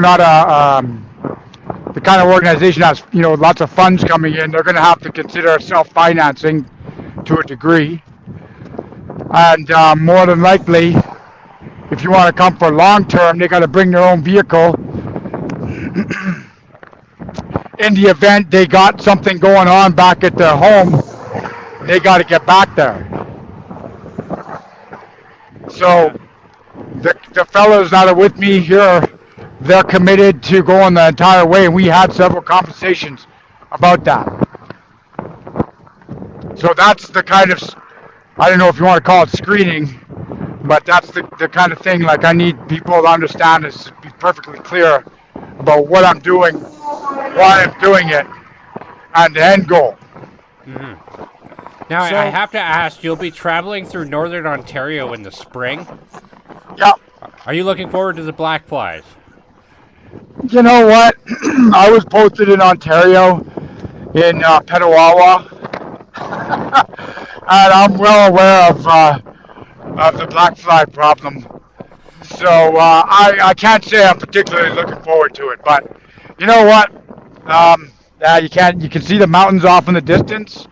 not the kind of organization that's, lots of funds coming in. They're going to have to consider self-financing to a degree. And more than likely, if you want to come for long term, they got to bring their own vehicle. In the event they got something going on back at their home, they got to get back there. So the fellows that are with me here, they're committed to going the entire way, and we had several conversations about that. So that's the kind of, I don't know if you want to call it screening, but that's the kind of thing, like I need people to understand this, be perfectly clear about what I'm doing, why I'm doing it, and the end goal. Mm-hmm. Now, I have to ask, you'll be traveling through Northern Ontario in the spring? Yeah. Are you looking forward to the black flies? You know what? I was posted in Ontario, in Petawawa, and I'm well aware of the black fly problem. So I can't say I'm particularly looking forward to it, but you know what? You can see the mountains off in the distance.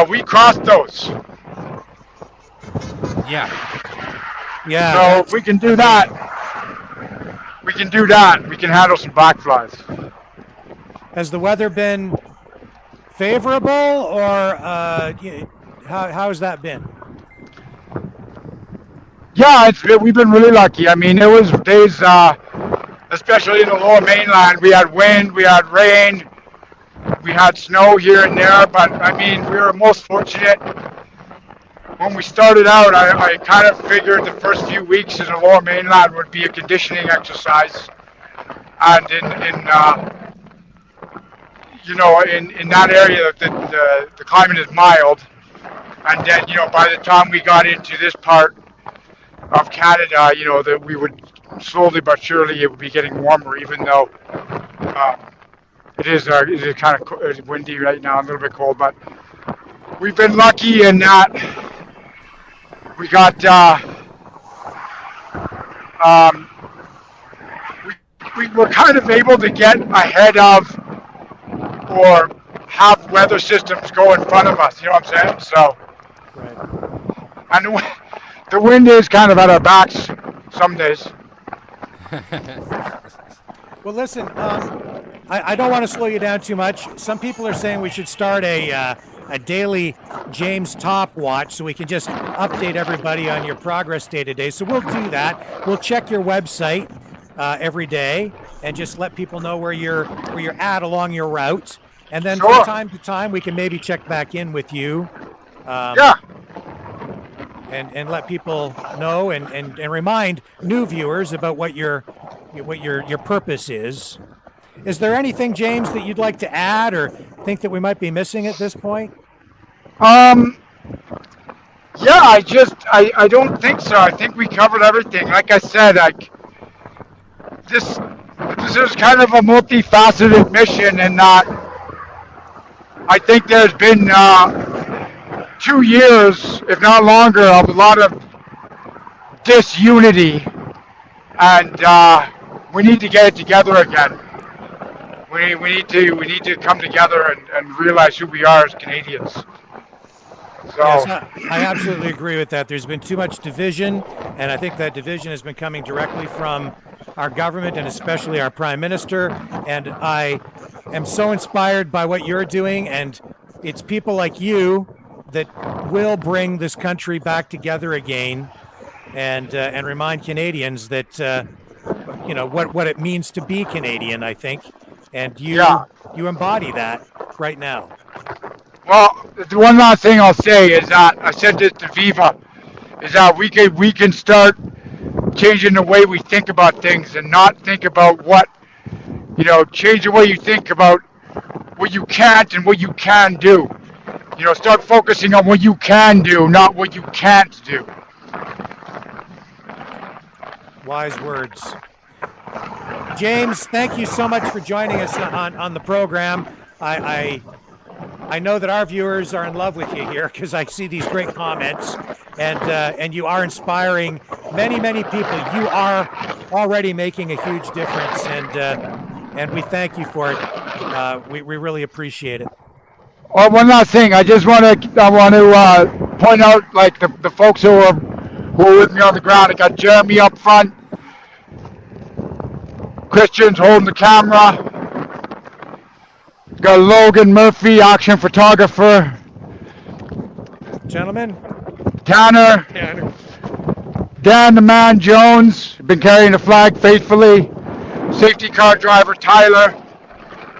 We crossed those. Yeah. So if we can do that, we can handle some black flies. Has the weather been favorable, or how's that been? Yeah, we've been really lucky. I mean, there was days, especially in the Lower Mainland, we had wind, we had rain, we had snow here and there, but I mean, we were most fortunate. When we started out, I kind of figured the first few weeks in the Lower Mainland would be a conditioning exercise, and in that area, the climate is mild, and then by the time we got into this part of Canada, that we would slowly but surely it will be getting warmer, even though it is kind of windy right now, a little bit cold. But we've been lucky in that we got we were kind of able to get ahead of or have weather systems go in front of us. You know what I'm saying? So, and the wind is kind of at our backs some days. Well, listen, I don't want to slow you down too much. Some people are saying we should start a daily James Topp watch so we can just update everybody on your progress day to day. So we'll do that. We'll check your website every day and just let people know where you're at along your route. And then from time to time, we can maybe check back in with you. And let people know and remind new viewers about what your purpose is. Is there anything, James, that you'd like to add or think that we might be missing at this point? I don't think so. I think we covered everything. Like I said, this is kind of a multifaceted mission in that I think there's been 2 years, if not longer, of a lot of disunity, and we need to get it together again. We need to come together and realize who we are as Canadians. So. Yes, I absolutely agree with that. There's been too much division, and I think that division has been coming directly from our government and especially our Prime Minister. And I am so inspired by what you're doing, and it's people like you that will bring this country back together again, and remind Canadians that what it means to be Canadian. I think, and you embody that right now. Well, the one last thing I'll say is that I said this to Viva, is that we can start changing the way we think about things and not think about change the way you think about what you can't and what you can do. Start focusing on what you can do, not what you can't do. Wise words. James, thank you so much for joining us on the program. I know that our viewers are in love with you here because I see these great comments, and you are inspiring many people. You are already making a huge difference, and we thank you for it. We really appreciate it. Oh, one last thing. I want to point out the folks who are with me on the ground. I got Jeremy up front, Christian's holding the camera. Got Logan Murphy, action photographer. Gentlemen. Tanner. Dan the Man Jones, been carrying the flag faithfully. Safety car driver Tyler.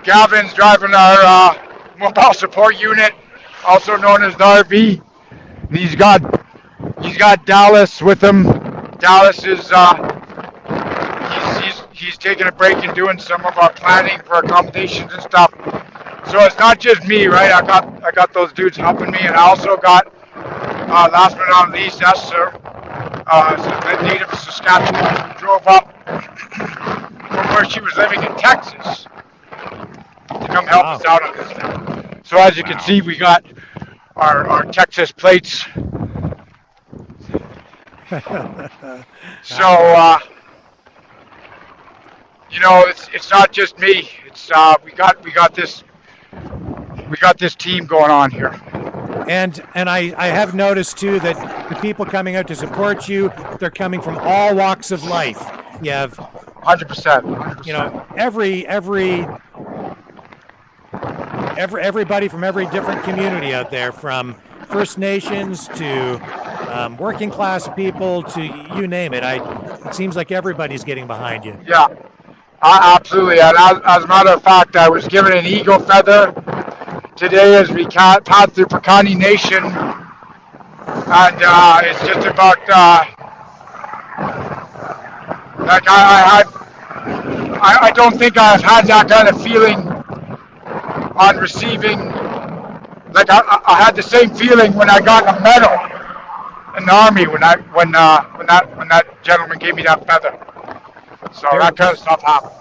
Gavin's driving our mobile support unit, also known as the RV. And he's got Dallas with him. Dallas is he's taking a break and doing some of our planning for accommodations and stuff. So it's not just me, right? I got those dudes helping me, and I also got last but not least Esther, a native of Saskatchewan, who drove up from where she was living in Texas to come help us out on this thing. So as you can see, we got our Texas plates. So it's not just me. It's we got this team going on here. And I have noticed too that the people coming out to support you, they're coming from all walks of life. You have 100%. Everybody from every different community out there, from First Nations to working class people to you name it. It seems like everybody's getting behind you. Yeah, absolutely. And as a matter of fact, I was given an eagle feather today as we passed through Piikani Nation, and it's just about I don't think I've had that kind of feeling on receiving. I had the same feeling when I got a medal in the Army when that gentleman gave me that feather. So that kind of stuff happened.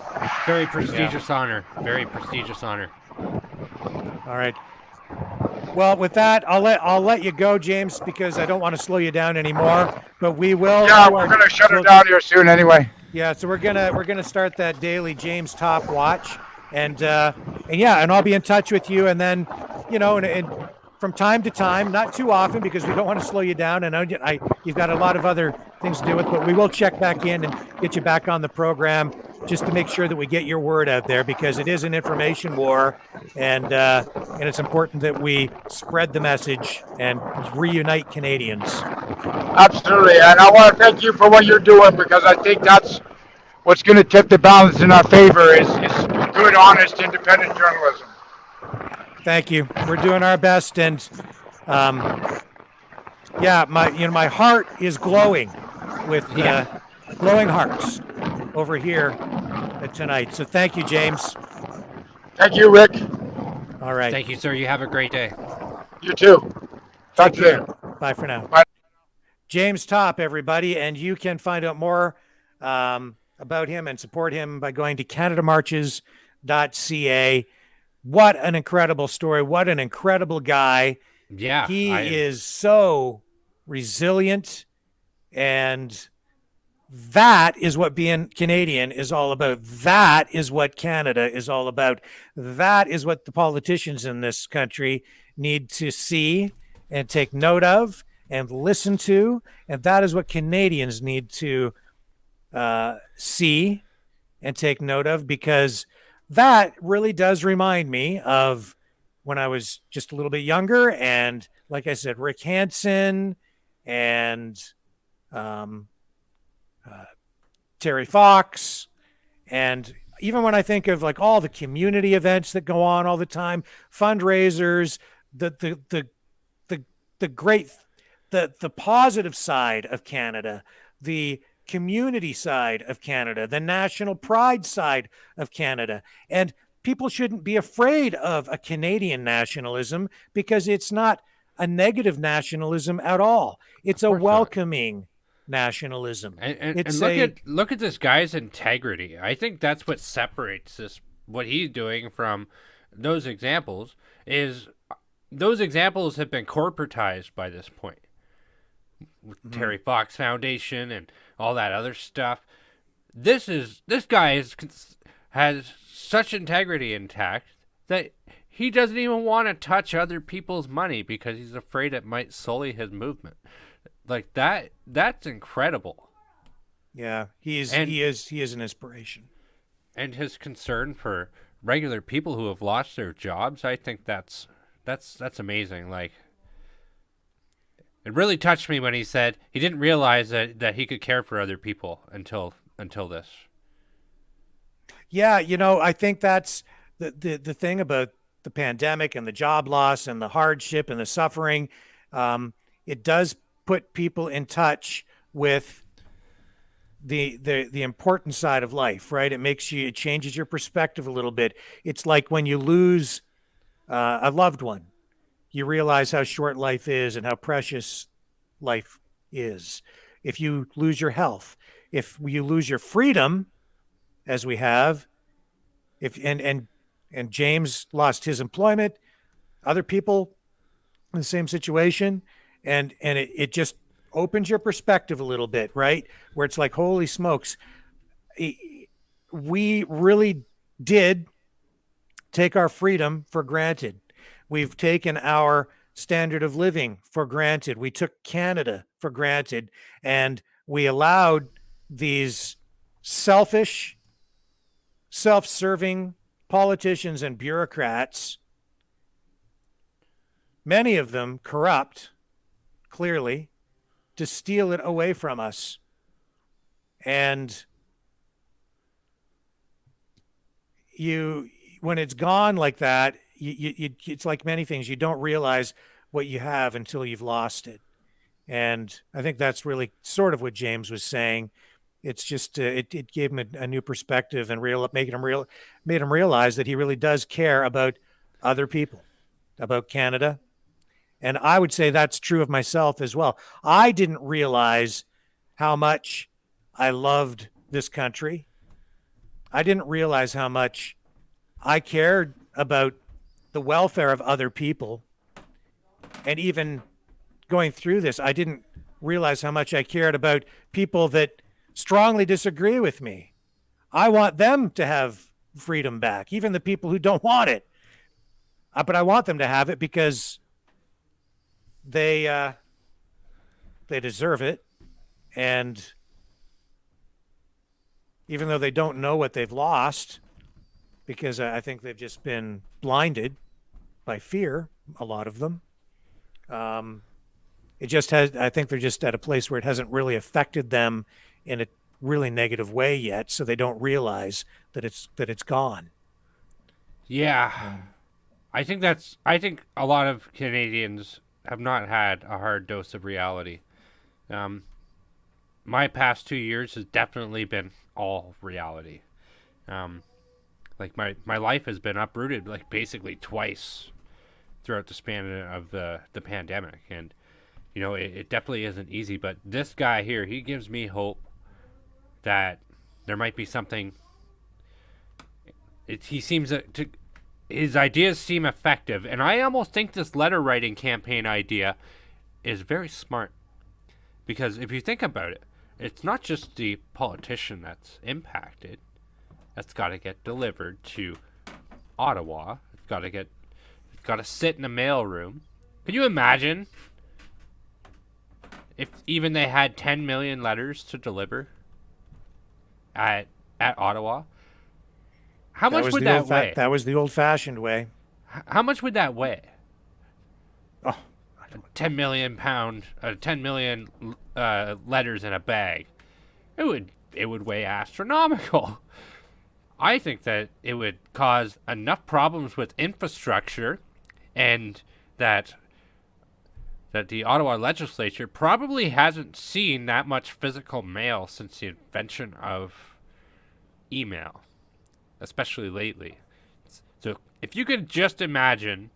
Very prestigious honor. Very prestigious honor. All right. Well, with that, I'll let you go, James, because I don't want to slow you down anymore. But we will. Yeah, we're gonna shut it down here soon anyway. Yeah, so we're gonna start that daily James Topp watch, and I'll be in touch with you, and then, and from time to time, not too often because we don't want to slow you down, and you've got a lot of other things to do with, but we will check back in and get you back on the program just to make sure that we get your word out there, because it is an information war, and it's important that we spread the message and reunite Canadians. Absolutely, and I want to thank you for what you're doing, because I think that's what's going to tip the balance in our favor is good, honest, independent journalism. Thank you. We're doing our best, and my heart is glowing with glowing hearts over here tonight. So thank you, James. Thank you, Rick. All right. Thank you, sir. You have a great day. You too. Talk to you later. Bye for now. Bye. James Topp, everybody, and you can find out more about him and support him by going to canadamarches.ca. What an incredible story. What an incredible guy. Yeah. He is so resilient, and that is what being Canadian is all about. That is what Canada is all about. That is what the politicians in this country need to see and take note of and listen to. And that is what Canadians need to see and take note of, because that really does remind me of when I was just a little bit younger. And like I said, Rick Hansen and Terry Fox. And even when I think of like all the community events that go on all the time, fundraisers, the great, the positive side of Canada, the community side of Canada, the national pride side of Canada. And people shouldn't be afraid of a Canadian nationalism, because it's not a negative nationalism at all. It's a welcoming nationalism. And look at this guy's integrity. I think that's what separates what he's doing from those examples, is those examples have been corporatized by this point. With Terry Fox Foundation and all that other stuff. This guy has such integrity intact that he doesn't even want to touch other people's money because he's afraid it might sully his movement. Like that's incredible. Yeah, he is an inspiration. And his concern for regular people who have lost their jobs, I think that's amazing. Like, it really touched me when he said he didn't realize that he could care for other people until this. Yeah, I think that's the thing about the pandemic and the job loss and the hardship and the suffering. It does put people in touch with the important side of life, right? It changes your perspective a little bit. It's like when you lose a loved one, you realize how short life is and how precious life is. If you lose your health, if you lose your freedom, as we have, and James lost his employment, other people in the same situation, and it just opens your perspective a little bit, right? Where it's like, holy smokes, we really did take our freedom for granted. We've taken our standard of living for granted. We took Canada for granted, and we allowed these selfish, self-serving politicians and bureaucrats, many of them corrupt, clearly, to steal it away from us. And when it's gone like that, it's like many things. You don't realize what you have until you've lost it. And I think that's really sort of what James was saying. It's just it gave him a new perspective and made him realize that he really does care about other people, about Canada. And I would say that's true of myself as well. I didn't realize how much I loved this country I didn't realize how much I cared about the welfare of other people. And even going through this, I didn't realize how much I cared about people that strongly disagree with me. I want them to have freedom back, even the people who don't want it. But I want them to have it because they deserve it. And even though they don't know what they've lost, because I think they've just been blinded by fear, a lot of them. It just has, I think they're just at a place where it hasn't really affected them in a really negative way yet, so they don't realize that it's gone. Yeah. I think a lot of Canadians have not had a hard dose of reality. My past 2 years has definitely been all reality. Like my life has been uprooted like basically twice throughout the span of the pandemic, and you know it definitely isn't easy. But this guy here, he gives me hope that there might be something. He seems to his ideas seem effective, and I almost think this letter writing campaign idea is very smart, because if you think about it, it's not just the politician that's impacted. That's got to get delivered to Ottawa. It's got to sit in a mailroom. Can you imagine if even they had 10 million letters to deliver at Ottawa? How much would that weigh? That was the old-fashioned way. How much would that weigh? Oh, 10 million letters in a bag. It would weigh astronomical. I think that it would cause enough problems with infrastructure, and that the Ottawa legislature probably hasn't seen that much physical mail since the invention of email, especially lately. So if you could just imagine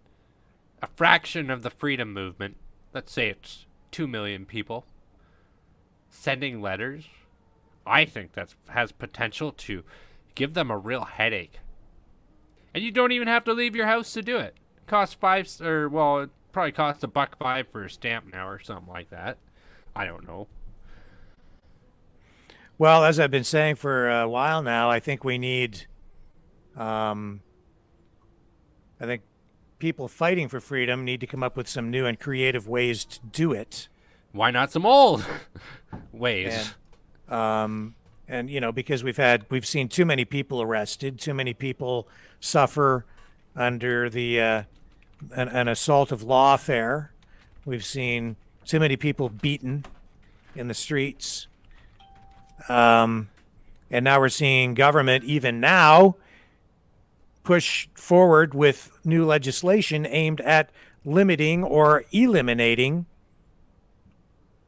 a fraction of the freedom movement, let's say it's 2 million people, sending letters, I think that has potential to give them a real headache. And you don't even have to leave your house to do it. It costs it probably costs $1.05 for a stamp now or something like that. I don't know. Well, as I've been saying for a while now, I think we need, I think people fighting for freedom need to come up with some new and creative ways to do it. Why not some old ways? And you know, because we've seen too many people arrested, too many people suffer under the an assault of lawfare. We've seen too many people beaten in the streets. And now we're seeing government, even now, push forward with new legislation aimed at limiting or eliminating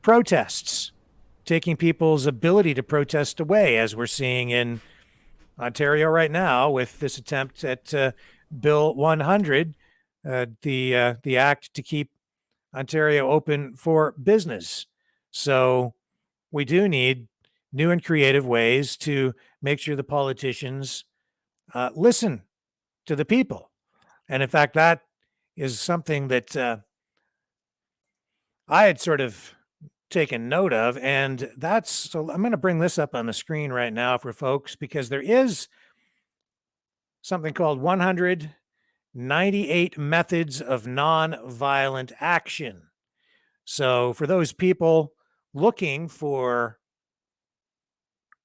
protests, taking people's ability to protest away, as we're seeing in Ontario right now with this attempt at Bill 100, the act to keep Ontario open for business. So we do need new and creative ways to make sure the politicians listen to the people. And in fact, that is something that I had sort of taken note of, and so I'm going to bring this up on the screen right now for folks, because there is something called 198 methods of nonviolent action. So for those people looking for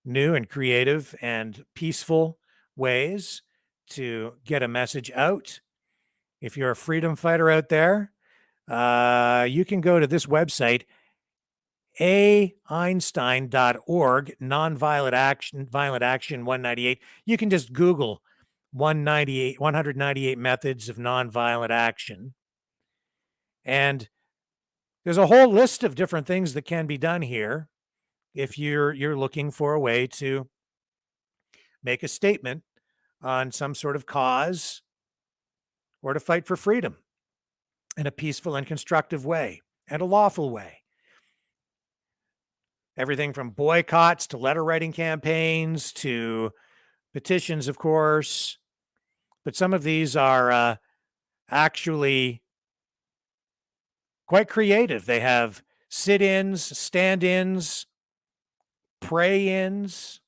new and creative and peaceful ways to get a message out, if you're a freedom fighter out there, you can go to this website, Einstein.org, nonviolent action, violent action 198. You can just Google 198 methods of nonviolent action. And there's a whole list of different things that can be done here if you're looking for a way to make a statement on some sort of cause or to fight for freedom in a peaceful and constructive way and a lawful way. Everything from boycotts to letter writing campaigns to petitions, of course, but some of these are actually quite creative. They have sit-ins, stand-ins, pray-ins,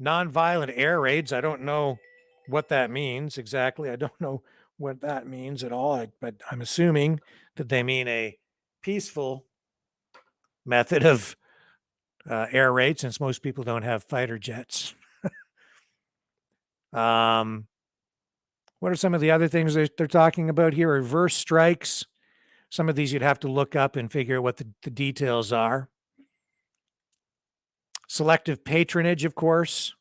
nonviolent air raids. I don't know what that means exactly. I don't know what that means at all, but I'm assuming that they mean a peaceful method of air raid, since most people don't have fighter jets. What are some of the other things they're talking about here? Reverse strikes. Some of these you'd have to look up and figure out what the details are. Selective patronage, of course.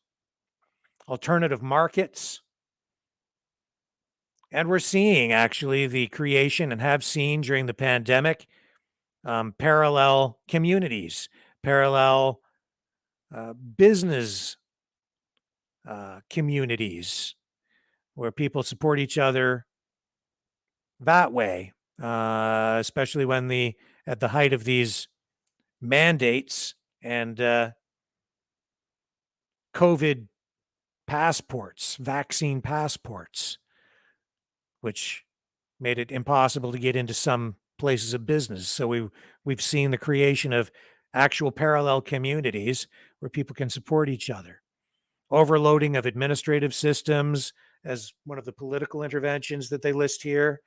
Alternative markets. And we're seeing actually the creation, and have seen during the pandemic, parallel communities, parallel business communities where people support each other that way, especially when at the height of these mandates and COVID passports, vaccine passports, which made it impossible to get into some places of business. So we've seen the creation of actual parallel communities where people can support each other. Overloading of administrative systems as one of the political interventions that they list here.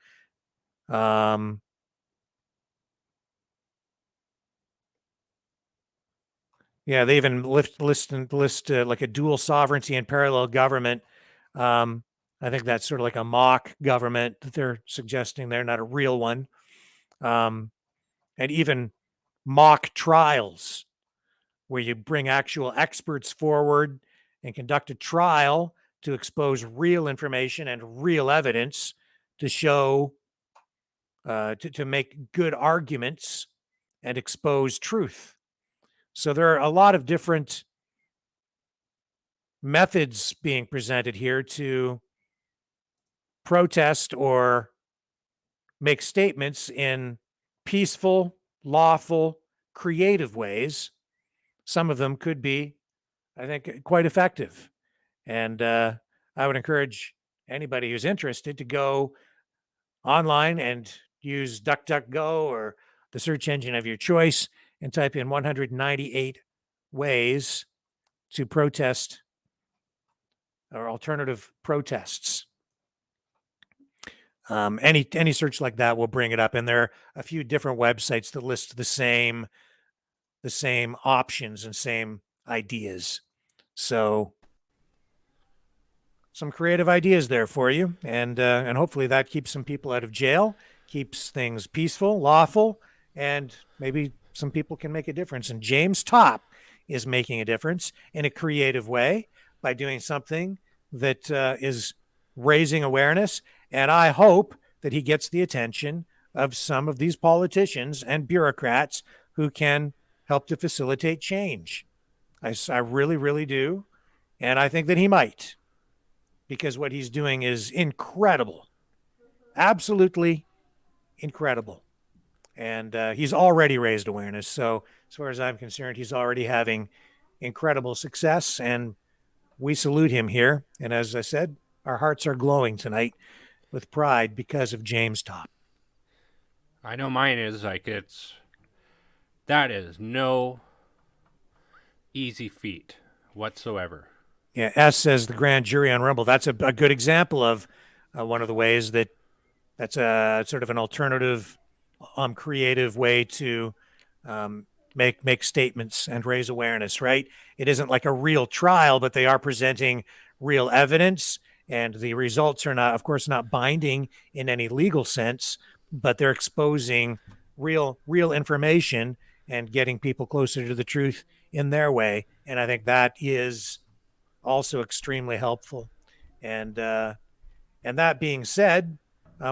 Yeah, they even list like a dual sovereignty and parallel government. I think that's sort of like a mock government that they're suggesting there, not a real one. And even mock trials where you bring actual experts forward and conduct a trial to expose real information and real evidence to show, to make good arguments and expose truth. So there are a lot of different methods being presented here to protest or make statements in peaceful, lawful, creative ways. Some of them could be, I think, quite effective. And I would encourage anybody who's interested to go online and use DuckDuckGo or the search engine of your choice and type in 198 ways to protest or alternative protests. Any search like that will bring it up, and there are a few different websites that list the same options and same ideas. So some creative ideas there for you, and hopefully that keeps some people out of jail, keeps things peaceful, lawful, and maybe some people can make a difference. And James Topp is making a difference in a creative way by doing something that is raising awareness. And I hope that he gets the attention of some of these politicians and bureaucrats who can help to facilitate change. I really, really do. And I think that he might, because what he's doing is incredible, absolutely incredible. And he's already raised awareness. So as far as I'm concerned, he's already having incredible success, and we salute him here. And as I said, our hearts are glowing tonight with pride because of James Topp. I know mine is that is no easy feat whatsoever. Yeah, S says the grand jury on Rumble. That's a good example of one of the ways that's a sort of an alternative, creative way to make statements and raise awareness, right? It isn't like a real trial, but they are presenting real evidence, and the results are not, of course, not binding in any legal sense, but they're exposing real information and getting people closer to the truth in their way. And I think that is also extremely helpful. And that being said,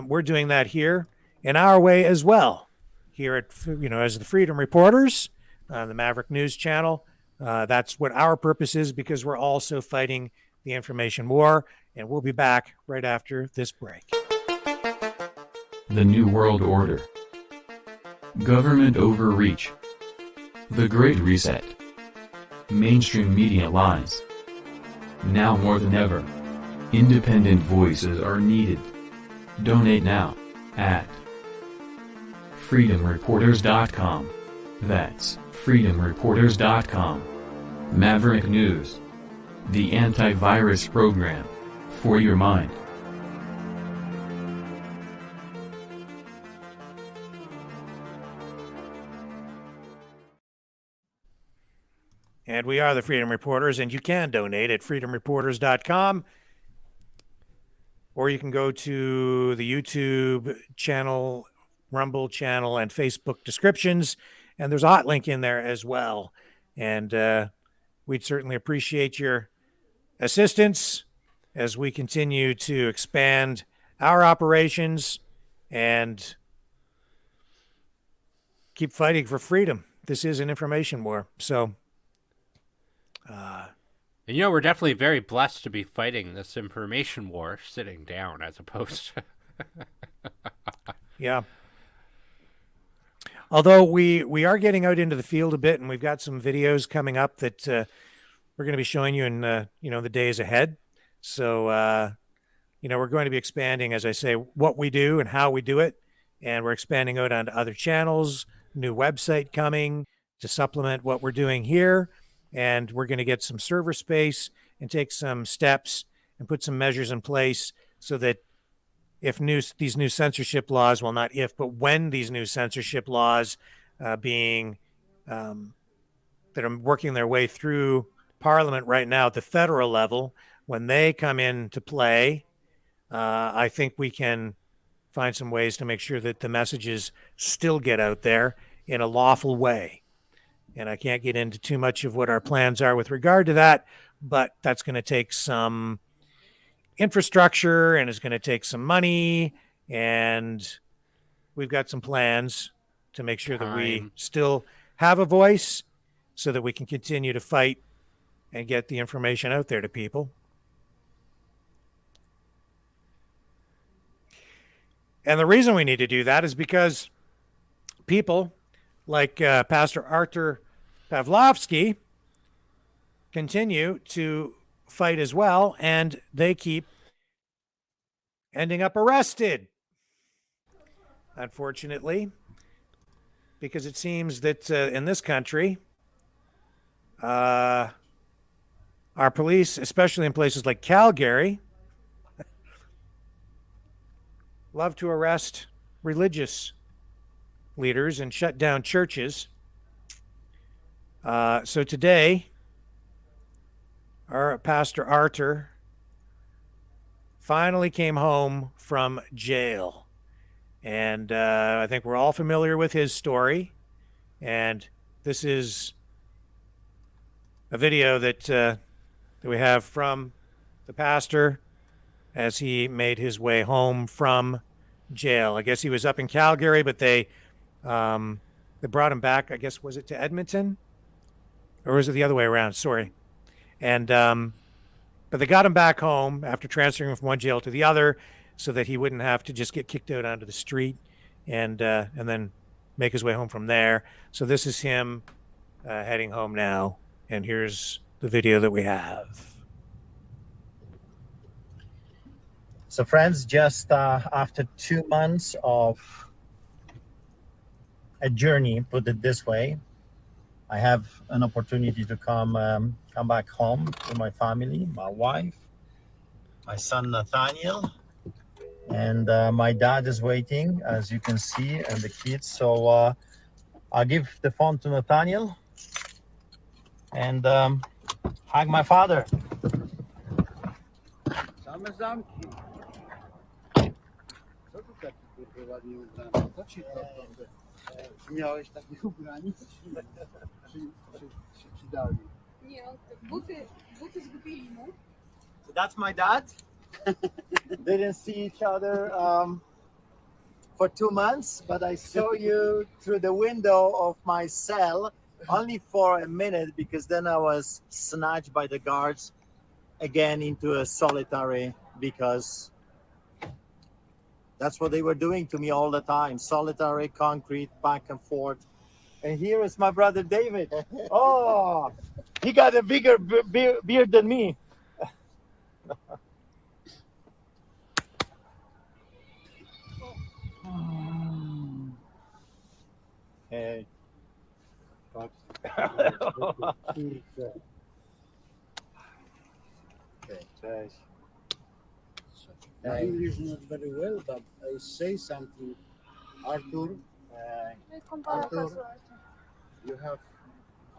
we're doing that here in our way as well. Here at, as the Freedom Reporters, the Maverick News Channel, that's what our purpose is, because we're also fighting the information war. And we'll be back right after this break. The New World Order. Government overreach. The Great Reset. Mainstream media lies. Now more than ever, independent voices are needed. Donate now at freedomreporters.com. That's freedomreporters.com. Maverick News, the antivirus program for your mind. And we are the Freedom Reporters, and you can donate at freedomreporters.com, or you can go to the YouTube channel, Rumble channel, and Facebook descriptions, and there's a hot link in there as well. And we'd certainly appreciate your assistance as we continue to expand our operations and keep fighting for freedom. This is an information war, so... And we're definitely very blessed to be fighting this information war sitting down as opposed to... Yeah. Although we are getting out into the field a bit, and we've got some videos coming up that we're going to be showing you in the days ahead. So we're going to be expanding, as I say, what we do and how we do it, and we're expanding out onto other channels, new website coming to supplement what we're doing here. And we're going to get some server space and take some steps and put some measures in place so that if these new censorship laws, well, not if, but when these new censorship laws that are working their way through Parliament right now at the federal level, when they come into play, I think we can find some ways to make sure that the messages still get out there in a lawful way. And I can't get into too much of what our plans are with regard to that, but that's going to take some infrastructure and it's going to take some money. And we've got some plans to make sure that we still have a voice so that we can continue to fight and get the information out there to people. And the reason we need to do that is because people like Pastor Artur Pawlowski continue to fight as well, and they keep ending up arrested, unfortunately, because it seems that in this country, our police, especially in places like Calgary, love to arrest religious leaders and shut down churches. So today, our Pastor Artur finally came home from jail. And I think we're all familiar with his story. And this is a video that we have from the pastor as he made his way home from jail. I guess he was up in Calgary, but they brought him back, I guess, was it to Edmonton? Or was it the other way around? Sorry. And but they got him back home after transferring him from one jail to the other so that he wouldn't have to just get kicked out onto the street and then make his way home from there. So this is him heading home now. And here's the video that we have. So friends, just after 2 months of a journey, put it this way, I have an opportunity to come back home to my family, my wife, my son Nathaniel, and my dad is waiting, as you can see, and the kids. So I'll give the phone to Nathaniel and hug my father. Miałeś takich ubrań? Czy ci dali? Nie, buty zgubili mu. So that's my dad. Didn't see each other for 2 months, but I saw you through the window of my cell only for a minute, because then I was snatched by the guards again into a solitary, because that's what they were doing to me all the time. Solitary, concrete, back and forth. And here is my brother David. Oh, he got a bigger beard than me. My English not very well, but I say something. Arthur, you have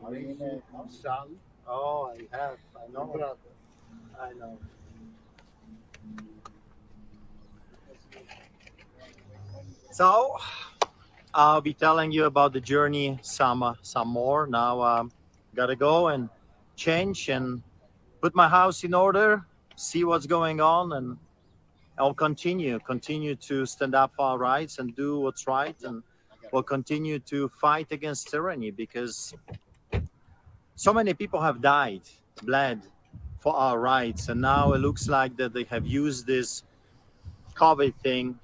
amazing son. Oh, I have. I know. Brother. I know. So, I'll be telling you about the journey some more. Now, gotta go and change and put my house in order, see what's going on, and I'll continue to stand up for our rights and do what's right, and we'll continue to fight against tyranny because so many people have died, bled for our rights, and now it looks like that they have used this COVID thing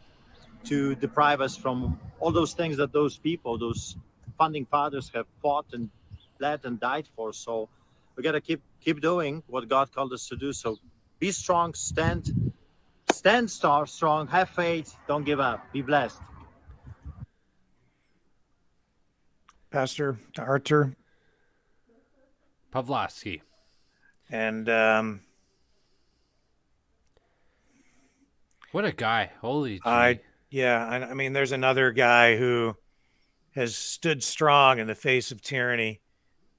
to deprive us from all those things that those people, those founding fathers, have fought and bled and died for. So we got to keep doing what God called us to do. So be strong, stand strong, have faith, don't give up, be blessed. Pastor Artur Pawlowski. And what a guy. Holy gee. I mean, there's another guy who has stood strong in the face of tyranny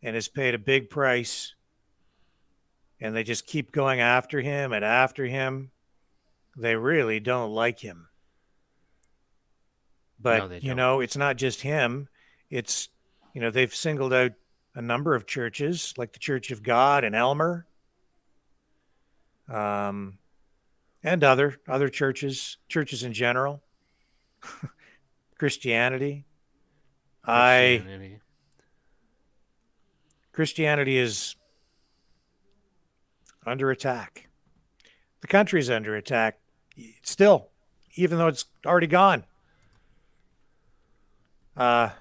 and has paid a big price, and they just keep going after him and after him. They really don't like him. But, it's not just him. It's, they've singled out a number of churches, like the Church of God in Elmer, and other churches in general. Christianity is under attack. The country's under attack still, even though it's already gone. And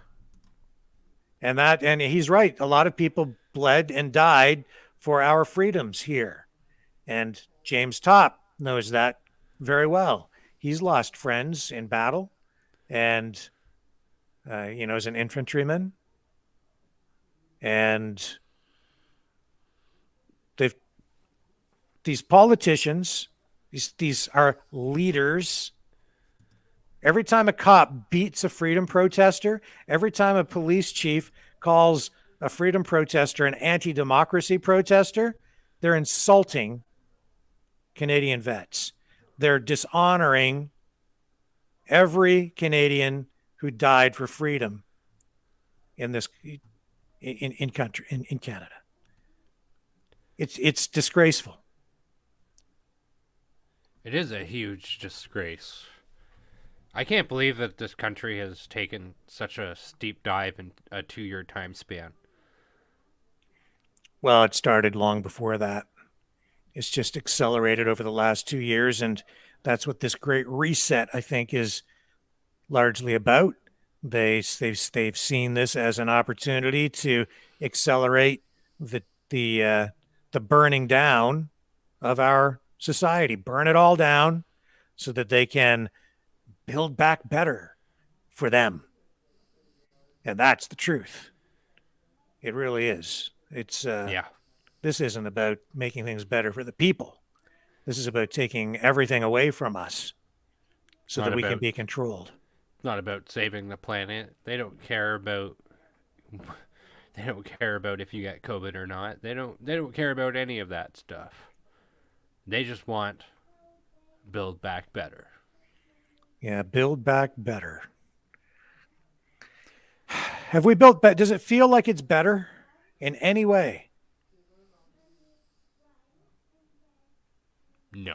he's right. A lot of people bled and died for our freedoms here. And James Topp knows that very well. He's lost friends in battle and, as an infantryman. And these politicians, these are leaders. Every time a cop beats a freedom protester, every time a police chief calls a freedom protester an anti-democracy protester, they're insulting Canadian vets. They're dishonoring every Canadian who died for freedom in Canada. It's disgraceful. It is a huge disgrace. I can't believe that this country has taken such a steep dive in a 2-year time span. Well, it started long before that. It's just accelerated over the last 2 years, and that's what this great reset, I think, is largely about. They've seen this as an opportunity to accelerate the burning down of our society, burn it all down, so that they can build back better for them. And that's the truth. It really is. It's This isn't about making things better for the people. This is about taking everything away from us so that we can be controlled. It's not about saving the planet. They don't care about if you get COVID or not. They don't care about any of that stuff. They just want build back better. Yeah, build back better. Have we built better? Does it feel like it's better in any way? No.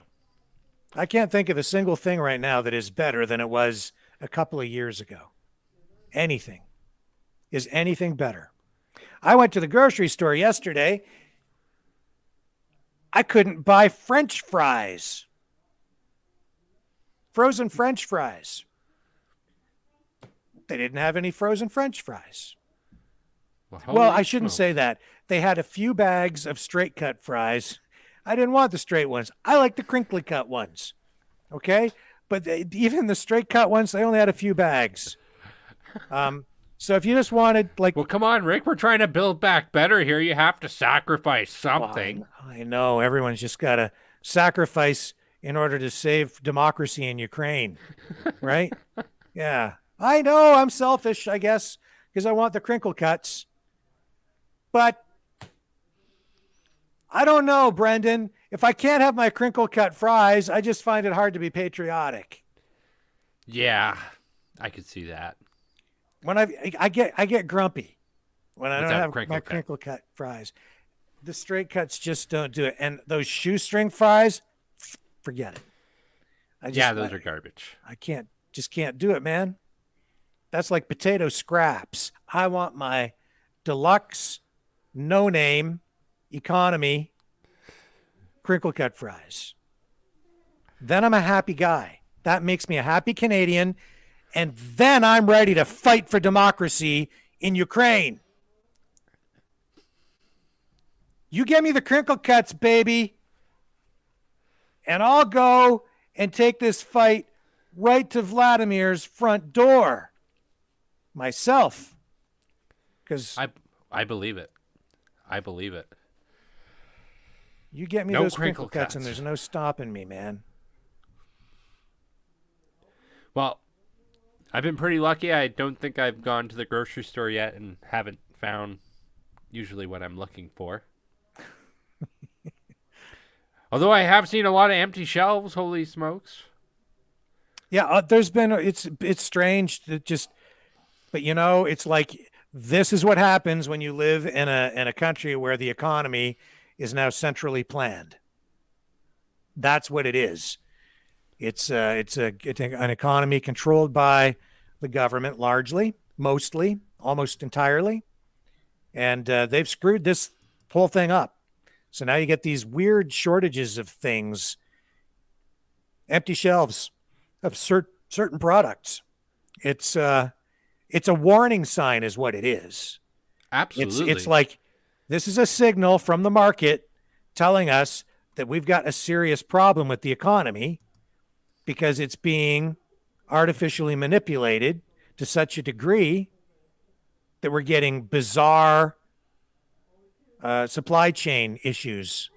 I can't think of a single thing right now that is better than it was a couple of years ago. Anything. Is anything better? I went to the grocery store yesterday. I couldn't buy French fries. Frozen French fries. They didn't have any frozen French fries. Well, I shouldn't say that. They had a few bags of straight cut fries. I didn't want the straight ones. I like the crinkly cut ones. Okay? But even the straight cut ones, they only had a few bags. So if you just wanted, like, well, come on, Rick, we're trying to build back better here. You have to sacrifice something. I know everyone's just got to sacrifice in order to save democracy in Ukraine, right? Yeah, I know I'm selfish, I guess, because I want the crinkle cuts. But I don't know, Brendan. If I can't have my crinkle cut fries, I just find it hard to be patriotic. Yeah, I could see that. When I get grumpy when I don't have my cut? crinkle cut fries. The straight cuts just don't do it. And those shoestring fries, forget it. Those are garbage. I just can't do it, man. That's like potato scraps. I want my deluxe, no name, economy crinkle cut fries. Then I'm a happy guy. That makes me a happy Canadian. And then I'm ready to fight for democracy in Ukraine. You get me the crinkle cuts, baby. And I'll go and take this fight right to Vladimir's front door myself. Because I believe it. I believe it. You get me those crinkle cuts and there's no stopping me, man. Well, I've been pretty lucky. I don't think I've gone to the grocery store yet and haven't found usually what I'm looking for. Although I have seen a lot of empty shelves, holy smokes. Yeah, there's been, it's strange to just, but you know, it's like, this is what happens when you live in a country where the economy is now centrally planned. That's what it is. It's an economy controlled by the government largely, mostly, almost entirely. And they've screwed this whole thing up. So now you get these weird shortages of things, empty shelves of certain products. It's a warning sign is what it is. Absolutely. It's like, this is a signal from the market telling us that we've got a serious problem with the economy because it's being artificially manipulated to such a degree that we're getting bizarre supply chain issues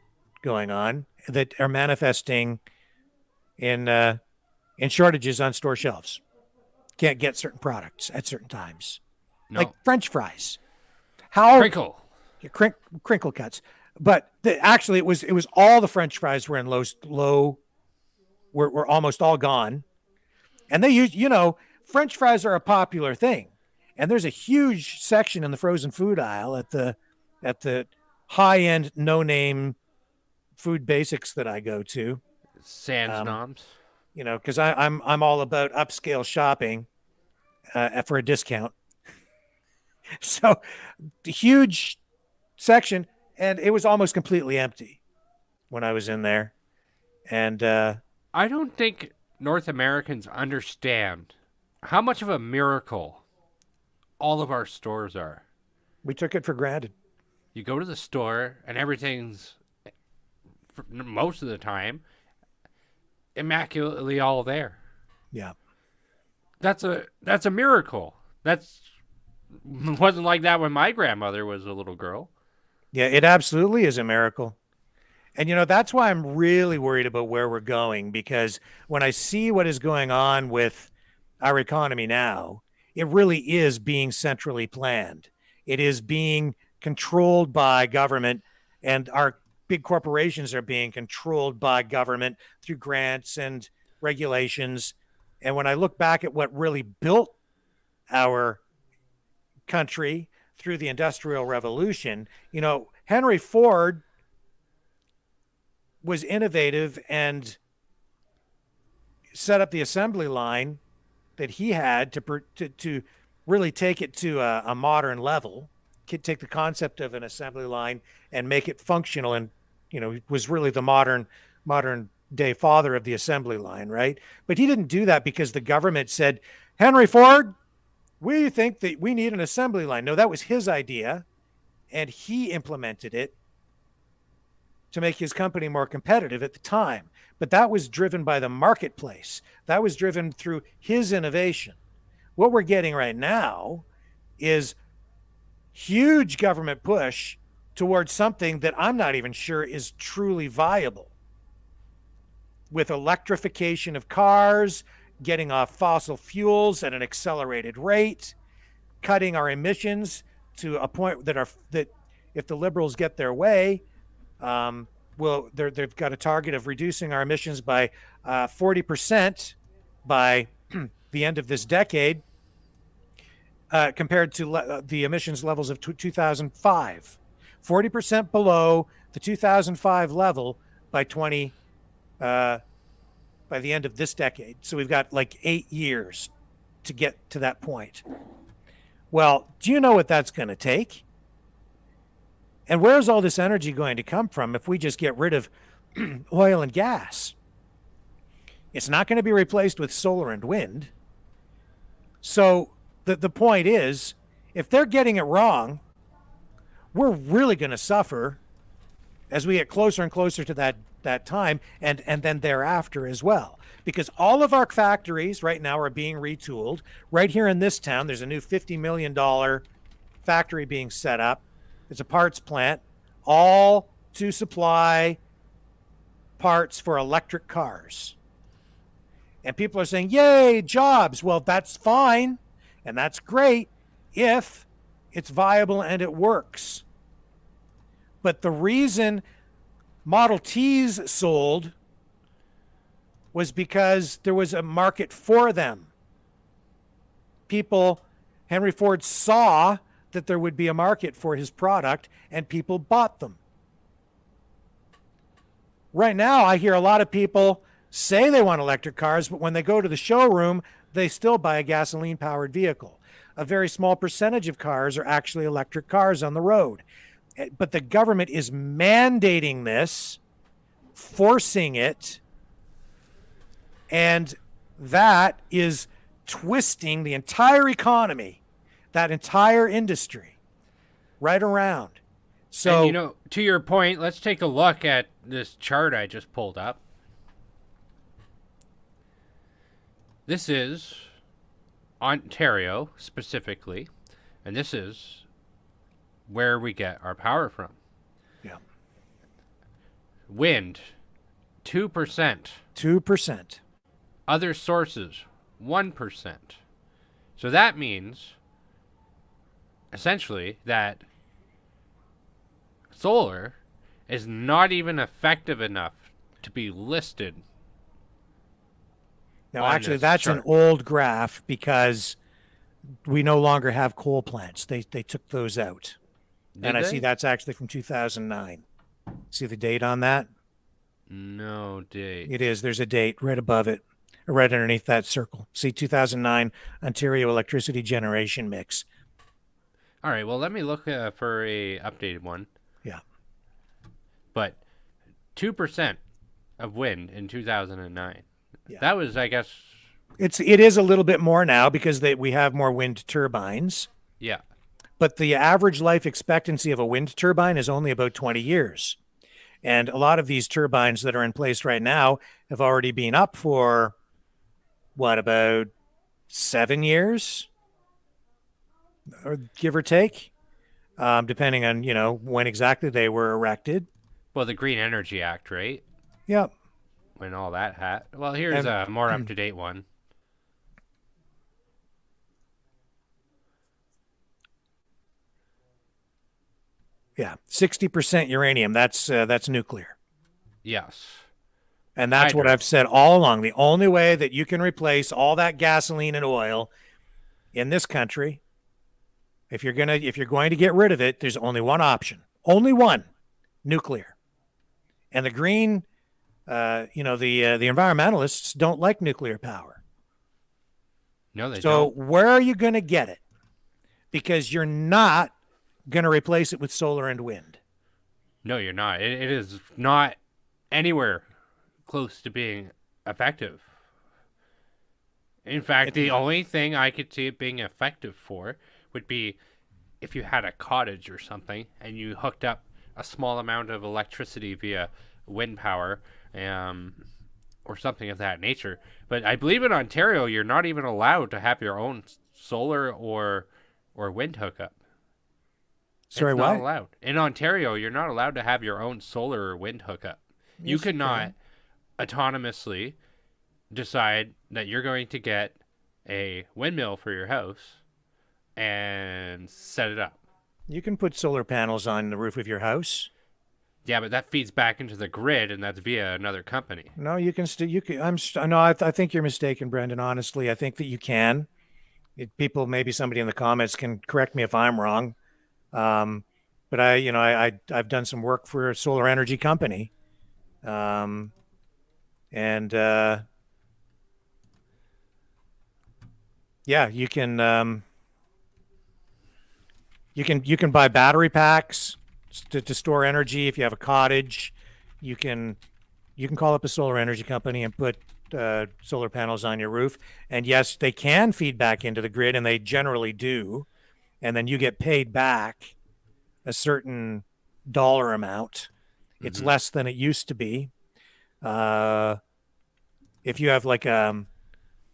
going on that are manifesting in shortages on store shelves. Can't get certain products at certain times, like French fries. Crinkle cuts. But actually, it was all the French fries were in low. Were almost all gone, and they use, French fries are a popular thing, and there's a huge section in the frozen food aisle at the high end no name food basics that I go to. Sans noms. Because I'm all about upscale shopping for a discount. So the huge section, and it was almost completely empty when I was in there. And I don't think North Americans understand how much of a miracle all of our stores are. We took it for granted. You go to the store and everything's, most of the time, immaculately all there. Yeah. That's a miracle. Wasn't like that when my grandmother was a little girl. Yeah, it absolutely is a miracle. And, that's why I'm really worried about where we're going, because when I see what is going on with our economy now, it really is being centrally planned. It is being controlled by government, and our big corporations are being controlled by government through grants and regulations. And when I look back at what really built our country through the Industrial Revolution, Henry Ford was innovative and set up the assembly line that he had to really take it to a modern level, take the concept of an assembly line and make it functional, and was really the modern day father of the assembly line, right? But he didn't do that because the government said, Henry Ford, we think that we need an assembly line. No, that was his idea, and he implemented it to make his company more competitive at the time. But that was driven by the marketplace. That was driven through his innovation. What we're getting right now is huge government push towards something that I'm not even sure is truly viable. With electrification of cars, getting off fossil fuels at an accelerated rate, cutting our emissions to a point that if the Liberals get their way, they've got a target of reducing our emissions by 40% by the end of this decade, compared to the emissions levels of 2005. 40% below the 2005 level by the end of this decade. So we've got like 8 years to get to that point. Well, do you know what that's going to take? And where's all this energy going to come from if we just get rid of oil and gas? It's not going to be replaced with solar and wind. So the point is, if they're getting it wrong, we're really going to suffer as we get closer and closer to that time, and then thereafter as well. Because all of our factories right now are being retooled. Right here in this town, there's a new $50 million factory being set up. It's a parts plant, all to supply parts for electric cars. And people are saying, yay, jobs. Well, that's fine, and that's great if it's viable and it works. But the reason Model Ts sold was because there was a market for them. Henry Ford saw that there would be a market for his product, and people bought them. Right now, I hear a lot of people say they want electric cars, but when they go to the showroom, they still buy a gasoline-powered vehicle. A very small percentage of cars are actually electric cars on the road. But the government is mandating this, forcing it, and that is twisting the entire economy, that entire industry, right around. So, and, to your point, let's take a look at this chart I just pulled up. This is Ontario specifically, and this is where we get our power from. Yeah. Wind, 2%. 2%. Other sources, 1%. So that means, essentially, that solar is not even effective enough to be listed. Now, actually, that's an old graph because we no longer have coal plants. They took those out. I see that's actually from 2009. See the date on that? No date. It is. There's a date right above it, right underneath that circle. See 2009 Ontario electricity generation mix. All right. Well, let me look for a updated one. Yeah. But 2% of wind in 2009. Yeah. That was, I guess. It is a little bit more now because we have more wind turbines. Yeah. But the average life expectancy of a wind turbine is only about 20 years. And a lot of these turbines that are in place right now have already been up for, about 7 years? Or give or take, depending on, when exactly they were erected. Well, the Green Energy Act, right? Yep. When all that hat. Well, here's a more up-to-date one. Yeah, 60% uranium. That's nuclear. Yes. And that's what I've said all along. The only way that you can replace all that gasoline and oil in this country, if you're going to get rid of it, there's only one option. Only one. Nuclear. And the green the environmentalists don't like nuclear power. No, they don't. So where are you going to get it? Because you're not going to replace it with solar and wind. No, you're not. It is not anywhere close to being effective. In fact, the only thing I could see it being effective for would be if you had a cottage or something and you hooked up a small amount of electricity via wind power or something of that nature. But I believe in Ontario, you're not even allowed to have your own solar or or wind hookup. Sorry, it's not what? allowed. In Ontario, you're not allowed to have your own solar or wind hookup. Yes, You could you not autonomously decide that you're going to get a windmill for your house and set it up. You can put solar panels on the roof of your house. Yeah, but that feeds back into the grid, and that's via another company. No, you can still. You can. No. I think you're mistaken, Brendan. Honestly, I think that you can. People, maybe somebody in the comments can correct me if I'm wrong. But I've done some work for a solar energy company, and yeah, you can buy battery packs to store energy. If you have a cottage, you can call up a solar energy company and put solar panels on your roof. And yes, they can feed back into the grid, and they generally do. And then you get paid back a certain dollar amount. It's less than it used to be. If you have like a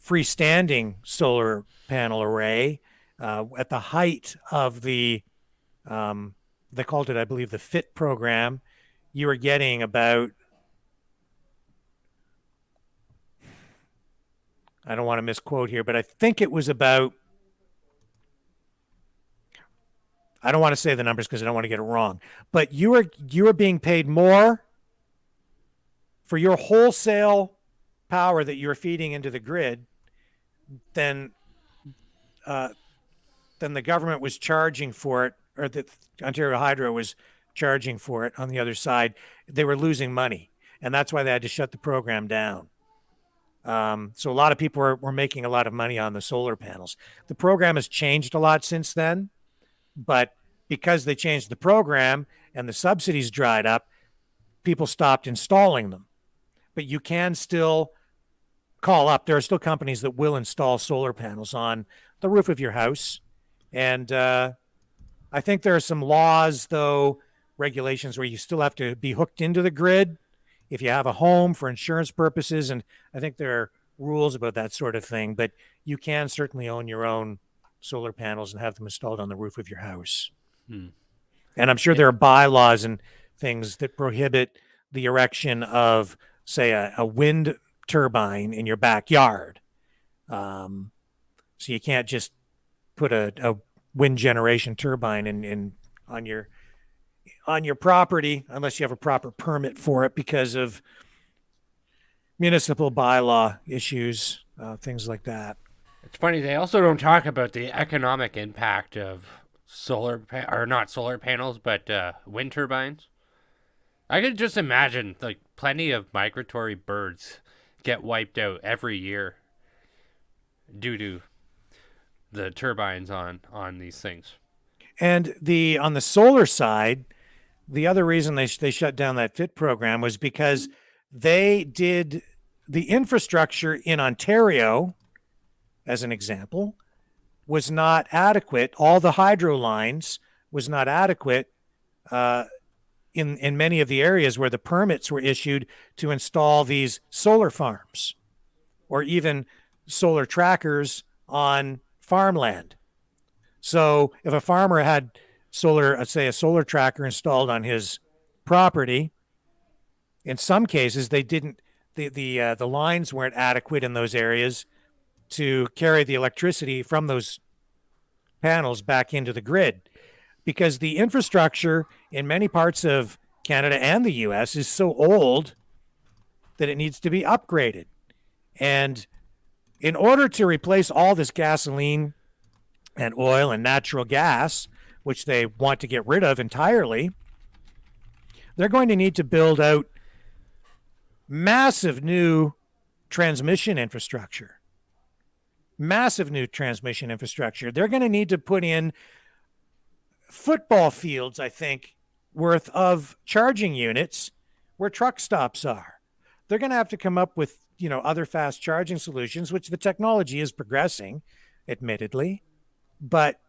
freestanding solar panel array, at the height of the they called it, I believe, the FIT program, you were getting about, I don't want to misquote here, but I think it was about, I don't want to say the numbers because I don't want to get it wrong, but you were being paid more for your wholesale power that you were feeding into the grid than the government was charging for it, or that Ontario Hydro was charging for it on the other side. They were losing money, and that's why they had to shut the program down. So a lot of people were making a lot of money on the solar panels. The program has changed a lot since then, but because they changed the program and the subsidies dried up, people stopped installing them. But you can still call up. There are still companies that will install solar panels on the roof of your house. And I think there are some laws, though, regulations where you still have to be hooked into the grid if you have a home for insurance purposes. And I think there are rules about that sort of thing. But you can certainly own your own solar panels and have them installed on the roof of your house. And I'm sure there are bylaws and things that prohibit the erection of, say, a wind turbine in your backyard. So you can't just put a wind generation turbine in on your property unless you have a proper permit for it because of municipal bylaw issues, things like that. It's funny, they also don't talk about the economic impact of not solar panels, but wind turbines. I could just imagine, like, plenty of migratory birds get wiped out every year due to the turbines on these things. And on the solar side, the other reason they shut down that FIT program was because they did the infrastructure in Ontario, as an example, was not adequate. All the hydro lines was not adequate in many of the areas where the permits were issued to install these solar farms or even solar trackers on farmland. So if a farmer had a solar tracker installed on his property, in some cases they didn't, the lines weren't adequate in those areas to carry the electricity from those panels back into the grid, because the infrastructure in many parts of Canada and the US is so old that it needs to be upgraded. And in order to replace all this gasoline and oil and natural gas, which they want to get rid of entirely, they're going to need to build out massive new transmission infrastructure. Massive new transmission infrastructure. They're going to need to put in football fields, I think, worth of charging units where truck stops are. They're going to have to come up with, other fast charging solutions, which the technology is progressing, admittedly, but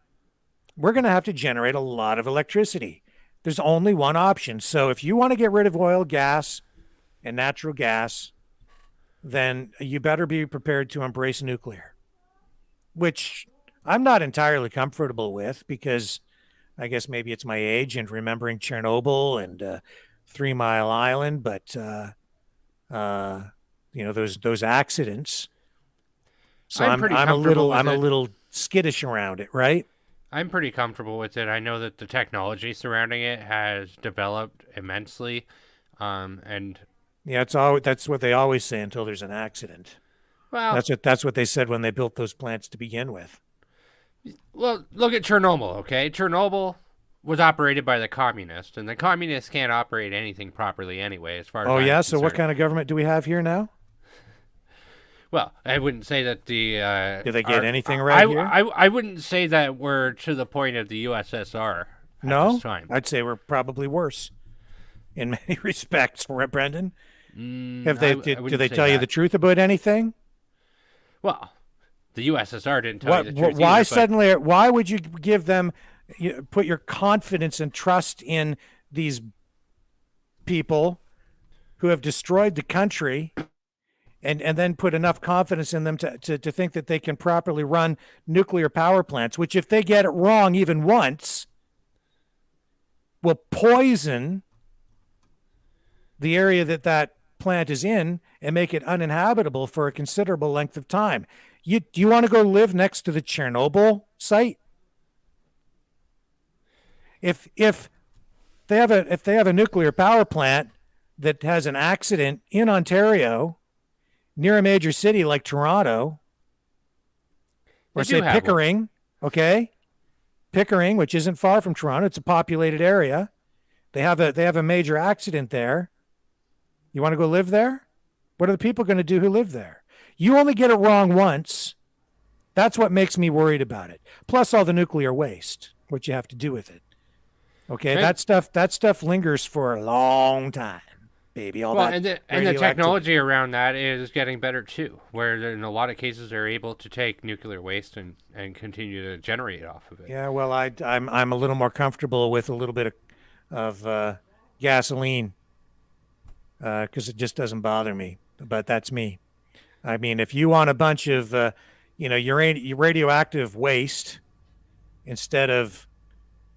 we're going to have to generate a lot of electricity. There's only one option. So if you want to get rid of oil, gas, and natural gas, then you better be prepared to embrace nuclear, which I'm not entirely comfortable with, because I guess maybe it's my age and remembering Chernobyl and 3 Mile Island, but uh, those accidents. So I'm pretty comfortable with I'm a it. little skittish around it, right? I'm pretty comfortable with it. I know that the technology surrounding it has developed immensely, and Yeah, that's what they always say until there's an accident. well, That's what they said when they built those plants to begin with. well, look at Chernobyl. Okay, Chernobyl was operated by the communists, and the communists can't operate anything properly anyway, as far as Oh I'm yeah, so what concerned. kind of government do we have here now? Well, I wouldn't say that the Do they get anything right here? I wouldn't say that we're to the point of the USSR at No, this time. I'd say we're probably worse in many respects, Brendan. Have I they do wouldn't they say tell you that. the truth about anything? Well, the USSR didn't tell you the truth. Why either, but- suddenly? Why would you give them? Put your confidence and trust in these people who have destroyed the country, and then put enough confidence in them to think that they can properly run nuclear power plants, which, if they get it wrong even once, will poison the area that plant is in and make it uninhabitable for a considerable length of time. Do you want to go live next to the Chernobyl site? If they have a nuclear power plant that has an accident in Ontario near a major city like Toronto, or They do say have Pickering, okay? Pickering, which isn't far from Toronto, it's a populated area. They have a major accident there. You want to go live there? What are the people going to do who live there? You only get it wrong once. That's what makes me worried about it. Plus all the nuclear waste, what you have to do with it. Okay, Right. that stuff lingers for a long time, baby. and the technology around that is getting better too, where in a lot of cases they're able to take nuclear waste and continue to generate off of it. Yeah, well, I'm a little more comfortable with a little bit of gasoline because it just doesn't bother me. But that's me. I mean, if you want a bunch of radioactive waste instead of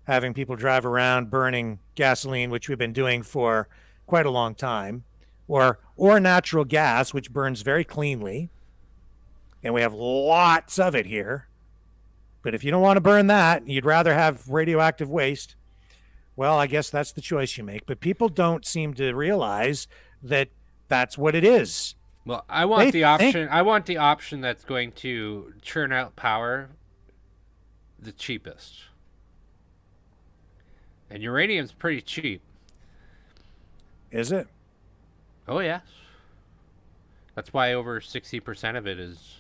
having people drive around burning gasoline, which we've been doing for quite a long time, or natural gas, which burns very cleanly, and we have lots of it here. But if you don't want to burn that, you'd rather have radioactive waste, well, I guess that's the choice you make. But people don't seem to realize that that's what it is. Well, I want the option. I want the option that's going to churn out power the cheapest. And uranium's pretty cheap. Is it? Oh, yes. That's why over 60% of it is...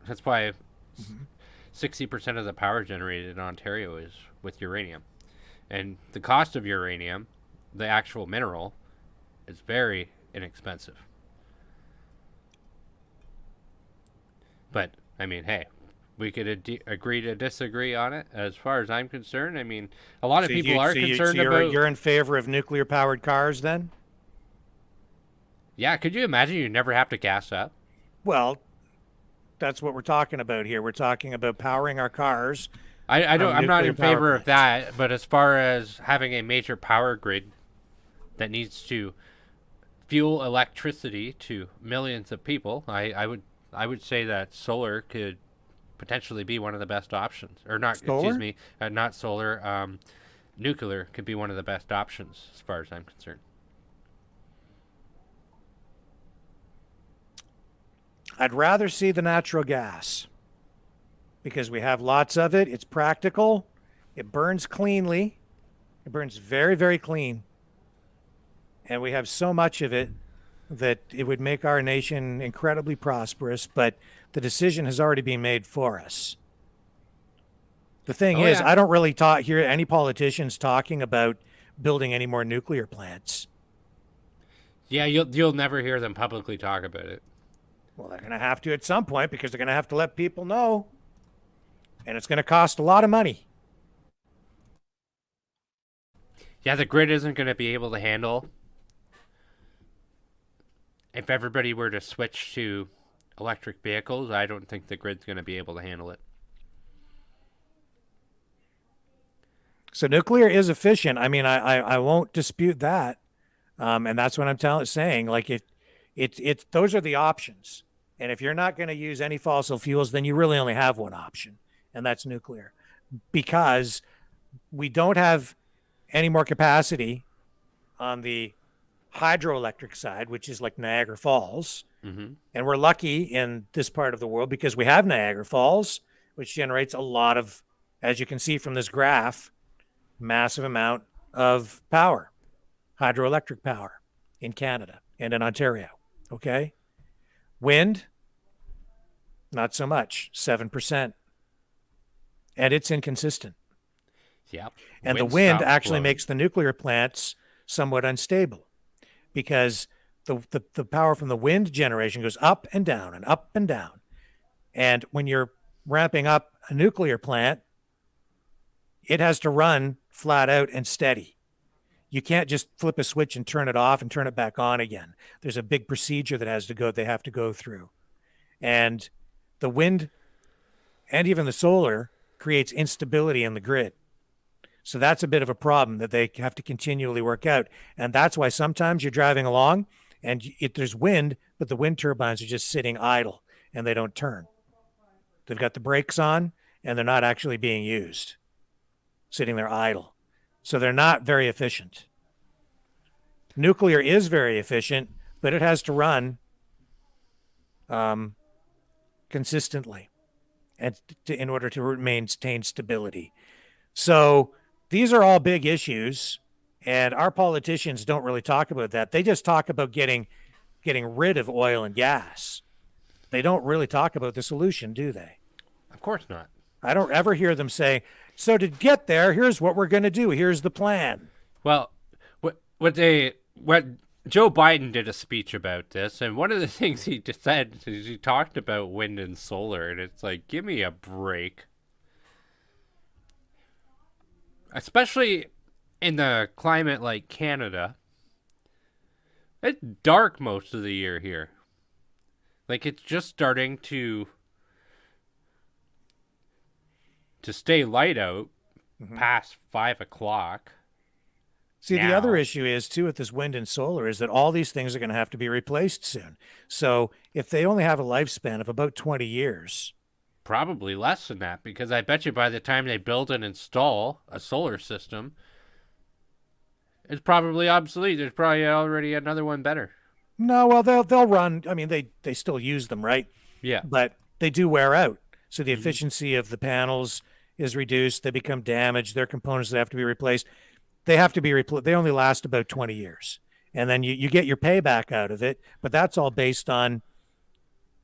That's why 60% of the power generated in Ontario is with uranium. And the cost of uranium, the actual mineral, is very inexpensive. But, I mean, hey, we could agree to disagree on it. As far as I'm concerned, I mean, a lot of people are concerned about... You're in favor of nuclear-powered cars, then? Yeah, could you imagine you never have to gas up? Well, that's what we're talking about here. We're talking about powering our cars. I'm not in favor of that, but as far as having a major power grid that needs to fuel electricity to millions of people, I would say that solar could potentially be one of the best options. Or not, solar? excuse me, not solar. Nuclear could be one of the best options as far as I'm concerned. I'd rather see the natural gas because we have lots of it. It's practical. It burns cleanly. It burns very, very clean. And we have so much of it that it would make our nation incredibly prosperous, but the decision has already been made for us. The thing is, I don't really hear any politicians talking about building any more nuclear plants. Yeah, you'll never hear them publicly talk about it. Well, they're going to have to at some point because they're going to have to let people know. And it's going to cost a lot of money. Yeah, the grid isn't going to be able to handle. If everybody were to switch to electric vehicles, I don't think the grid's going to be able to handle it. So nuclear is efficient. I mean, I won't dispute that. And that's what I'm saying. Like those are the options. And if you're not going to use any fossil fuels, then you really only have one option, and that's nuclear, because we don't have any more capacity on the hydroelectric side, which is like Niagara Falls. Mm-hmm. And we're lucky in this part of the world because we have Niagara Falls, which generates a lot of, as you can see from this graph, massive amount of power, hydroelectric power in Canada and in Ontario. Okay. Wind, not so much, 7%. And it's inconsistent. Yeah. And the wind actually makes the nuclear plants somewhat unstable because the power from the wind generation goes up and down and up and down. And when you're ramping up a nuclear plant, it has to run flat out and steady. You can't just flip a switch and turn it off and turn it back on again. There's a big procedure they have to go through. And the wind and even the solar creates instability in the grid. So that's a bit of a problem that they have to continually work out. And that's why sometimes you're driving along and there's wind, but the wind turbines are just sitting idle and they don't turn. They've got the brakes on and they're not actually being used, sitting there idle. So they're not very efficient. Nuclear is very efficient, but it has to run consistently and in order to maintain stability. So these are all big issues, and our politicians don't really talk about that. They just talk about getting rid of oil and gas. They don't really talk about the solution, do they? Of course not. I don't ever hear them say, so to get there, here's what we're going to do. Here's the plan. Well, what Joe Biden did a speech about this, and one of the things he just said is he talked about wind and solar, and it's like, give me a break. Especially in the climate like Canada. It's dark most of the year here. Like, it's just starting to stay light out past 5 o'clock. See, the other issue is, too, with this wind and solar is that all these things are going to have to be replaced soon. So if they only have a lifespan of about 20 years... Probably less than that, because I bet you by the time they build and install a solar system, it's probably obsolete. There's probably already another one better. No, well, they'll run. I mean, they still use them, right? Yeah. But they do wear out. So the efficiency of the panels is reduced. They become damaged. Their components that have to be replaced. They have to be replaced. They only last about 20 years. And then you get your payback out of it. But that's all based on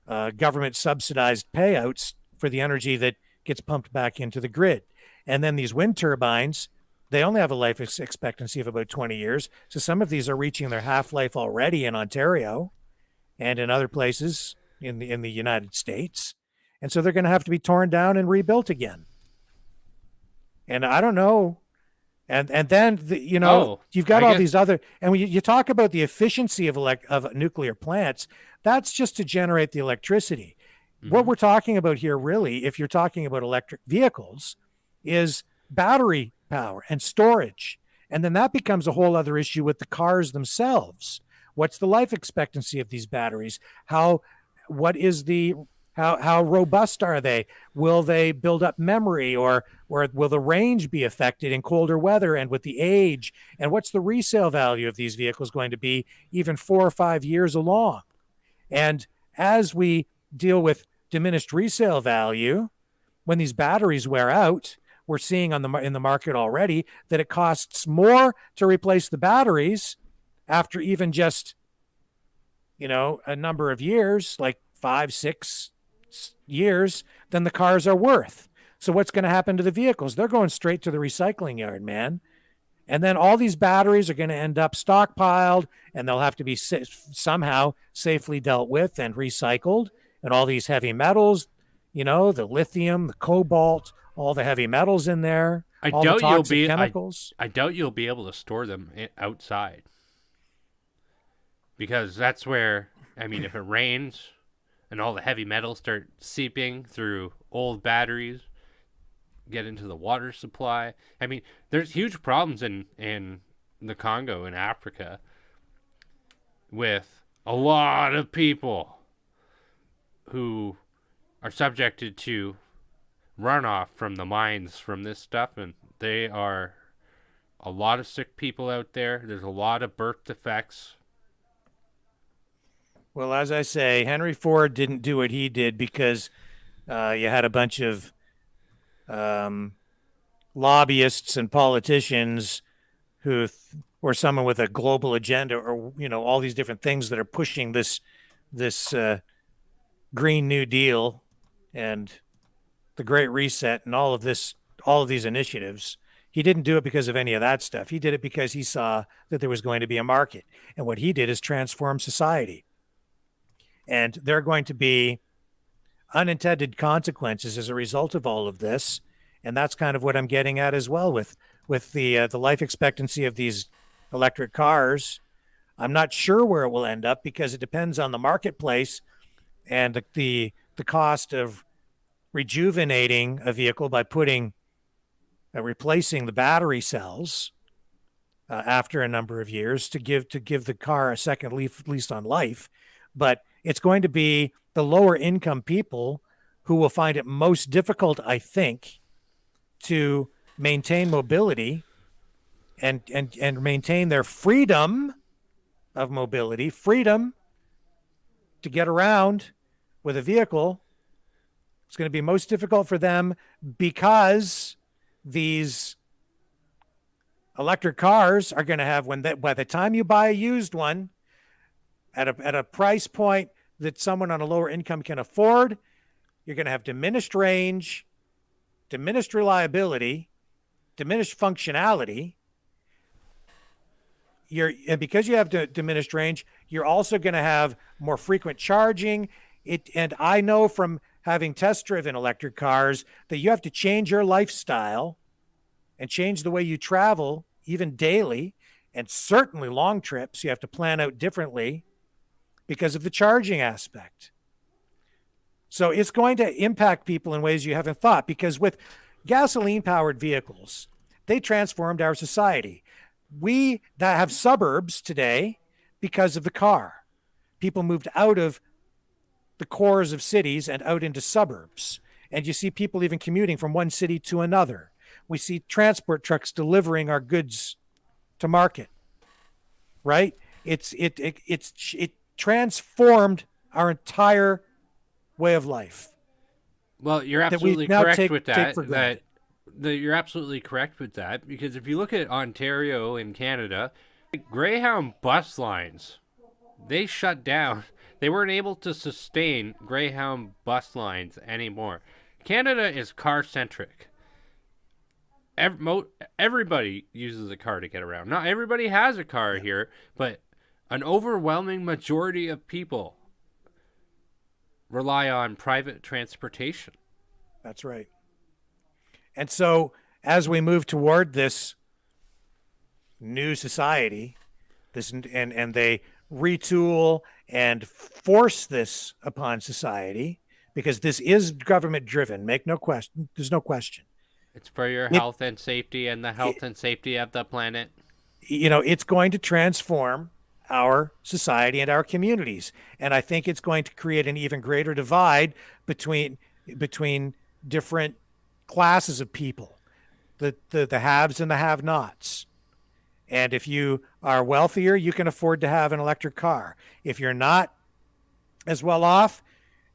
government subsidized payouts for the energy that gets pumped back into the grid. And then these wind turbines, they only have a life expectancy of about 20 years. So some of these are reaching their half-life already in Ontario and in other places in the United States. And so they're going to have to be torn down and rebuilt again. And I don't know. And then, you've got all these other, and when you talk about the efficiency of nuclear plants, that's just to generate the electricity. What we're talking about here, really, if you're talking about electric vehicles, is battery power and storage. And then that becomes a whole other issue with the cars themselves. What's the life expectancy of these batteries? How robust are they? Will they build up memory, or will the range be affected in colder weather and with the age? And what's the resale value of these vehicles going to be even 4 or 5 years along? And as we deal with diminished resale value, when these batteries wear out, we're seeing in the market already that it costs more to replace the batteries after even just, a number of years, like 5, 6 years, than the cars are worth. So what's going to happen to the vehicles? They're going straight to the recycling yard, man. And then all these batteries are going to end up stockpiled, and they'll have to be somehow safely dealt with and recycled. And all these heavy metals, the lithium, the cobalt, all the heavy metals in there, all the toxic chemicals. I doubt you'll be able to store them outside. Because that's where, if it rains and all the heavy metals start seeping through old batteries, get into the water supply. I mean, there's huge problems in the Congo in Africa with a lot of people who are subjected to runoff from the mines from this stuff, and they are a lot of sick people out there. There's a lot of birth defects. Well, as I say, Henry Ford didn't do what he did because you had a bunch of lobbyists and politicians who or someone with a global agenda, or all these different things that are pushing this Green New Deal and the Great Reset and all of these initiatives. He didn't do it because of any of that stuff. He did it because he saw that there was going to be a market, and what he did is transform society. And there are going to be unintended consequences as a result of all of this, and that's kind of what I'm getting at as well with the life expectancy of these electric cars. I'm not sure where it will end up because it depends on the marketplace and the cost of rejuvenating a vehicle by replacing the battery cells after a number of years to give the car a second lease on life. But it's going to be the lower income people who will find it most difficult, I think, to maintain mobility and maintain their freedom of mobility, freedom to get around with a vehicle. It's going to be most difficult for them because these electric cars are going to have, by the time you buy a used one at a price point that someone on a lower income can afford, you're going to have diminished range, diminished reliability, diminished functionality. And because you have diminished range, you're also going to have more frequent charging. And I know from having test driven electric cars that you have to change your lifestyle and change the way you travel, even daily, and certainly long trips. You have to plan out differently because of the charging aspect. So it's going to impact people in ways you haven't thought, because with gasoline powered vehicles, they transformed our society. We that have suburbs today because of the car. People moved out of the cores of cities and out into suburbs. And you see people even commuting from one city to another. We see transport trucks delivering our goods to market, right? It transformed our entire way of life. Well, you're absolutely correct with that. You're absolutely correct with that, because if you look at Ontario and Canada, Greyhound bus lines, they shut down. They weren't able to sustain Greyhound bus lines anymore. Canada is car-centric. Everybody uses a car to get around. Not everybody has a car here, but an overwhelming majority of people rely on private transportation. That's right. And so as we move toward this new society, and they retool and force this upon society, because this is government driven, there's no question. It's for your health and safety and the health and safety of the planet. It's going to transform our society and our communities. And I think it's going to create an even greater divide between different classes of people, the haves and the have-nots. And if you are wealthier, you can afford to have an electric car. If you're not as well off,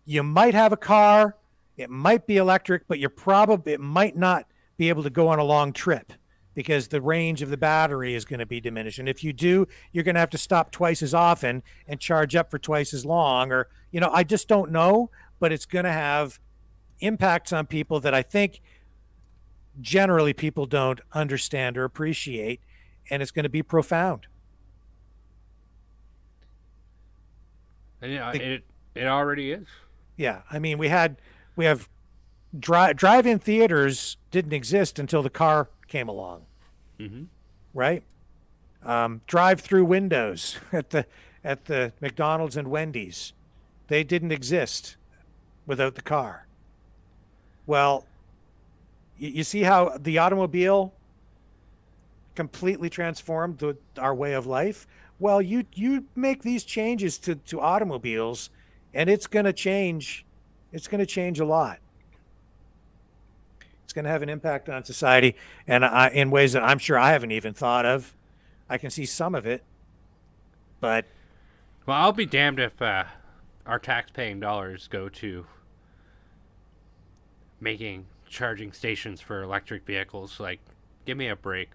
you might have a car. It might be electric, but it might not be able to go on a long trip because the range of the battery is going to be diminished. And if you do, you're going to have to stop twice as often and charge up for twice as long. Or, I just don't know, but it's going to have impacts on people that I think generally people don't understand or appreciate, and it's going to be profound. And it already is. Yeah, I mean, we have drive-in theaters didn't exist until the car came along, right? Drive-through windows at the McDonald's and Wendy's, they didn't exist without the car. Well, You see how the automobile completely transformed our way of life? Well, you make these changes to automobiles, and it's going to change. It's going to change a lot. It's going to have an impact on society, and in ways that I'm sure I haven't even thought of. I can see some of it, but Well, I'll be damned if our tax-paying dollars go to making charging stations for electric vehicles. Like, give me a break.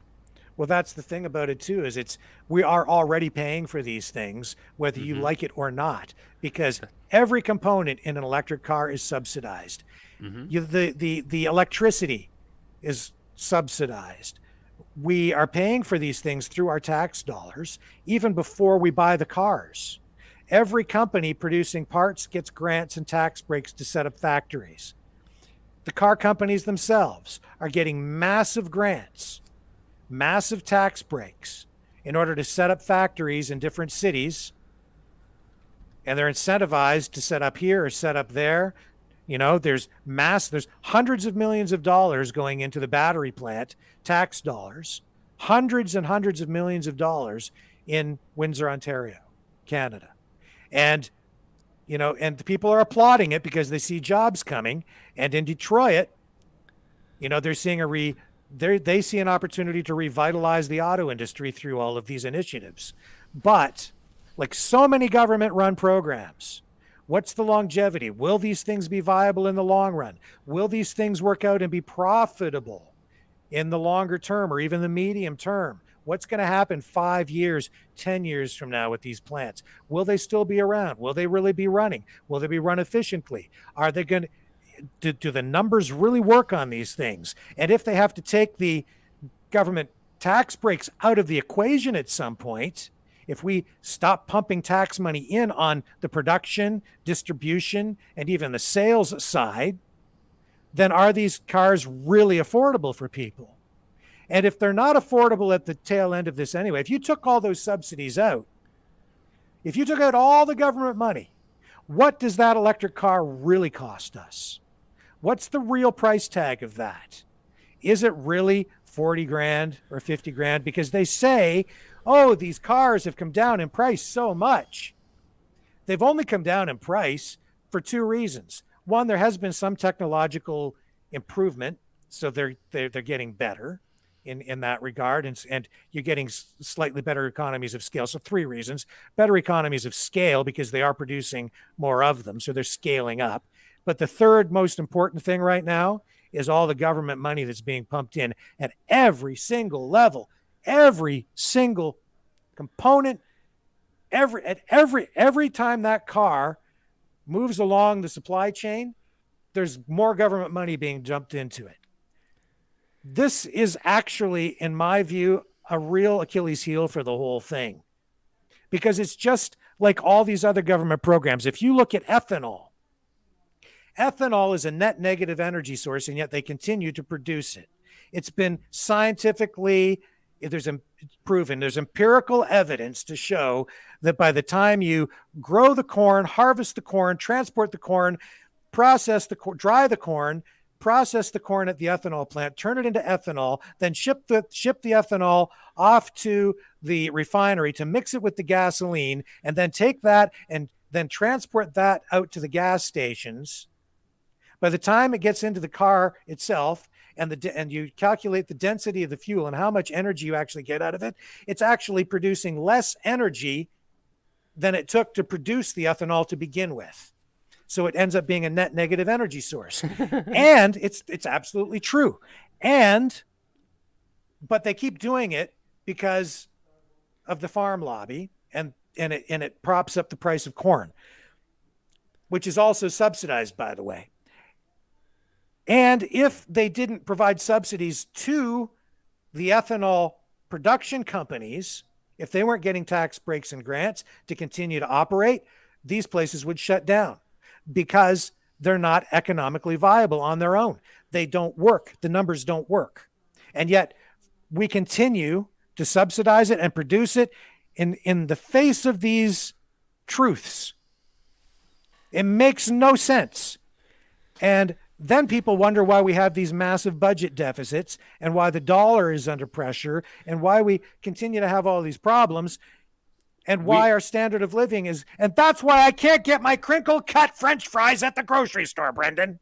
well, that's the thing about it too, is we are already paying for these things, whether you like it or not, because every component in an electric car is subsidized. The electricity is subsidized. We are paying for these things through our tax dollars, even before we buy the cars. Every company producing parts gets grants and tax breaks to set up factories. The car companies themselves are getting massive grants, massive tax breaks in order to set up factories in different cities. And they're incentivized to set up here or set up there. There's hundreds of millions of dollars going into the battery plant, tax dollars, hundreds and hundreds of millions of dollars in Windsor, Ontario, Canada. And the people are applauding it because they see jobs coming. And in Detroit, they're seeing they see an opportunity to revitalize the auto industry through all of these initiatives. But like so many government-run programs, what's the longevity? Will these things be viable in the long run? Will these things work out and be profitable in the longer term or even the medium term? What's going to happen 5 years, 10 years from now with these plants? Will they still be around? Will they really be running? Will they be run efficiently? Are they going to do the numbers really work on these things? And if they have to take the government tax breaks out of the equation at some point, if we stop pumping tax money in on the production, distribution, and even the sales side, then are these cars really affordable for people? And if they're not affordable at the tail end of this anyway, if you took all those subsidies out, if you took out all the government money, what does that electric car really cost us? What's the real price tag of that? Is it really 40 grand or 50 grand? Because they say, oh, these cars have come down in price so much. They've only come down in price for two reasons. One, there has been some technological improvement, so they're getting better in that regard, and you're getting slightly better economies of scale. So three reasons: better economies of scale because they are producing more of them, so they're scaling up. But the third most important thing right now is all the government money that's being pumped in at every single level, every single component, every time that car moves along the supply chain, there's more government money being dumped into it. This is actually, in my view, a real Achilles heel for the whole thing, because it's just like all these other government programs. If you look at ethanol is a net negative energy source, and yet they continue to produce it. It's been scientifically, proven, there's empirical evidence to show that by the time you grow the corn, harvest the corn, transport the corn, process the corn, dry the corn, process the corn at the ethanol plant, turn it into ethanol, then ship the ethanol off to the refinery to mix it with the gasoline, and then take that and then transport that out to the gas stations. By the time it gets into the car itself, and you calculate the density of the fuel and how much energy you actually get out of it, it's actually producing less energy than it took to produce the ethanol to begin with. So it ends up being a net negative energy source. And it's absolutely true. But they keep doing it because of the farm lobby, and it props up the price of corn, which is also subsidized, by the way. And if they didn't provide subsidies to the ethanol production companies, if they weren't getting tax breaks and grants to continue to operate, these places would shut down because they're not economically viable on their own. They don't work. The numbers don't work. And yet we continue to subsidize it and produce it in the face of these truths. It makes no sense. And then people wonder why we have these massive budget deficits and why the dollar is under pressure and why we continue to have all these problems and why our standard of living is. And that's why I can't get my crinkle cut French fries at the grocery store, Brendan.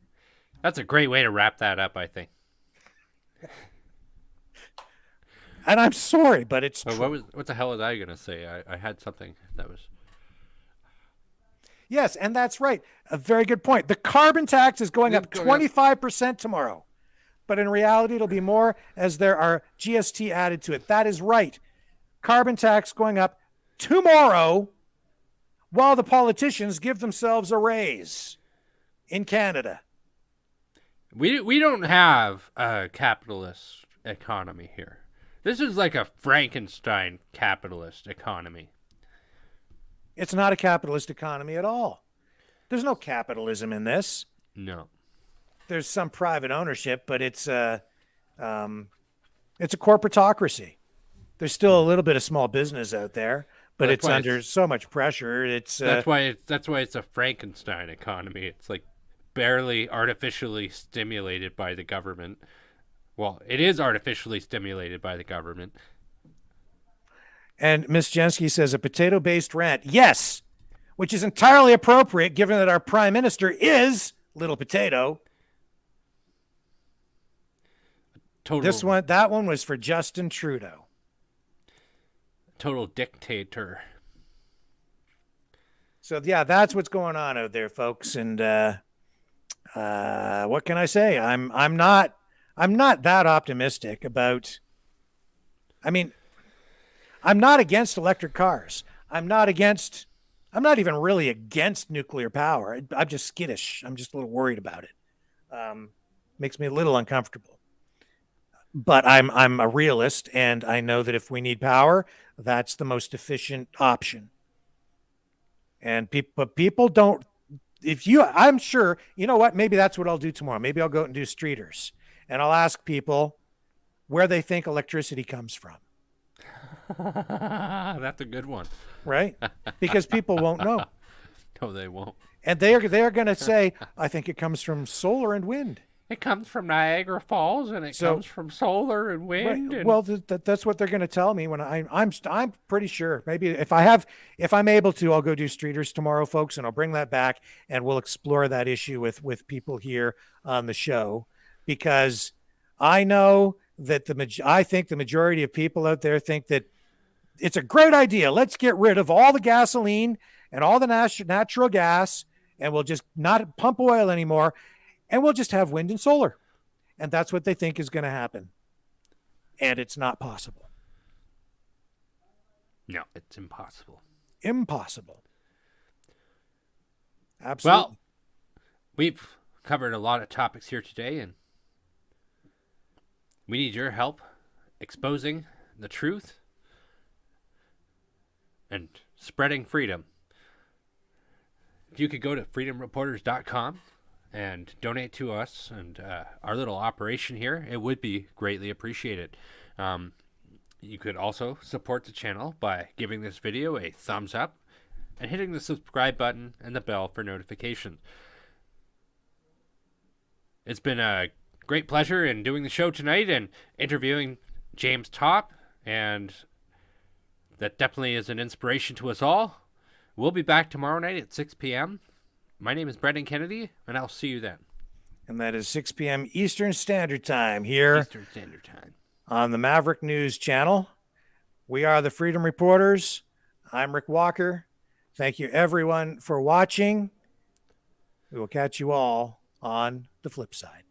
That's a great way to wrap that up, I think. And I'm sorry, but it's true. What the hell was I going to say? I had something that was... Yes, and that's right. A very good point. The carbon tax is going up 25% tomorrow. But in reality, it'll be more as there are GST added to it. That is right. Carbon tax going up tomorrow while the politicians give themselves a raise in Canada. We don't have a capitalist economy here. This is like a Frankenstein capitalist economy. It's not a capitalist economy at all. There's no capitalism in this. No. There's some private ownership, but it's a corporatocracy. There's still a little bit of small business out there, but it's under so much pressure. That's why it's a Frankenstein economy. It's like barely artificially stimulated by the government. Well, it is artificially stimulated by the government. And Ms. Jensky says a potato-based rant. Yes, which is entirely appropriate given that our prime minister is Little Potato. That one was for Justin Trudeau. Total dictator. So yeah, that's what's going on out there, folks. And what can I say? I'm not that optimistic about. I mean, I'm not against electric cars. I'm not even really against nuclear power. I'm just skittish. I'm just a little worried about it. Makes me a little uncomfortable. But I'm a realist, and I know that if we need power, that's the most efficient option. And people don't. I'm sure. You know what? Maybe that's what I'll do tomorrow. Maybe I'll go out and do streeters, and I'll ask people where they think electricity comes from. That's a good one, right? Because people won't know. No, they won't. And they're going to say, "I think it comes from solar and wind." It comes from Niagara Falls, and it comes from solar and wind. Right. Well, that's what they're going to tell me when I'm pretty sure. Maybe if I'm able to, I'll go do streeters tomorrow, folks, and I'll bring that back, and we'll explore that issue with people here on the show, because I know that I think the majority of people out there think that it's a great idea. Let's get rid of all the gasoline and all the natural gas, and we'll just not pump oil anymore. And we'll just have wind and solar. And that's what they think is going to happen. And it's not possible. No, it's impossible. Impossible. Absolutely. Well, we've covered a lot of topics here today, and we need your help exposing the truth and spreading freedom. If you could go to freedomreporters.com and donate to us and our little operation here, it would be greatly appreciated. You could also support the channel by giving this video a thumbs up and hitting the subscribe button and the bell for notifications. It's been a great pleasure in doing the show tonight and interviewing James Topp, and that definitely is an inspiration to us all. We'll be back tomorrow night at 6 p.m. My name is Brendan Kennedy, and I'll see you then. And that is 6 p.m. Eastern Standard Time here on the Maverick News Channel. We are the Freedom Reporters. I'm Rick Walker. Thank you, everyone, for watching. We will catch you all on the flip side.